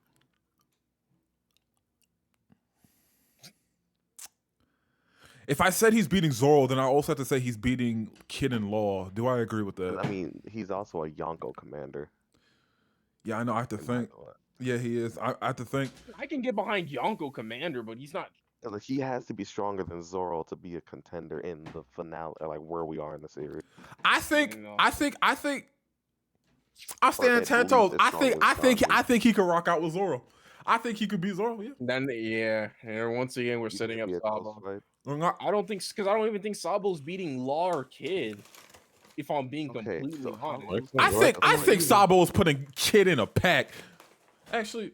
If I said he's beating Zoro, then I also have to say he's beating Kid in Law. Do I agree with 'Cause, that? I mean, he's also a Yonko commander. Yeah, I know. I have to no think. matter what. Yeah, he is. I have to think. I can get behind Yonko Commander, but he's not. Like, he has to be stronger than Zoro to be a contender in the finale, like where we are in the series. I think. No. I stand Or at at 10 toes. least I as strong as think Sanji. he could rock out with Zoro. I think he could beat Zoro. Yeah. Then yeah, and once again we're Even setting if up he had close Sabo. fight. I'm not- I don't think because I don't even think Sabo's beating Law or Kid. If I'm being Okay, completely so how honest. I Right. think Sabo is putting Kid in a pack. Actually,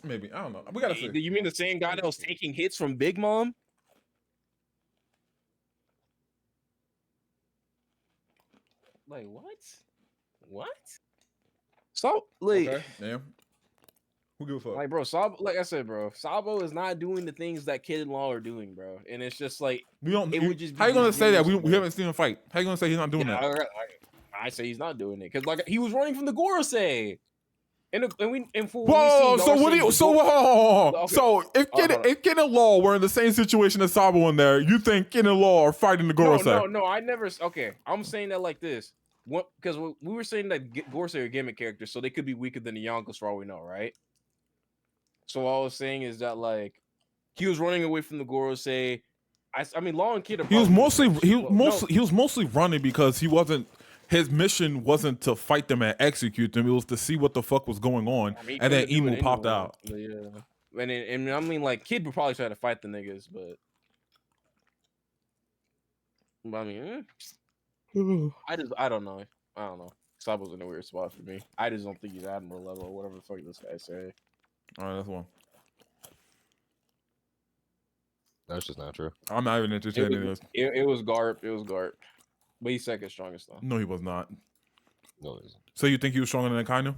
maybe I don't know. We gotta see. You mean the same guy that was taking hits from Big Mom? Like what? What? So like, Okay. Yeah. Who give a fuck? like bro, Sabo. Like I said, bro, Sabo is not doing the things that Kid and Law are doing, bro. And it's just like We don't. it would just. How be you gonna say that? We ridiculous, haven't seen him fight. How you gonna say he's not doing yeah, that? I say he's not doing it because like he was running from the Gorosei. And for Whoa! So what do you? So Okay. so if Ken and Law were in the same situation as Sabo in there, you think Ken and Law are fighting the Gorosei? No, I never. Okay, I'm saying that like this. Because we were saying that Gorosei are gimmick characters, so they could be weaker than the Yonkos for all we know, right? So all I was saying is that like he was running away from the Gorosei. I mean, Law and Kid are He was probably mostly running because he wasn't. His mission wasn't to fight them and execute them. It was to see what the fuck was going on, I mean, and then could've do Emu it popped anyway, out. but yeah, and I mean, like Kid would probably try to fight the niggas, but I mean, I don't know. Sabo's in a weird spot for me. I just don't think he's Admiral level or whatever the fuck this guy say. All right, that's one. That's just not true. I'm not even interested in this. It was Garp. It was Garp. But he's second strongest though. No, he was not. No, it isn't. So you think he was stronger than Akainu?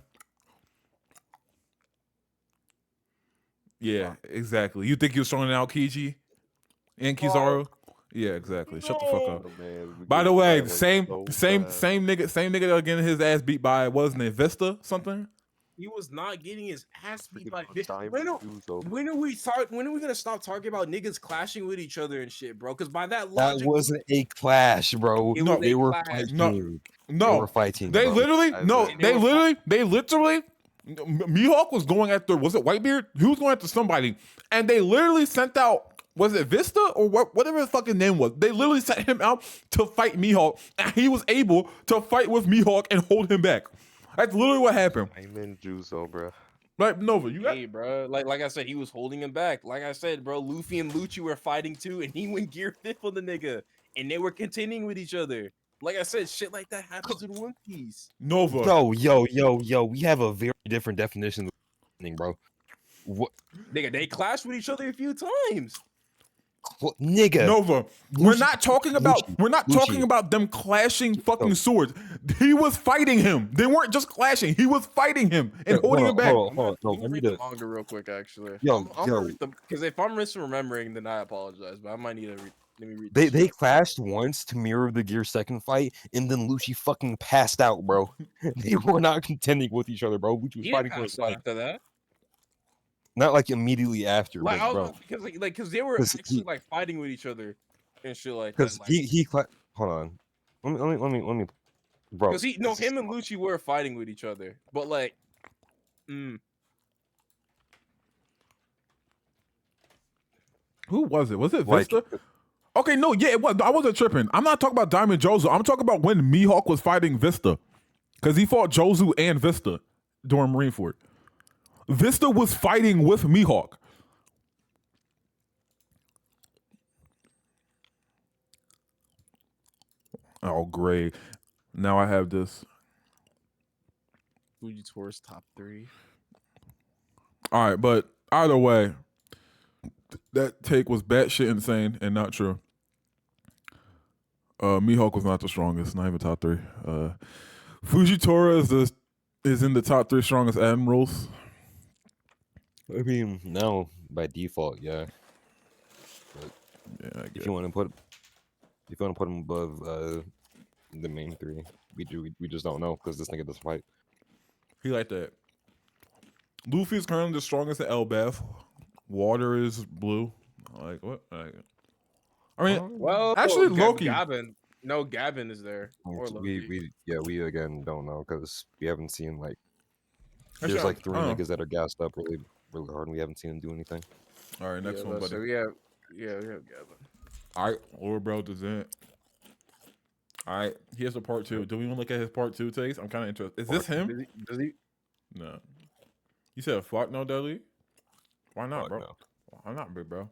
Yeah, exactly. You think he was stronger than Aokiji and Kizaru? Yeah, exactly. Shut the fuck up. By the way, same nigga that getting his ass beat by what's his name, Vista something. He was not getting his ass beat by Diamond when Juzo. are we gonna stop talking about niggas clashing with each other and shit, bro? Because by that That logic, wasn't a clash, bro. It No, was they a were clash. fighting. No. They No, were fighting. they bro. literally no, They they literally. Mihawk was going after, was it Whitebeard? He was going after somebody, and they literally sent out, was it Vista or whatever his fucking name was? They literally sent him out to fight Mihawk, and he was able to fight with Mihawk and hold him back. That's literally what happened. Diamond Juzo, bro. Like Nova, you got Hey, bro. Like I said, he was holding him back. Like I said, bro, Luffy and Lucci were fighting too, and he went gear fifth on the nigga, and they were contending with each other. Like I said, shit like that happens in One Piece. Nova. Yo. We have a very different definition of thing, bro. What, Nigga, they clashed with each other a few times. nigga? Nova. We're Lucci, not talking about Lucci. them clashing fucking No. swords. He was fighting him. They weren't just clashing. He was fighting him and holding him back. Hold on. No, Let me let me read do the it. manga real quick, actually. Yo, Because if I'm misremembering, then I apologize, but I might need to let me read. They this shit. clashed once to mirror the Gear second fight, and then Lucci fucking passed out, bro. They were not contending with each other, bro. Lucci was He fighting didn't for his pass out life. after that. Not like immediately after, Like, I but was bro. because they were 'Cause actually he- like fighting with each other and shit like that. Because hold on. Let me bro. Because him and Lucci were fighting with each other, but like, Who was it? Was it Like- Vista? Okay, no, yeah, it was. I wasn't tripping. I'm not talking about Diamond Jozu. I'm talking about when Mihawk was fighting Vista. Because he fought Jozu and Vista during Marineford. Vista was fighting with Mihawk. Oh, great. Now I have this. Fujitori's top 3. All right, but either way, that take was batshit insane and not true. Mihawk was not the strongest, not even top 3. Fujitora is in the top 3 strongest admirals. I mean, no, by default, yeah. Yeah, I If guess. you want to put him above the main 3, we just don't know because this nigga doesn't fight. He like that. Luffy is currently the strongest at Elbaf. Water is blue. Like what? I mean, Well, actually, Loki. Gavin is there. Or Loki. We again don't know because we haven't seen like Actually, there's like I 3 don't know. niggas that are gassed up really hard and we haven't seen them do anything. All right, next one, buddy. So we have Gavin. All right, Lord Bro does it. All right, he has a part 2. Do we want to look at his part 2 takes? I'm kind of interested. Is this him? Does he? No. You said fuck no, Deli? Why not, Fuck bro? no. Why not, big bro?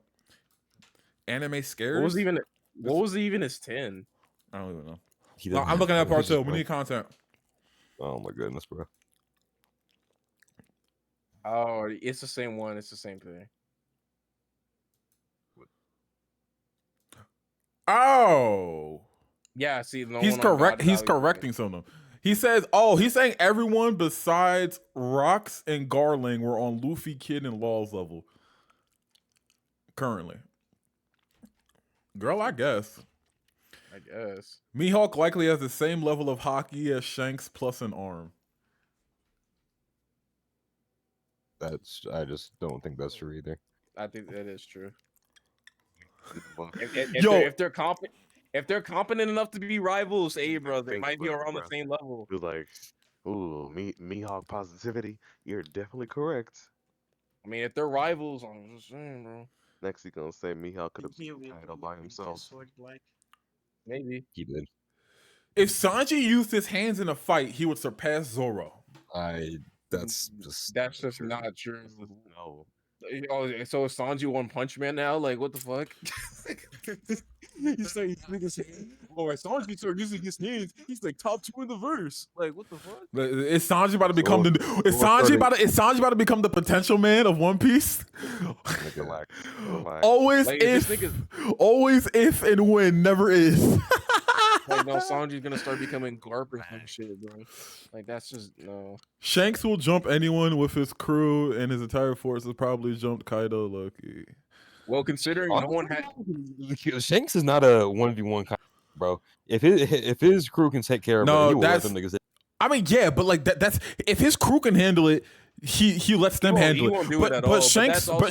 Anime scares? What was even his 10? I don't even know. He No, doesn't I'm looking at have part his 2. We point. need content. Oh my goodness, bro. Oh, it's the same one. It's the same thing. Oh. Yeah, see, the He's one on correct. God He's Valley. correcting something. He says, "Oh, he's saying everyone besides Rocks and Garling were on Luffy, Kid, and Law's level currently." Girl, I guess. I guess. Mihawk likely has the same level of hockey as Shanks plus an arm. I just don't think that's true either. I think that is true. Fuck. Yo. If they're competent enough to be rivals, hey, bro, they Think might be about it, around the bro. same level. He was like, ooh, Mihawk positivity. You're definitely correct. I mean, if they're rivals, I'm just saying, bro. Next, he's gonna say Mihawk could have He will title by beat himself. his sword black. Maybe. He did. If Sanji used his hands in a fight, he would surpass Zoro. That's just not true. No. Oh, so is Sanji One Punch Man now? Like, what the fuck? He's like, oh, Sanji started using his hands. He's like top 2 in the verse. Like, what the fuck? Is Sanji about to become So- is Sanji about to become the potential man of One Piece? Relax. Always Like, if if, this always if and when, never is. Like, no, Sanji's gonna start becoming garbage and shit, bro. Like, that's just no. Shanks will jump anyone with his crew, and his entire force has probably jumped Kaido, Lucky. Well, considering no one had. Shanks is not a 1v1 kind of, bro. If his crew can take care of No, it, he will let that's- them niggas. I mean, yeah, but like that's if his crew can handle it, he lets them handle won't it. do But it at all, but Shanks, that's also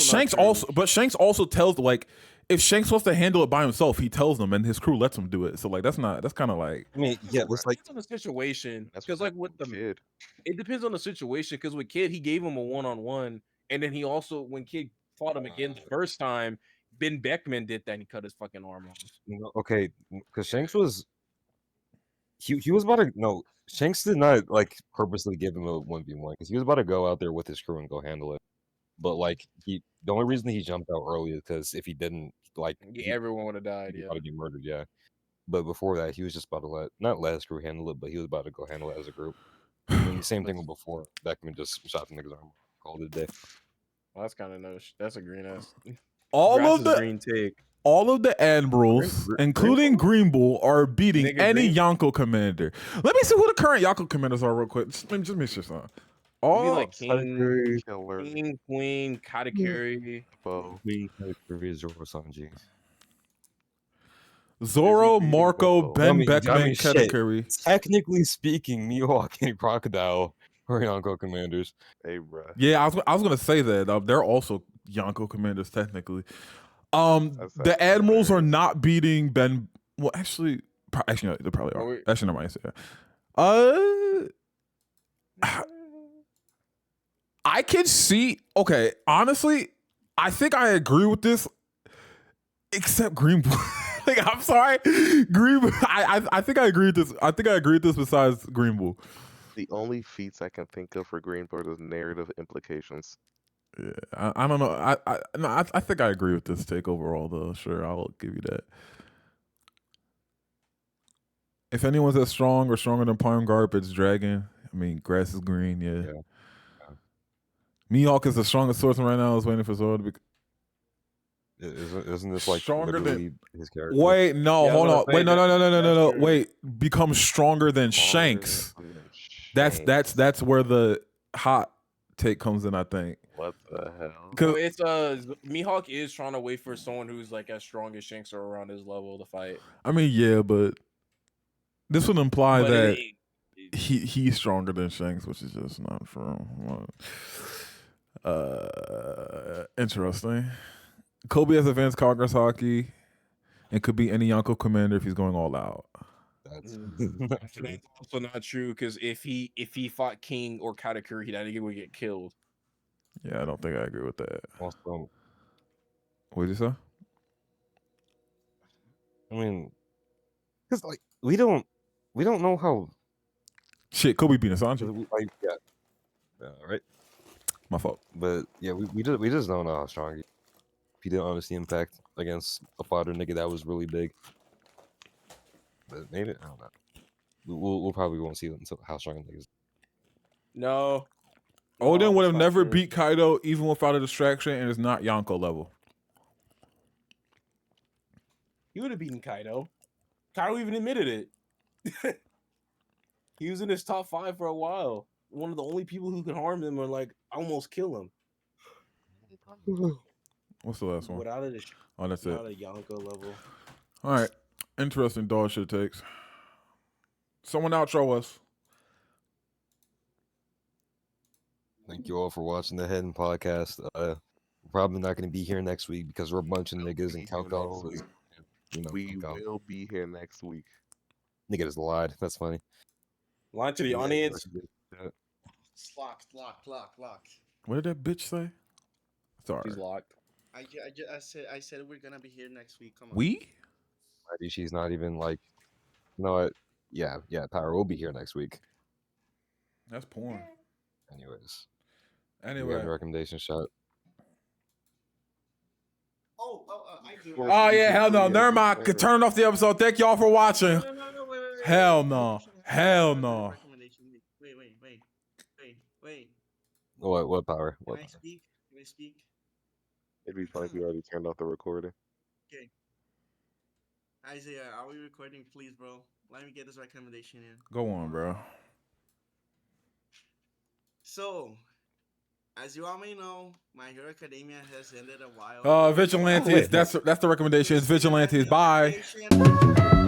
not true. Shanks also tells like if Shanks wants to handle it by himself, he tells them, and his crew lets him do it. So like that's kind of like I mean, yeah, it's like Depends on the situation. That's Because like with the kid. it depends on the situation. Because with Kid, he gave him a 1-on-1, and then he also when Kid fought him again the first time, Ben Beckman did that and he cut his fucking arm off. okay, because Shanks was he was about to no. Shanks did not like purposely give him a 1v1 because he was about to go out there with his crew and go handle it. But like the only reason he jumped out early is because if he didn't, like Yeah, everyone would have died. he'd Yeah. about to get murdered. Yeah, but before that, he was just about to not let his crew handle it, but he was about to go handle it as a group. And the same thing with before. Beckman just shot the niggas arm, called it a day. Well, that's kind of no. That's a green ass. all Grass of is the green take. all of the admirals, including Green Bull, are beating Nigga, any Green- Yonko commander. Let me see who the current Yonko commanders are real quick. Just make sure something. Maybe All like King, Killer. Queen, Katakuri. Bo. Queen Zoro Sanji. Zoro, beating Marco, Gojo? Ben Beckman, shit. Katakuri. Technically speaking, Mihawk and Crocodile are Yonko commanders. Hey, bruh. Yeah, I was gonna say that. They're also Yonko commanders technically. That's The admirals are hilarious. not beating Ben. Well, actually, no, they probably Oh, are. wait. Actually, never mind. Yeah. I can see. Okay, honestly, I think I agree with this, except Green Bull. Like, I'm sorry, Green Bull. I think I agree with this. I think I agree with this. Besides Green Bull, The only feats I can think of for Greenboard is narrative implications. yeah, I don't know. I think I agree with this take overall, though. Sure, I'll give you that. If anyone's as strong or stronger than Palm Garp, it's Dragon. I mean, grass is green. Yeah. Yeah. Mihawk is the strongest swordsman right now. I was waiting for Zoro to be. Isn't this like Stronger than- literally his character? Wait, no, Yeah, I hold was on. gonna Wait, say no. that's Wait, become stronger than Shanks. That's where the hot take comes in, I think. What the hell? So it's Mihawk is trying to wait for someone who's like as strong as Shanks or around his level to fight. I mean, yeah, but this would imply But that it- he's stronger than Shanks, which is just not true. Interesting. Kobe has advanced Kagurabachi and could be any Yonko commander if he's going all out. That's That's also not true because if he fought King or Katakuri, that would get killed. Yeah, I don't think I agree with that. also, What did you say? I mean, because like we don't know how Shit, Kobe beating Sanji. like right. My fault. But yeah, we just don't know how strong he is. If he didn't honestly impact against a fighter nigga that was really big. But maybe I don't know. We'll probably won't see until how strong the nigga is. No. Odin No, would that's have not never true. beat Kaido even without a distraction and is not Yonko level. He would have beaten Kaido. Kaido even admitted it. He was in his top 5 for a while. One of the only people who could harm him or like almost kill him What's the last one? without a Oh, that's it. without a Yonko level. All right. Interesting dog shit takes. Someone outro us. Thank you all for watching the Hidden Podcast. We're probably not going to be here next week because we're a bunch of niggas and be here Calco next is, We Calco. will be here next week. Nigga just lied. That's funny. Line to the Yeah, audience. It's locked. What did that bitch say? Sorry. She's locked. I said we're gonna be here next week. Come on. We? She's not even like, you know what? Yeah, Power will be here next week. That's porn. Anyways. We have Anyway. a recommendation shot. I do. Oh yeah, hell no. Never mind. Could turn off the episode. Thank y'all for watching. No, wait. Hell no. Hell no. Recommendation. Wait. What Power? Can What? I speak? It'd be fun if you already turned off the recording. Okay. Isaiah, are we recording? Please, bro. Let me get this recommendation in. Go on, bro. So, as you all may know, My Hero Academia has ended a while. Vigilantes. That's the recommendation. It's Vigilantes. Bye. Recommendation.